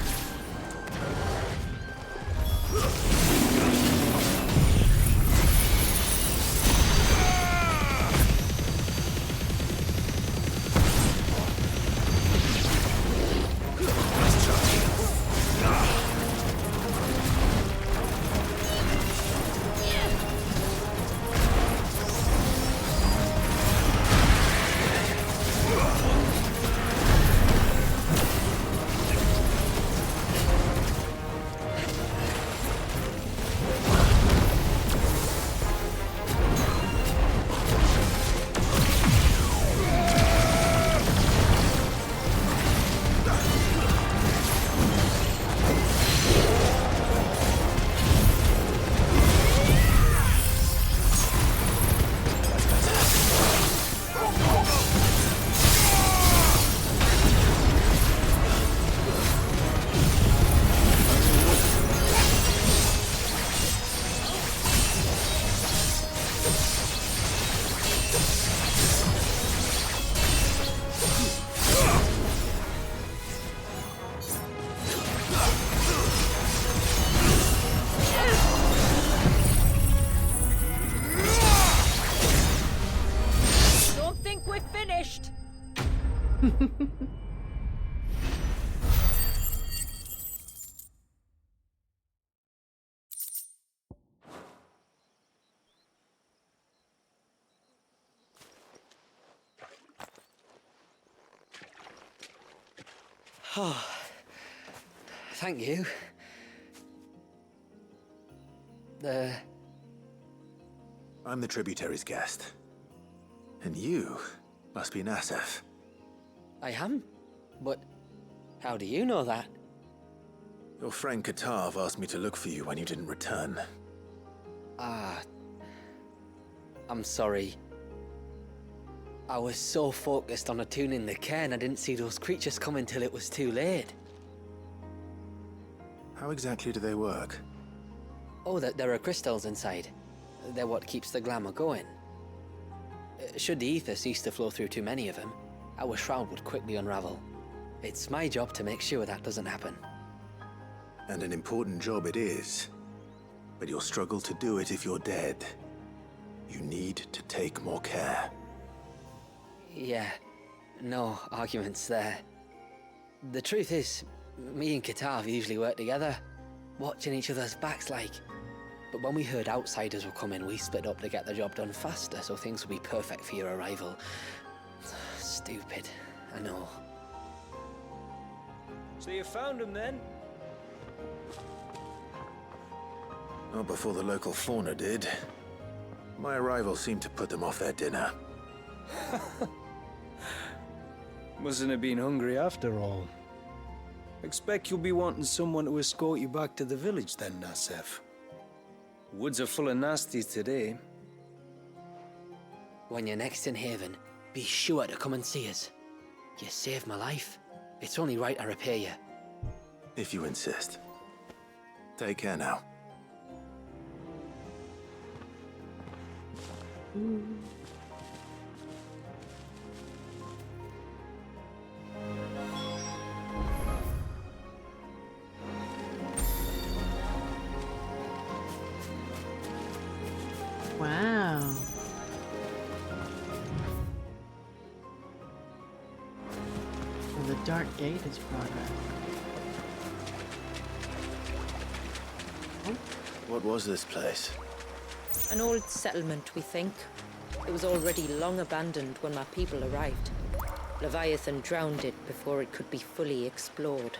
Oh, thank you. I'm the tributary's guest. And you must be Nassef. I am? But how do you know that? Your friend Katav asked me to look for you when you didn't return. Ah, I'm sorry. I was so focused on attuning the cairn, I didn't see those creatures come until it was too late. How exactly do they work? Oh, there are crystals inside. They're what keeps the glamour going. Should the ether cease to flow through too many of them, our shroud would quickly unravel. It's my job to make sure that doesn't happen. And an important job it is. But you'll struggle to do it if you're dead. You need to take more care. Yeah, no arguments there. The truth is, me and Katav usually work together, watching each other's backs like. But when we heard outsiders were coming, we split up to get the job done faster, so things would be perfect for your arrival. Stupid, I know. So you found him then? Not before the local fauna did. My arrival seemed to put them off their dinner. Mustn't have been hungry after all. Expect you'll be wanting someone to escort you back to the village then, Nassef. Woods are full of nasties today. When you're next in Haven, be sure to come and see us. You saved my life. It's only right I repay you. If you insist. Take care now. Wow. And the dark gate is brought up. What was this place? An old settlement, we think. It was already long abandoned when my people arrived. Leviathan drowned it before it could be fully explored.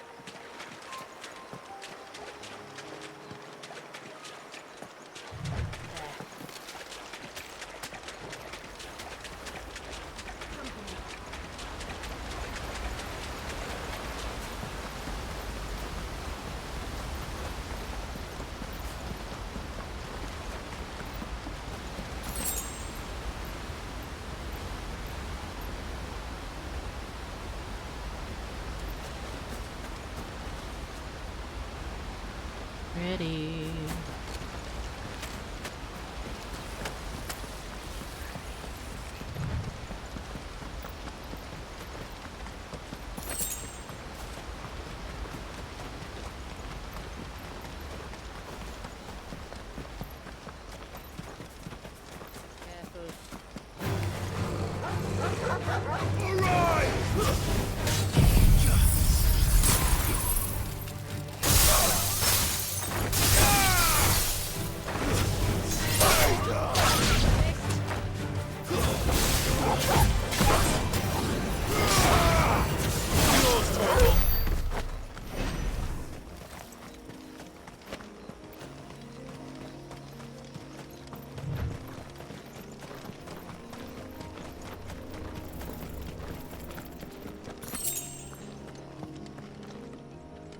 Pretty.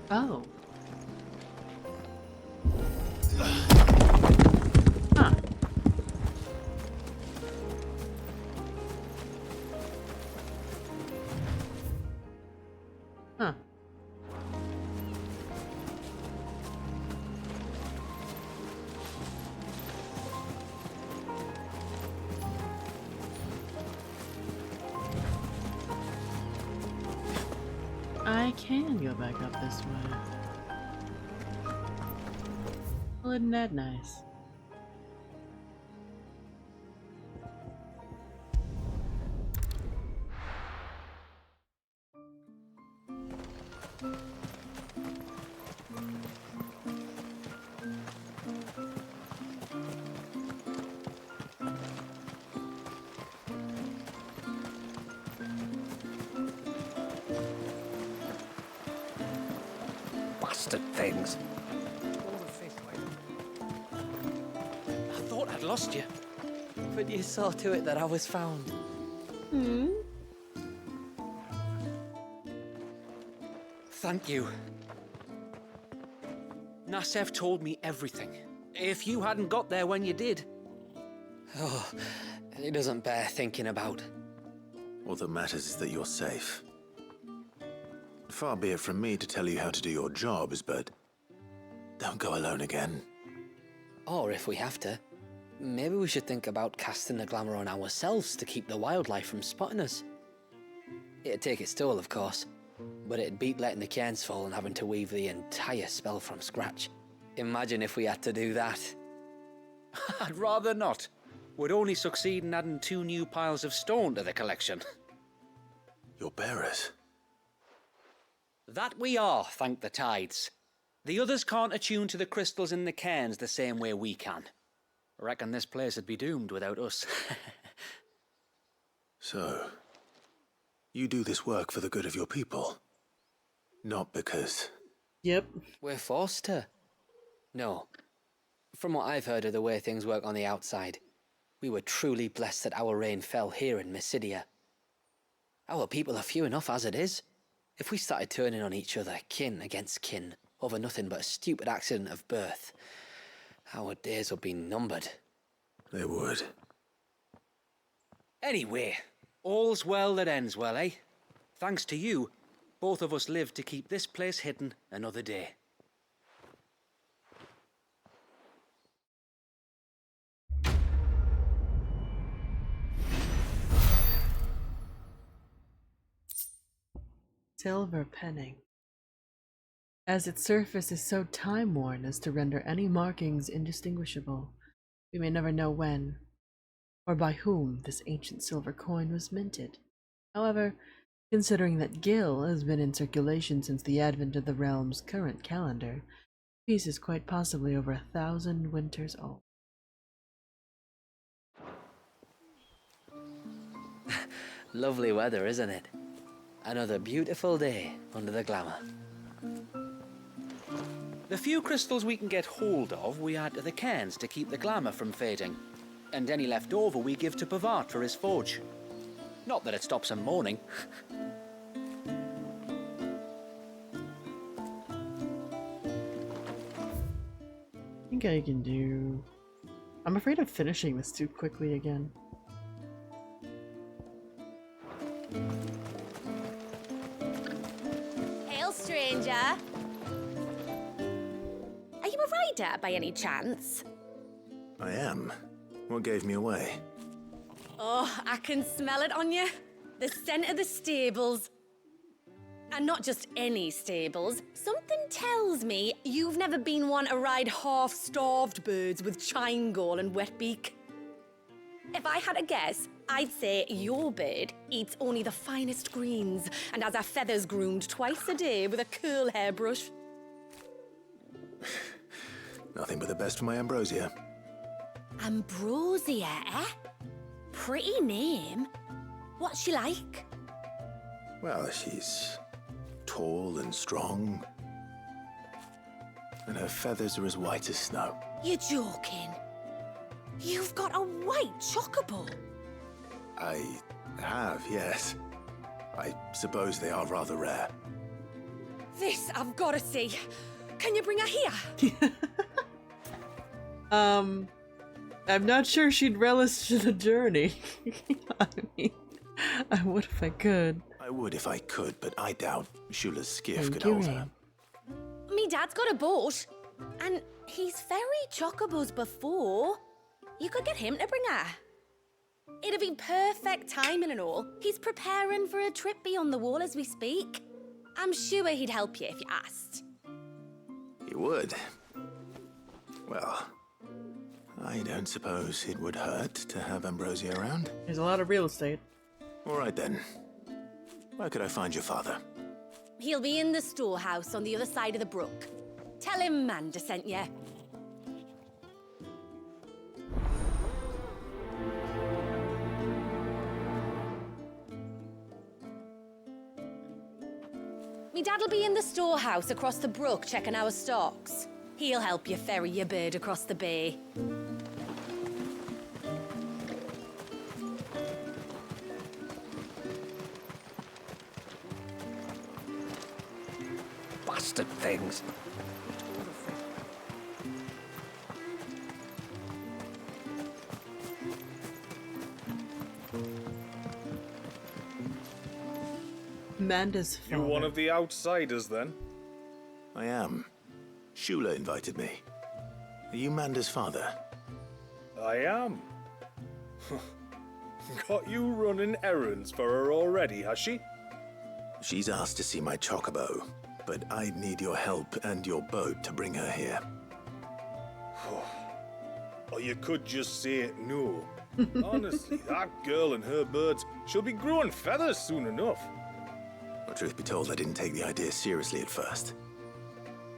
Oh. Huh. Huh. I can go back up this way. Well, isn't that nice? bastard things. I thought I'd lost you. But you saw to it that I was found. Thank you. Nassef told me everything. If you hadn't got there when you did... Oh, it doesn't bear thinking about. All that matters is that you're safe. Far be it from me to tell you how to do your jobs, but don't go alone again. Or if we have to, maybe we should think about casting the glamour on ourselves to keep the wildlife from spotting us. It'd take its toll, of course, but it'd beat letting the cairns fall and having to weave the entire spell from scratch. Imagine if we had to do that. I'd rather not. Would only succeed in adding 2 new piles of stone to the collection. Your bearers? That we are, thank the tides. The others can't attune to the crystals in the cairns the same way we can. Reckon this place would be doomed without us. So, you do this work for the good of your people? Not because... Yep. We're forced to. No. From what I've heard of the way things work on the outside, we were truly blessed that our rain fell here in Mysidia. Our people are few enough as it is. If we started turning on each other, kin against kin, over nothing but a stupid accident of birth, our days would be numbered. They would. Anyway, all's well that ends well, eh? Thanks to you, both of us lived to keep this place hidden another day. Silver penning. As its surface is so time-worn as to render any markings indistinguishable, we may never know when or by whom this ancient silver coin was minted. However, considering that Gil has been in circulation since the advent of the realm's current calendar, the piece is quite possibly over 1,000 winters old. Lovely weather, isn't it? Another beautiful day under the glamour. The few crystals we can get hold of, we add to the cairns to keep the glamour from fading. And any left over we give to Pavart for his forge. Not that it stops him mourning. I think I can do... I'm afraid of finishing this too quickly again. Hail, stranger. Are you a rider by any chance? I am. What gave me away? Oh, I can smell it on you. The scent of the stables. And not just any stables. Something tells me you've never been one to ride half-starved birds with chine gall and wet beak. If I had a guess, I'd say your bird eats only the finest greens and has her feathers groomed twice a day with a curl hairbrush. Nothing but the best for my ambrosia. Ambrosia, eh? Pretty name. What's she like? Well, she's tall and strong. And her feathers are as white as snow. You're joking. You've got a white chocobo. I have, yes. I suppose they are rather rare. This I've got to see. Can you bring her here? I'm not sure she'd relish the journey. I mean, I would if I could. I would if I could, but I doubt Shula's skiff Thank could you, hold Ray. her. Me dad's got a boat. And he's ferried chocobos before. You could get him to bring her. It'd be perfect timing and all. He's preparing for a trip beyond the wall as we speak. I'm sure he'd help you if you asked. He would. Well, I don't suppose it would hurt to have Ambrosia around. There's a lot of real estate. All right then. Where could I find your father? He'll be in the storehouse on the other side of the brook. Tell him Manda sent you. Me dad'll be in the storehouse across the brook checking our stocks. He'll help you ferry your bird across the bay. Bastard things. Manda's You father. one of the outsiders, then? I am. Shula invited me. Are you Manda's father? I am. Got you running errands for her already, has she? She's asked to see my chocobo, but I'd need your help and your boat to bring her here. Or you could just say no. Honestly, that girl and her birds, she'll be growing feathers soon enough. Well, truth be told, I didn't take the idea seriously at first.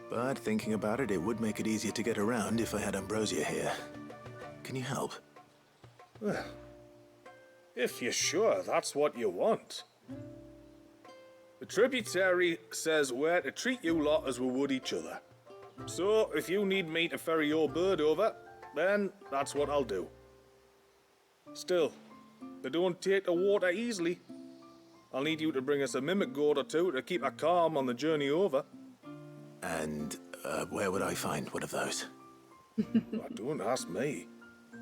But thinking about it, it would make it easier to get around if I had Ambrosia here. Can you help? Well, if you're sure that's what you want. The tributary says we're to treat you lot as we would each other. So, if you need me to ferry your bird over, then that's what I'll do. Still, they don't take the water easily. I'll need you to bring us a mimic gourd or two to keep her calm on the journey over. And where would I find one of those? Well, don't ask me.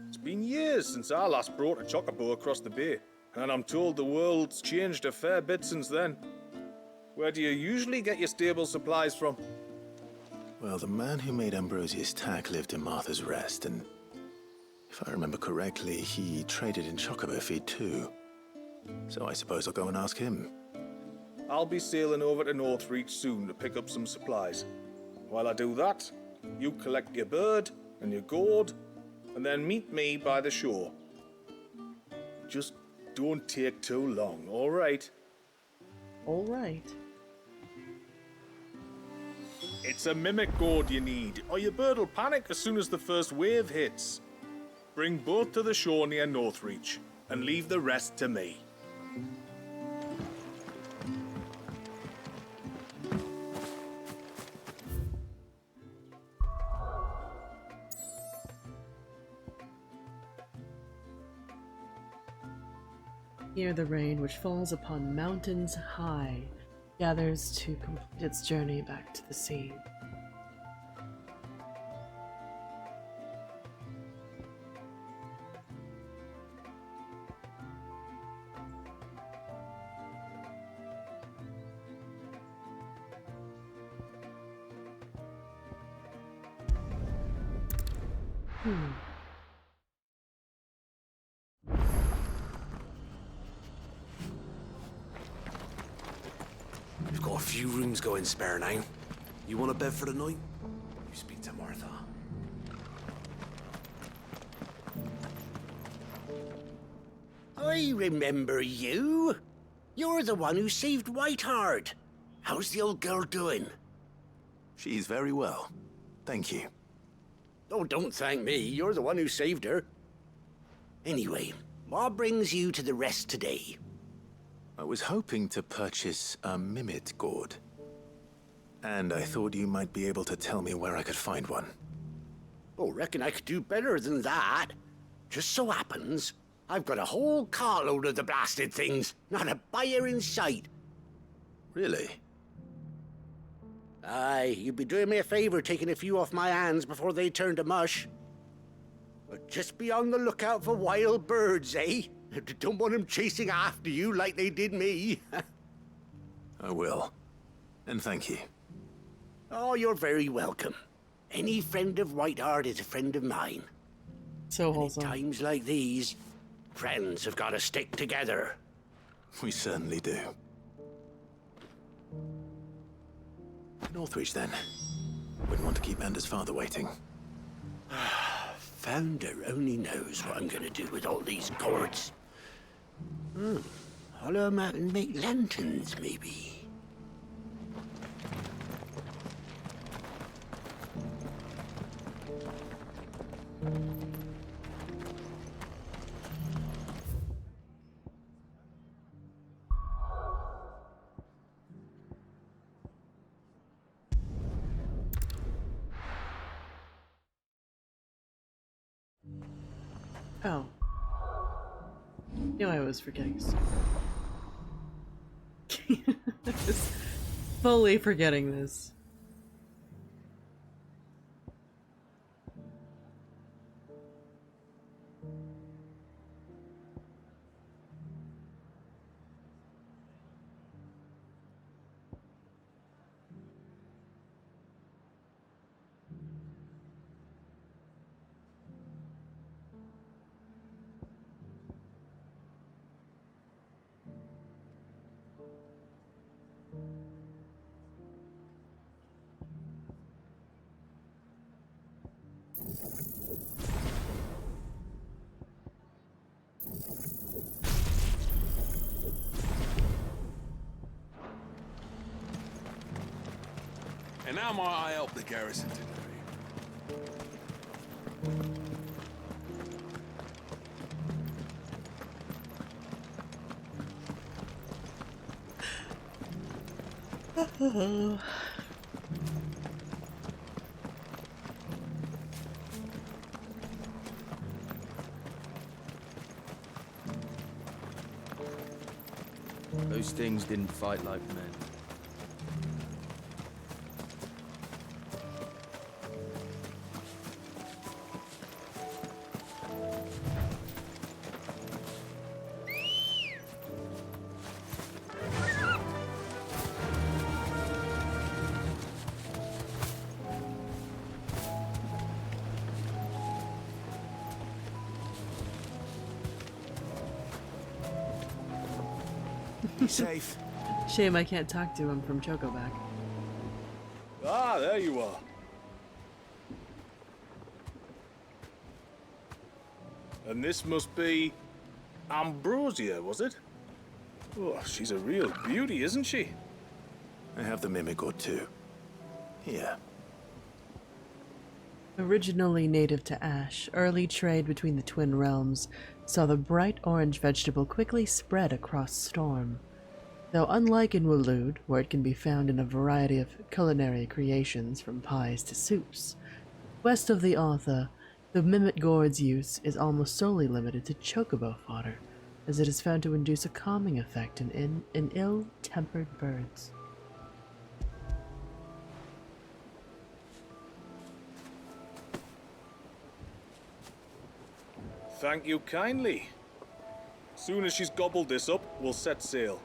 It's been years since I last brought a chocobo across the bay, and I'm told the world's changed a fair bit since then. Where do you usually get your stable supplies from? Well, the man who made Ambrosia's tack lived in Martha's Rest, and if I remember correctly, he traded in chocobo feed too. So I suppose I'll go and ask him. I'll be sailing over to Northreach soon to pick up some supplies. While I do that, you collect your bird and your gourd, and then meet me by the shore. Just don't take too long, all right? All right. It's a mimic gourd you need, or your bird will panic as soon as the first wave hits. Bring both to the shore near Northreach, and leave the rest to me. Here the rain, which falls upon mountains high, gathers to complete its journey back to the sea. We've got a few rooms going spare now. You want a bed for the night? You speak to Martha. I remember you. You're the one who saved Whiteheart. How's the old girl doing? She's very well. Thank you. Oh, don't thank me. You're the one who saved her. Anyway, what brings you to the rest today? I was hoping to purchase a mimit gourd. And I thought you might be able to tell me where I could find one. Oh, reckon I could do better than that. Just so happens, I've got a whole carload of the blasted things. Not a buyer in sight. Really? Aye, you'd be doing me a favor taking a few off my hands before they turn to mush. But just be on the lookout for wild birds, eh? Don't want them chasing after you like they did me. I will. And thank you. Oh, you're very welcome. Any friend of Whiteheart is a friend of mine. So and wholesome. at times like these, friends have got to stick together. We certainly do. Northreach, then. Wouldn't want to keep Manda's father waiting. Founder only knows what I'm gonna do with all these gourds. Hollow 'em out and make lanterns, maybe. Oh. Knew I was forgetting stuff. Just fully forgetting this. And how might I help the garrison today? Those things didn't fight like men. Be safe. Shame I can't talk to him from Chocoback. Ah, there you are. And this must be Ambrosia, was it? Oh, she's a real beauty, isn't she? I have the mimic or two. Here. Originally native to Ash, early trade between the twin realms saw the bright orange vegetable quickly spread across Storm. Though unlike in Waloed, where it can be found in a variety of culinary creations from pies to soups, west of the Altha, the mimic gourd's use is almost solely limited to chocobo fodder, as it is found to induce a calming effect in ill-tempered birds. Thank you kindly. Soon as she's gobbled this up, we'll set sail.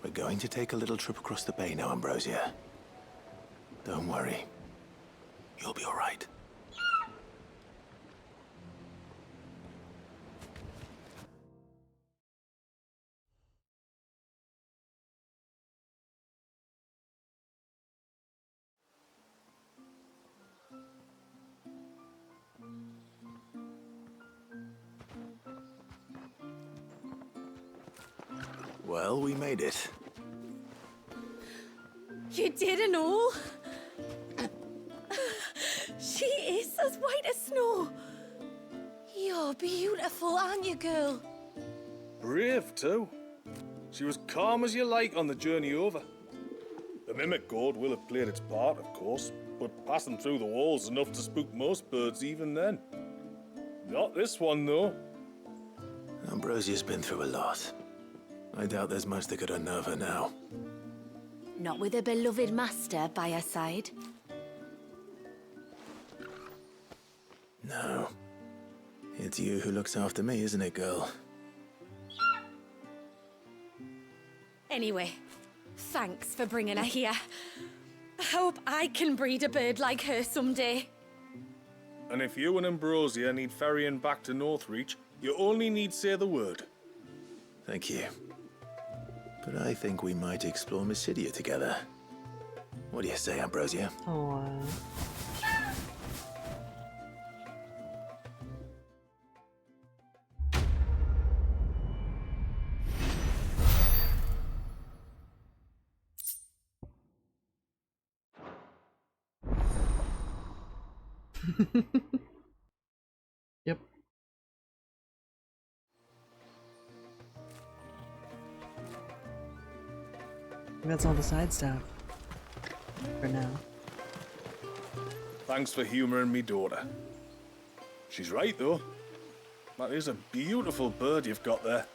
We're going to take a little trip across the bay now, Ambrosia. Don't worry. You'll be all right. Well, we made it. You didn't all? She is as white as snow. You're beautiful, aren't you, girl? Brave, too. She was calm as you like on the journey over. The mimic gourd will have played its part, of course, but passing through the walls enough to spook most birds even then. Not this one, though. Ambrosia's been through a lot. I doubt there's much that could unnerve her now. Not with a beloved master by her side. No. It's you who looks after me, isn't it, girl? Anyway, thanks for bringing her here. I hope I can breed a bird like her someday. And if you and Ambrosia need ferrying back to Northreach, you only need say the word. Thank you. But I think we might explore Mysidia together. What do you say, Ambrosia? Oh. Yep. That's all the side stuff. For now. Thanks for humoring me, daughter. She's right, though. That is a beautiful bird you've got there.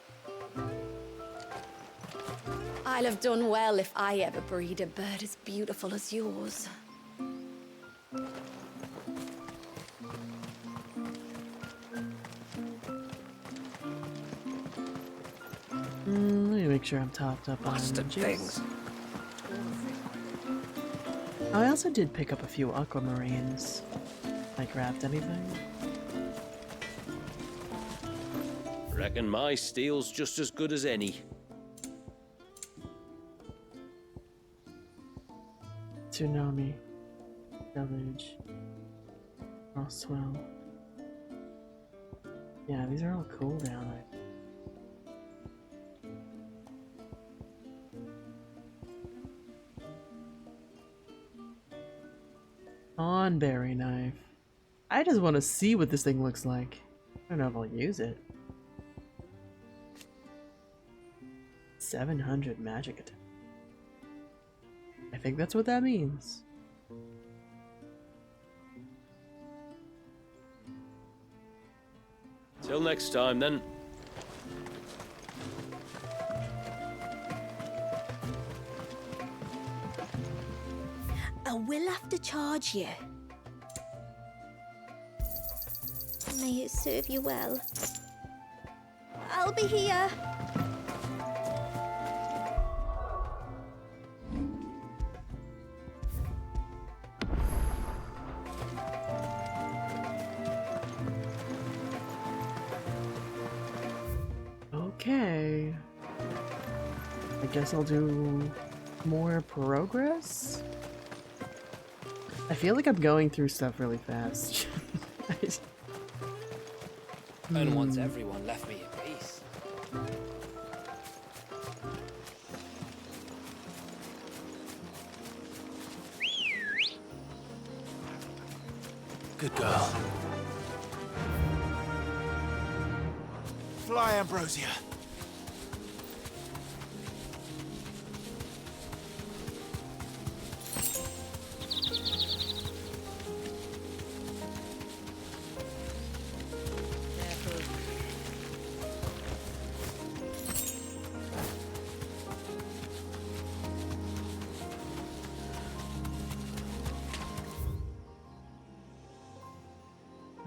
I'll have done well if I ever breed a bird as beautiful as yours. Let me make sure I'm topped up on Bastard things. I also did pick up a few aquamarines. I craft anything? Reckon my steel's just as good as any. Tsunami. Village. Roswell. Yeah, these are all cool down there. Thornberry knife. I just want to see what this thing looks like. I don't know if I'll use it. 700 magic attack. I think that's what that means. Till next time, then. I will have to charge you. May it serve you well. I'll be here. Okay. I guess I'll do more progress? I feel like I'm going through stuff really fast. And once everyone left me in peace. Good girl. Fly, Ambrosia.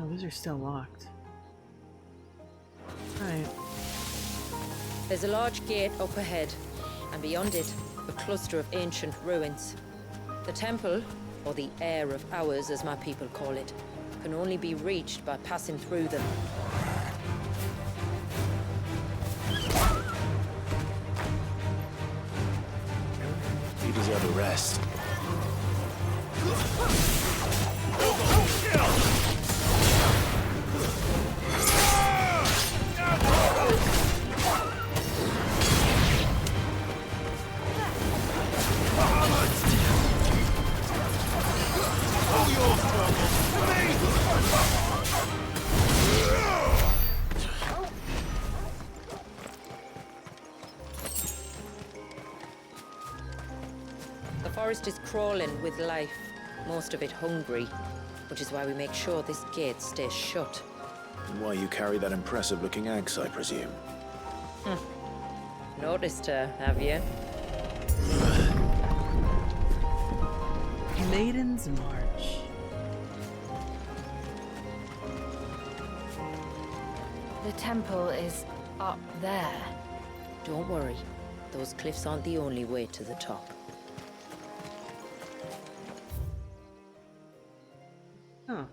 No, these are still locked. Alright. There's a large gate up ahead, and beyond it, a cluster of ancient ruins. The temple, or the Heir of Hours as my people call it, can only be reached by passing through them. You deserve a rest. The forest is crawling with life, most of it hungry, which is why we make sure this gate stays shut. And why you carry that impressive-looking axe, I presume. Noticed her, have you? Maiden's March. The temple is up there. Don't worry, those cliffs aren't the only way to the top. Huh.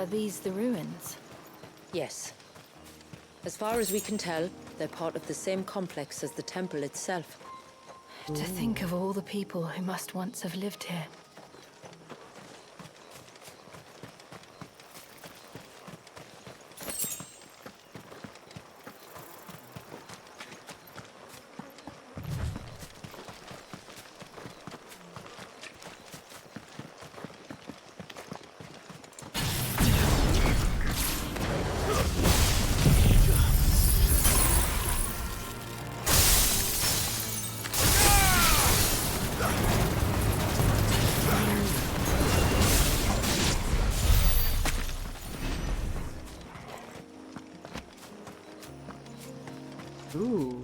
Are these the ruins? Yes. As far as we can tell, they're part of the same complex as the temple itself. To think of all the people who must once have lived here. Ooh.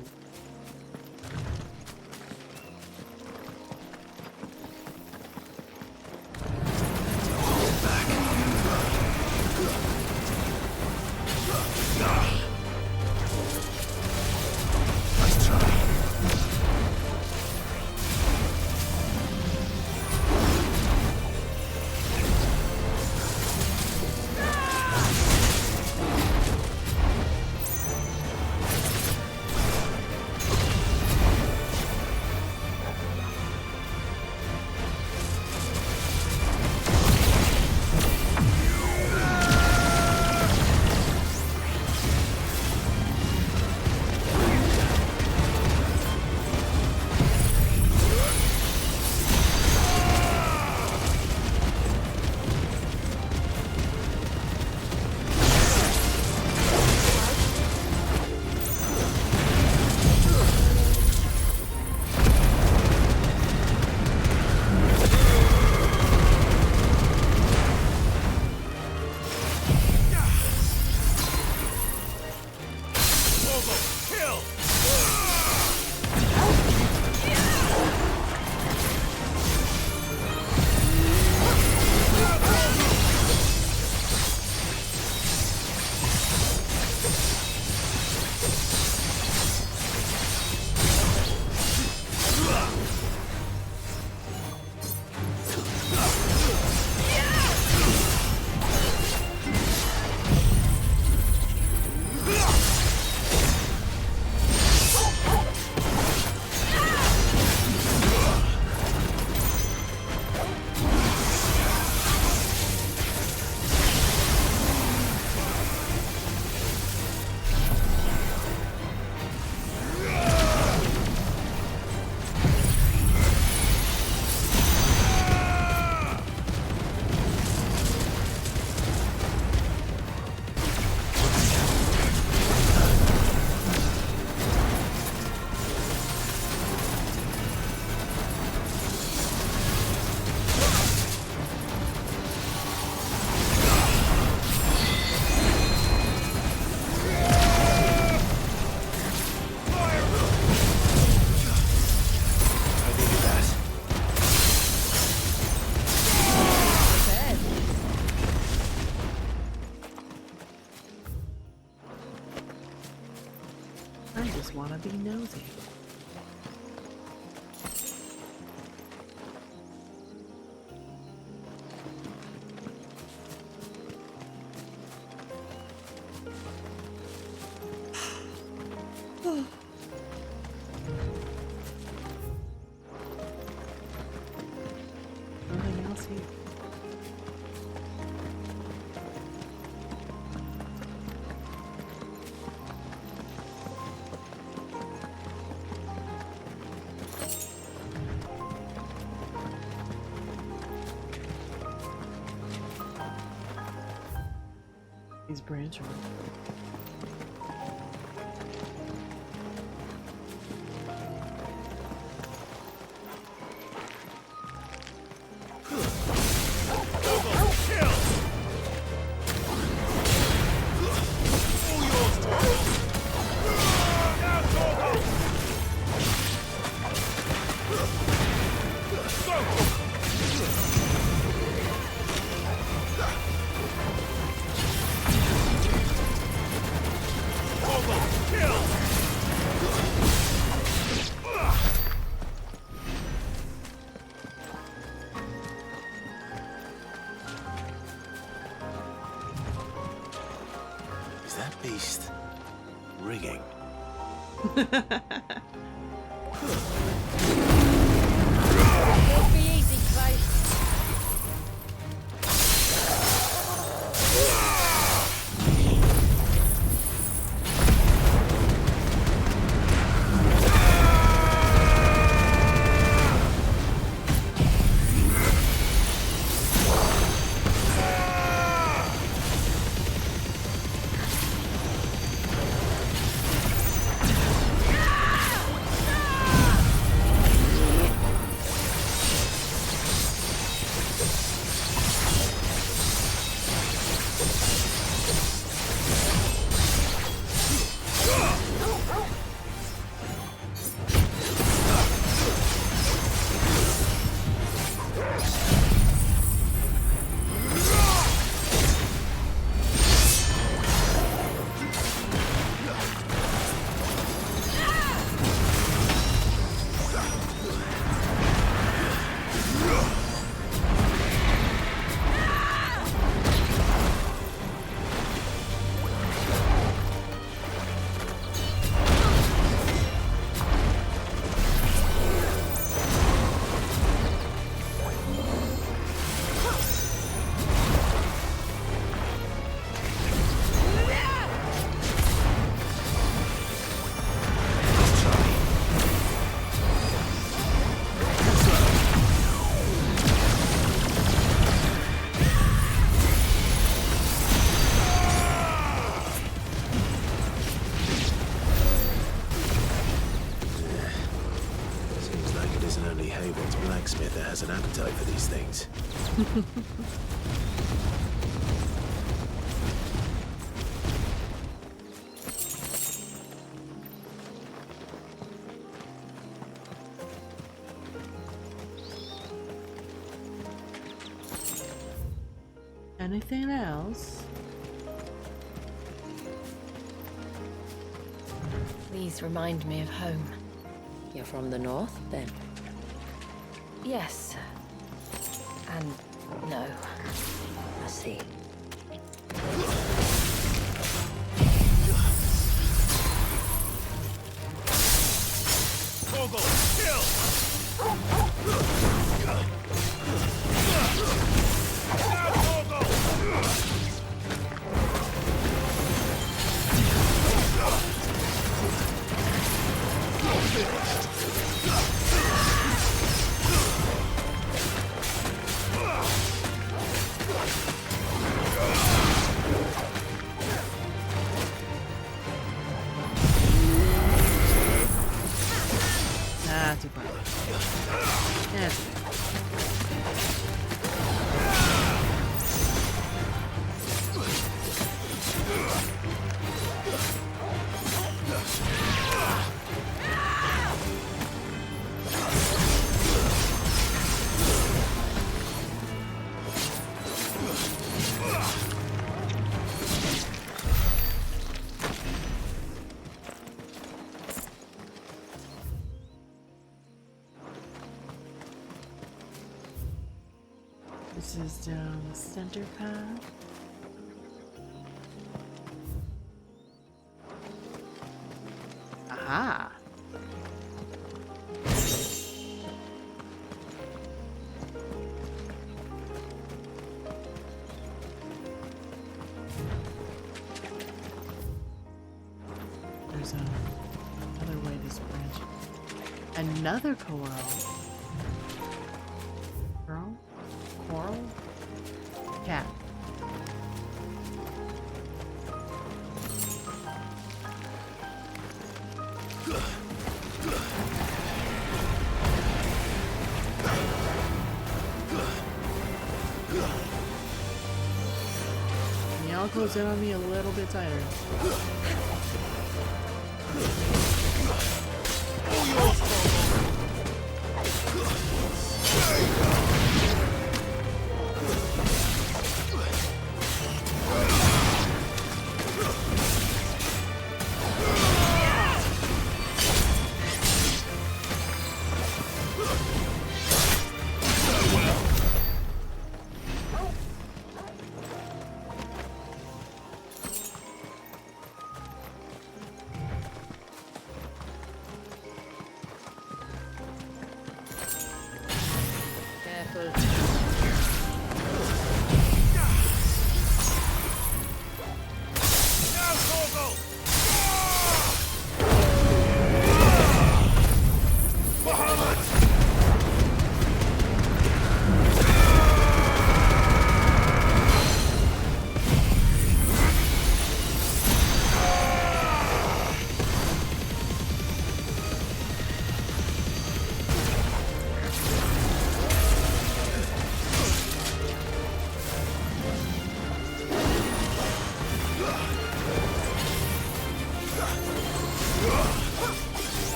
I just want to be nosy. Nothing else here. These branch roots. least rigging. Won't be easy, Clive. Blacksmith that has an appetite for these things. Anything else? These remind me of home. You're from the north, then? Yes. And no. I see. Kogo, kill! Too far. That's okay. This is down the center path. Aha! There's another way this branch. Another coral. Coral? Coral? Cat. Can y'all close in on me a little bit tighter? careful.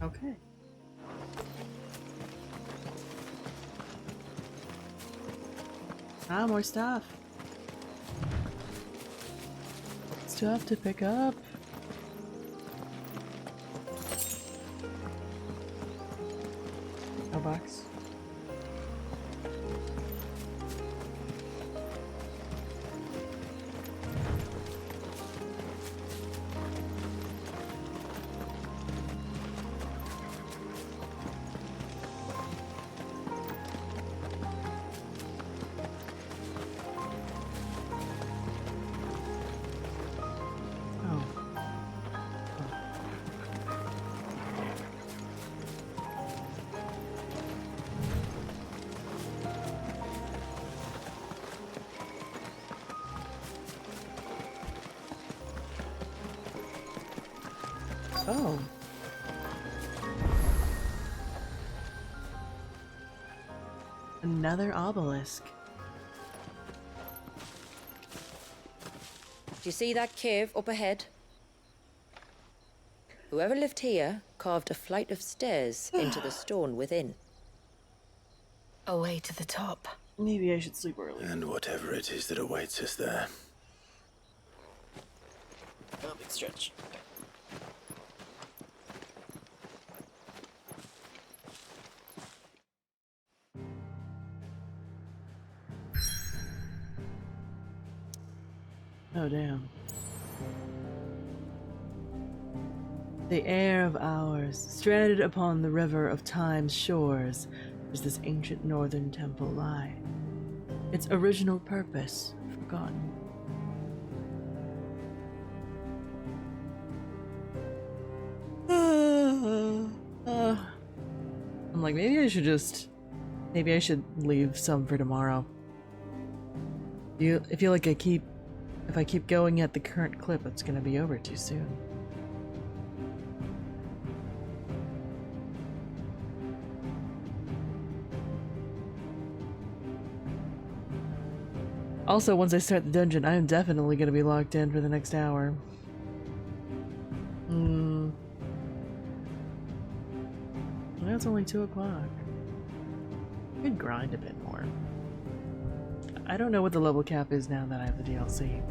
Okay. Ah, more stuff. Stuff to pick up. A box. Oh. Another obelisk. Do you see that cave up ahead? Whoever lived here carved a flight of stairs into the stone within. A way to the top. Maybe I should sleep early. And whatever it is that awaits us there. Oh, big stretch. Oh, damn. The air of ours, stranded upon the river of time's shores, does this ancient northern temple lie, its original purpose forgotten. I'm like, maybe I should leave some for tomorrow. I feel like if I keep going at the current clip, it's gonna be over too soon. Also, once I start the dungeon, I am definitely going to be locked in for the next hour. Well, it's only 2 o'clock. I could grind a bit more. I don't know what the level cap is now that I have the DLC.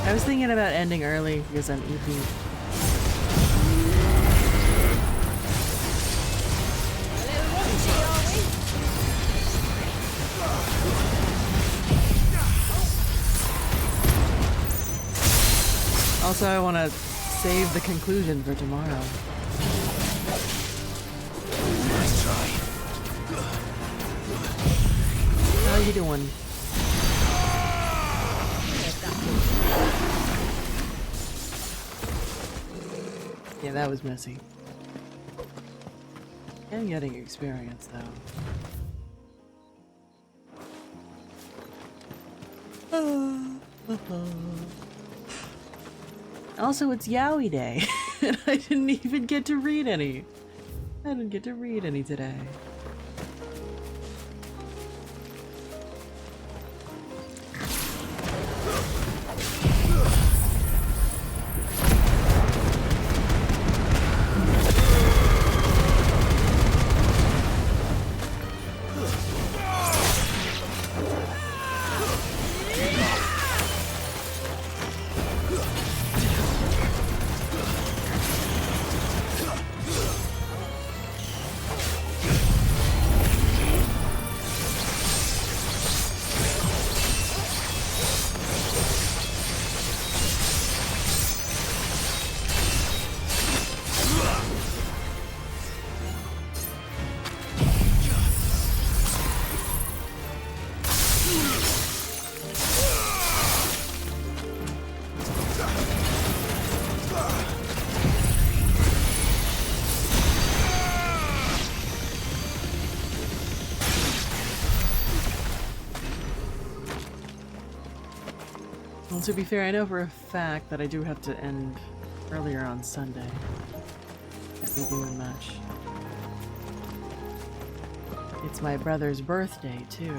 I was thinking about ending early because I'm EP. Also, I want to save the conclusion for tomorrow. Nice try. How are you doing? Yeah, that was messy. I'm getting experience, though. Also, it's Yowie Day, and I didn't even get to read any. I didn't get to read any today. Well, to be fair, I know for a fact that I do have to end earlier on Sunday. Can't be doing much. It's my brother's birthday, too.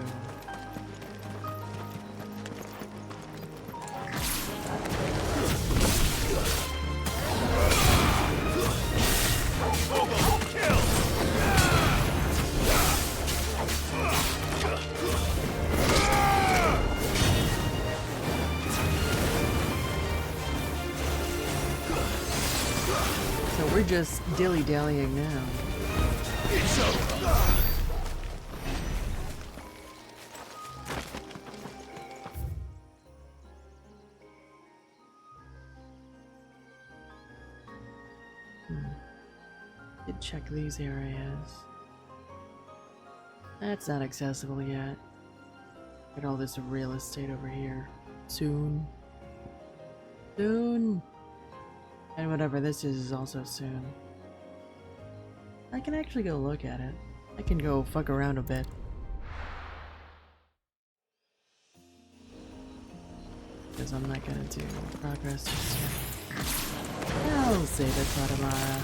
So we're just dilly-dallying now. Did check these areas. That's not accessible yet. Get all this real estate over here. Soon. Soon. And whatever this is also soon. I can actually go look at it. I can go fuck around a bit. Because I'm not gonna do progress just yet. I'll save it for tomorrow.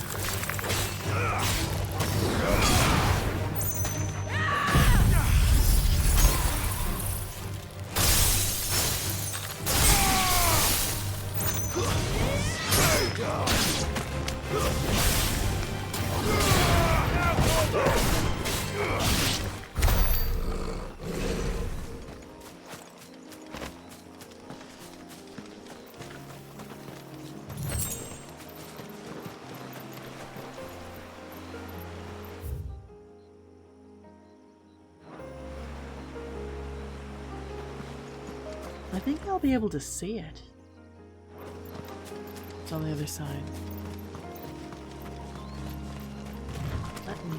I think I'll be able to see it. It's on the other side. Let me...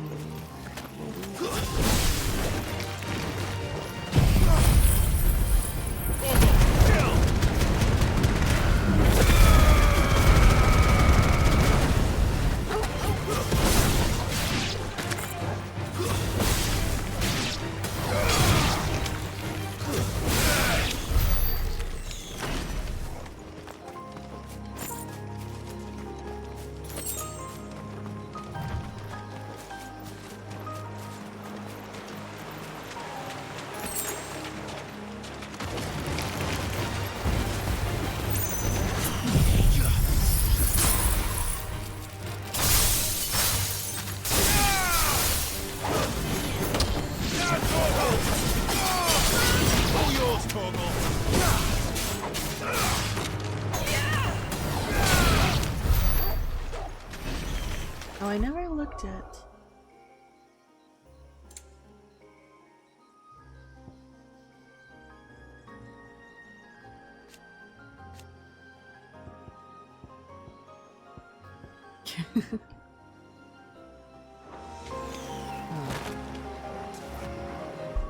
Oh, I never looked at...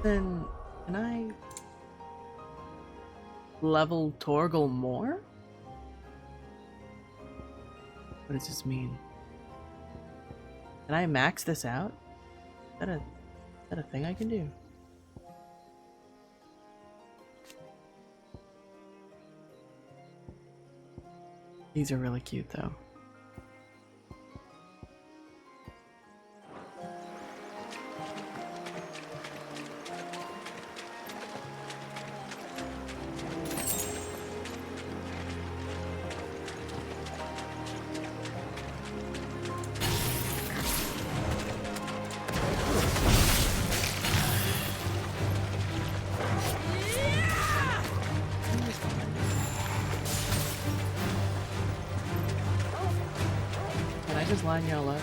Then, can I level Torgal more? What does this mean? Can I max this out? Is that a thing I can do? These are really cute though. Just line y'all up.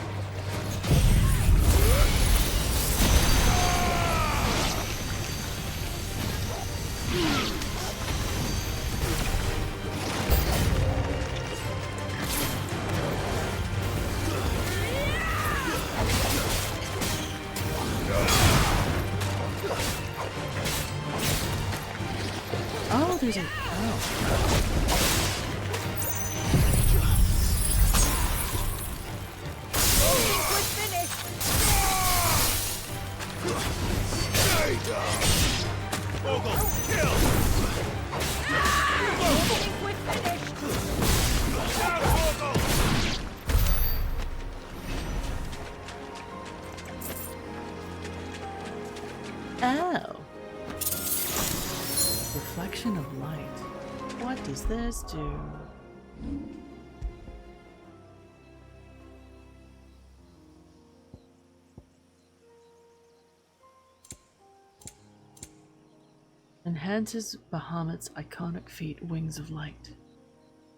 Oh, there's a... Oh. Oh. Reflection of light. What does this do? Enhances Bahamut's iconic feat, Wings of Light,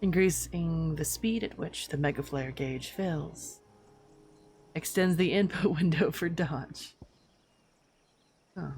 increasing the speed at which the Mega Flare gauge fills. Extends the input window for dodge. Oh.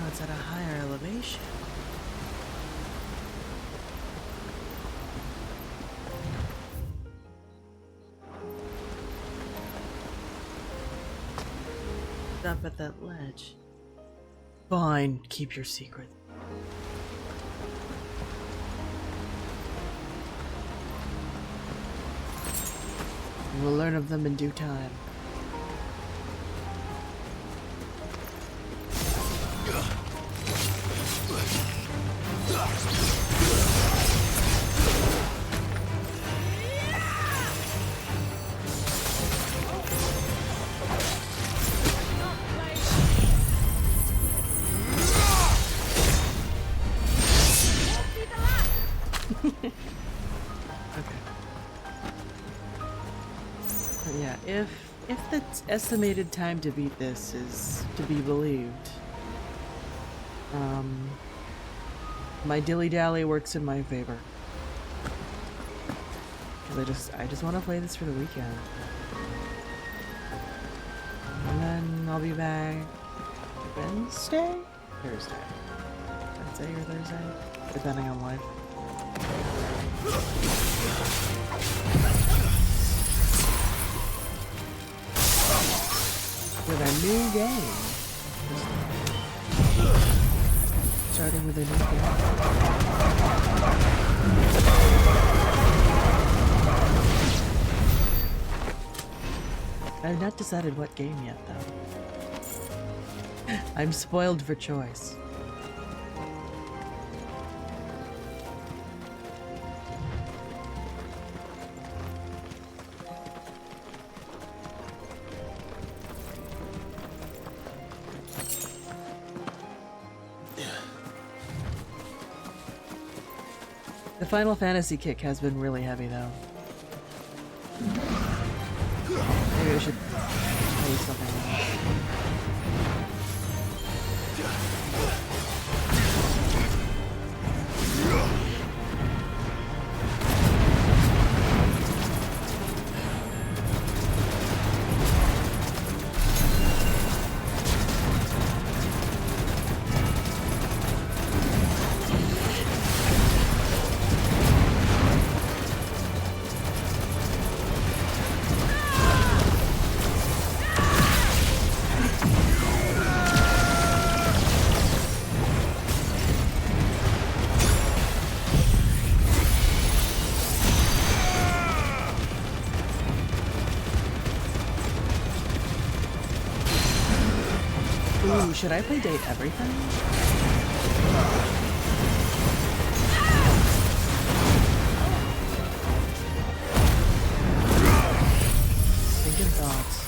It's at a higher elevation. Up at that ledge. Fine, keep your secret. We'll learn of them in due time. If the estimated time to beat this is to be believed, my dilly-dally works in my favor. Because I just want to play this for the weekend. And then I'll be back Wednesday? Thursday. Wednesday or Thursday? Depending on life. With a new game. Starting with a new game. I've not decided what game yet, though. I'm spoiled for choice. The Final Fantasy kick has been really heavy, though. Maybe I should play something else. Ooh, should I play date everything? Thinking thoughts.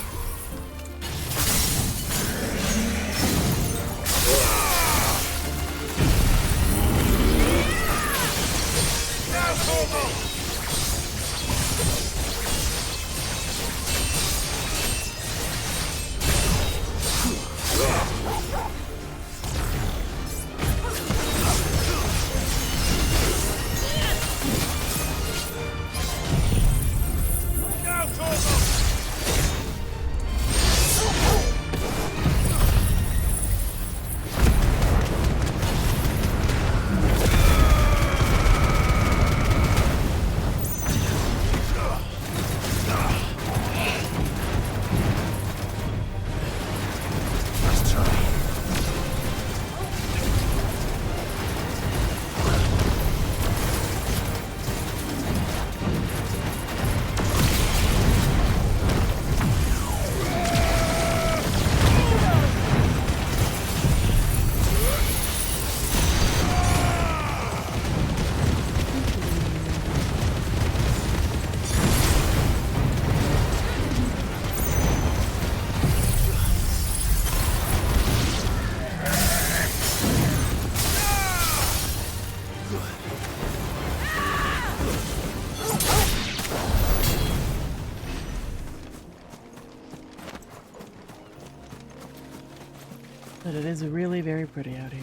But it is really very pretty out here.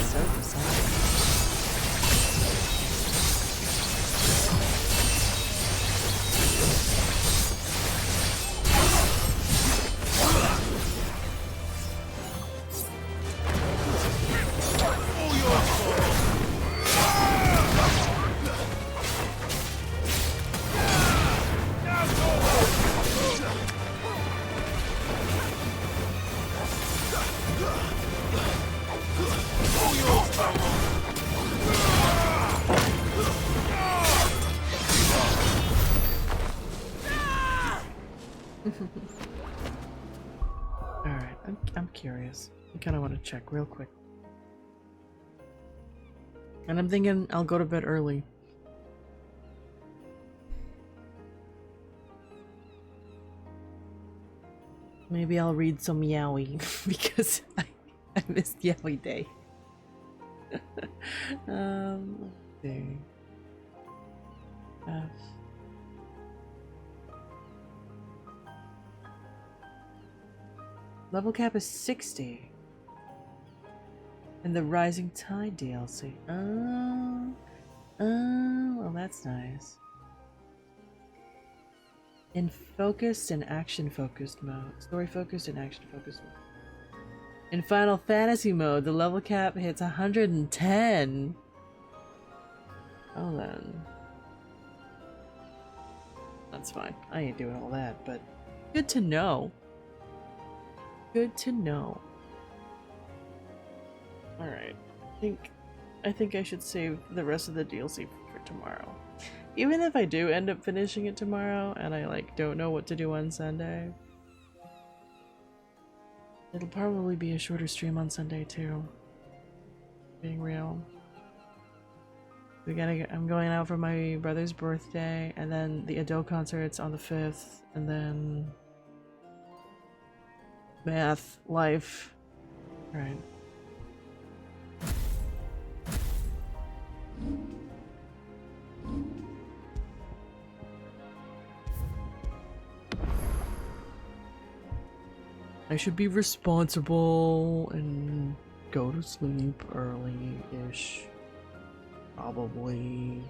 So precise. Alright, I'm curious. I kind of want to check real quick. And I'm thinking I'll go to bed early. Maybe I'll read some Yaoi because I missed Yaoi Day. Let's see. Level cap is 60. And the Rising Tide DLC. Well that's nice. In focused and action focused mode. Story focused and action focused mode. In Final Fantasy mode, the level cap hits 110. Oh then. That's fine. I ain't doing all that, but good to know. Good to know. Alright. I think I should save the rest of the DLC for tomorrow. Even if I do end up finishing it tomorrow and I like don't know what to do on Sunday. It'll probably be a shorter stream on Sunday too. Being real. I'm going out for my brother's birthday and then the Ado concert's on the 5th and then math, life. Right. I should be responsible and go to sleep early-ish. Probably.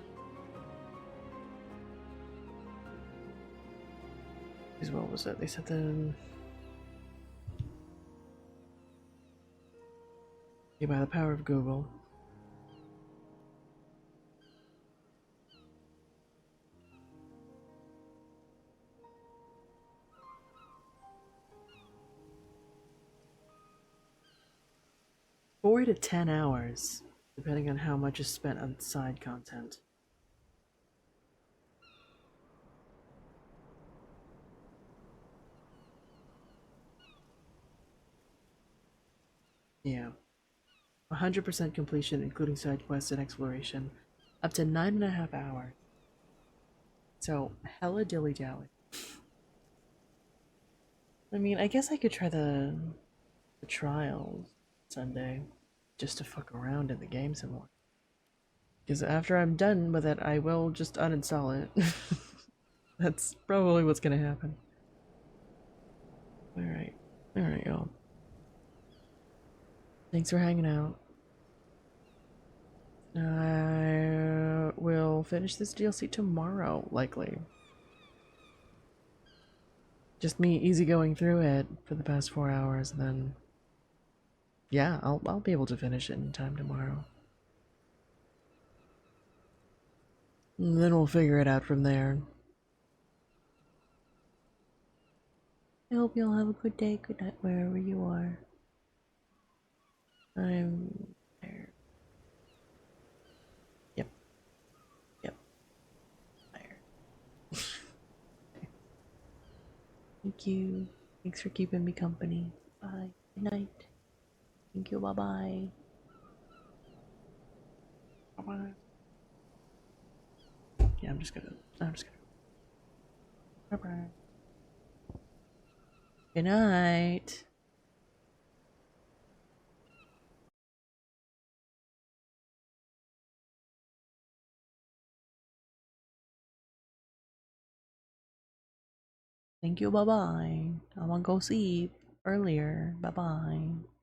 Because what was it? They said the... by the power of Google. 4 to 10 hours, depending on how much is spent on side content. Yeah. 100% completion, including side quests and exploration, up to 9.5 hours. So, hella dilly-dally. I mean, I guess I could try the trials Sunday, just to fuck around in the game some more. Because after I'm done with it, I will just uninstall it. That's probably what's gonna happen. Alright. Alright, y'all. Thanks for hanging out. I will finish this DLC tomorrow, likely. Just me easy going through it for the past 4 hours, and then yeah, I'll be able to finish it in time tomorrow. And then we'll figure it out from there. I hope you'll have a good day, good night, wherever you are. I'm tired. Yep. Yep. Tired. Thank you. Thanks for keeping me company. Bye. Good night. Thank you. Bye-bye. Bye-bye. Yeah, I'm just gonna. Bye-bye. Good night. Thank you. Bye-bye. I wanna go sleep earlier. Bye-bye.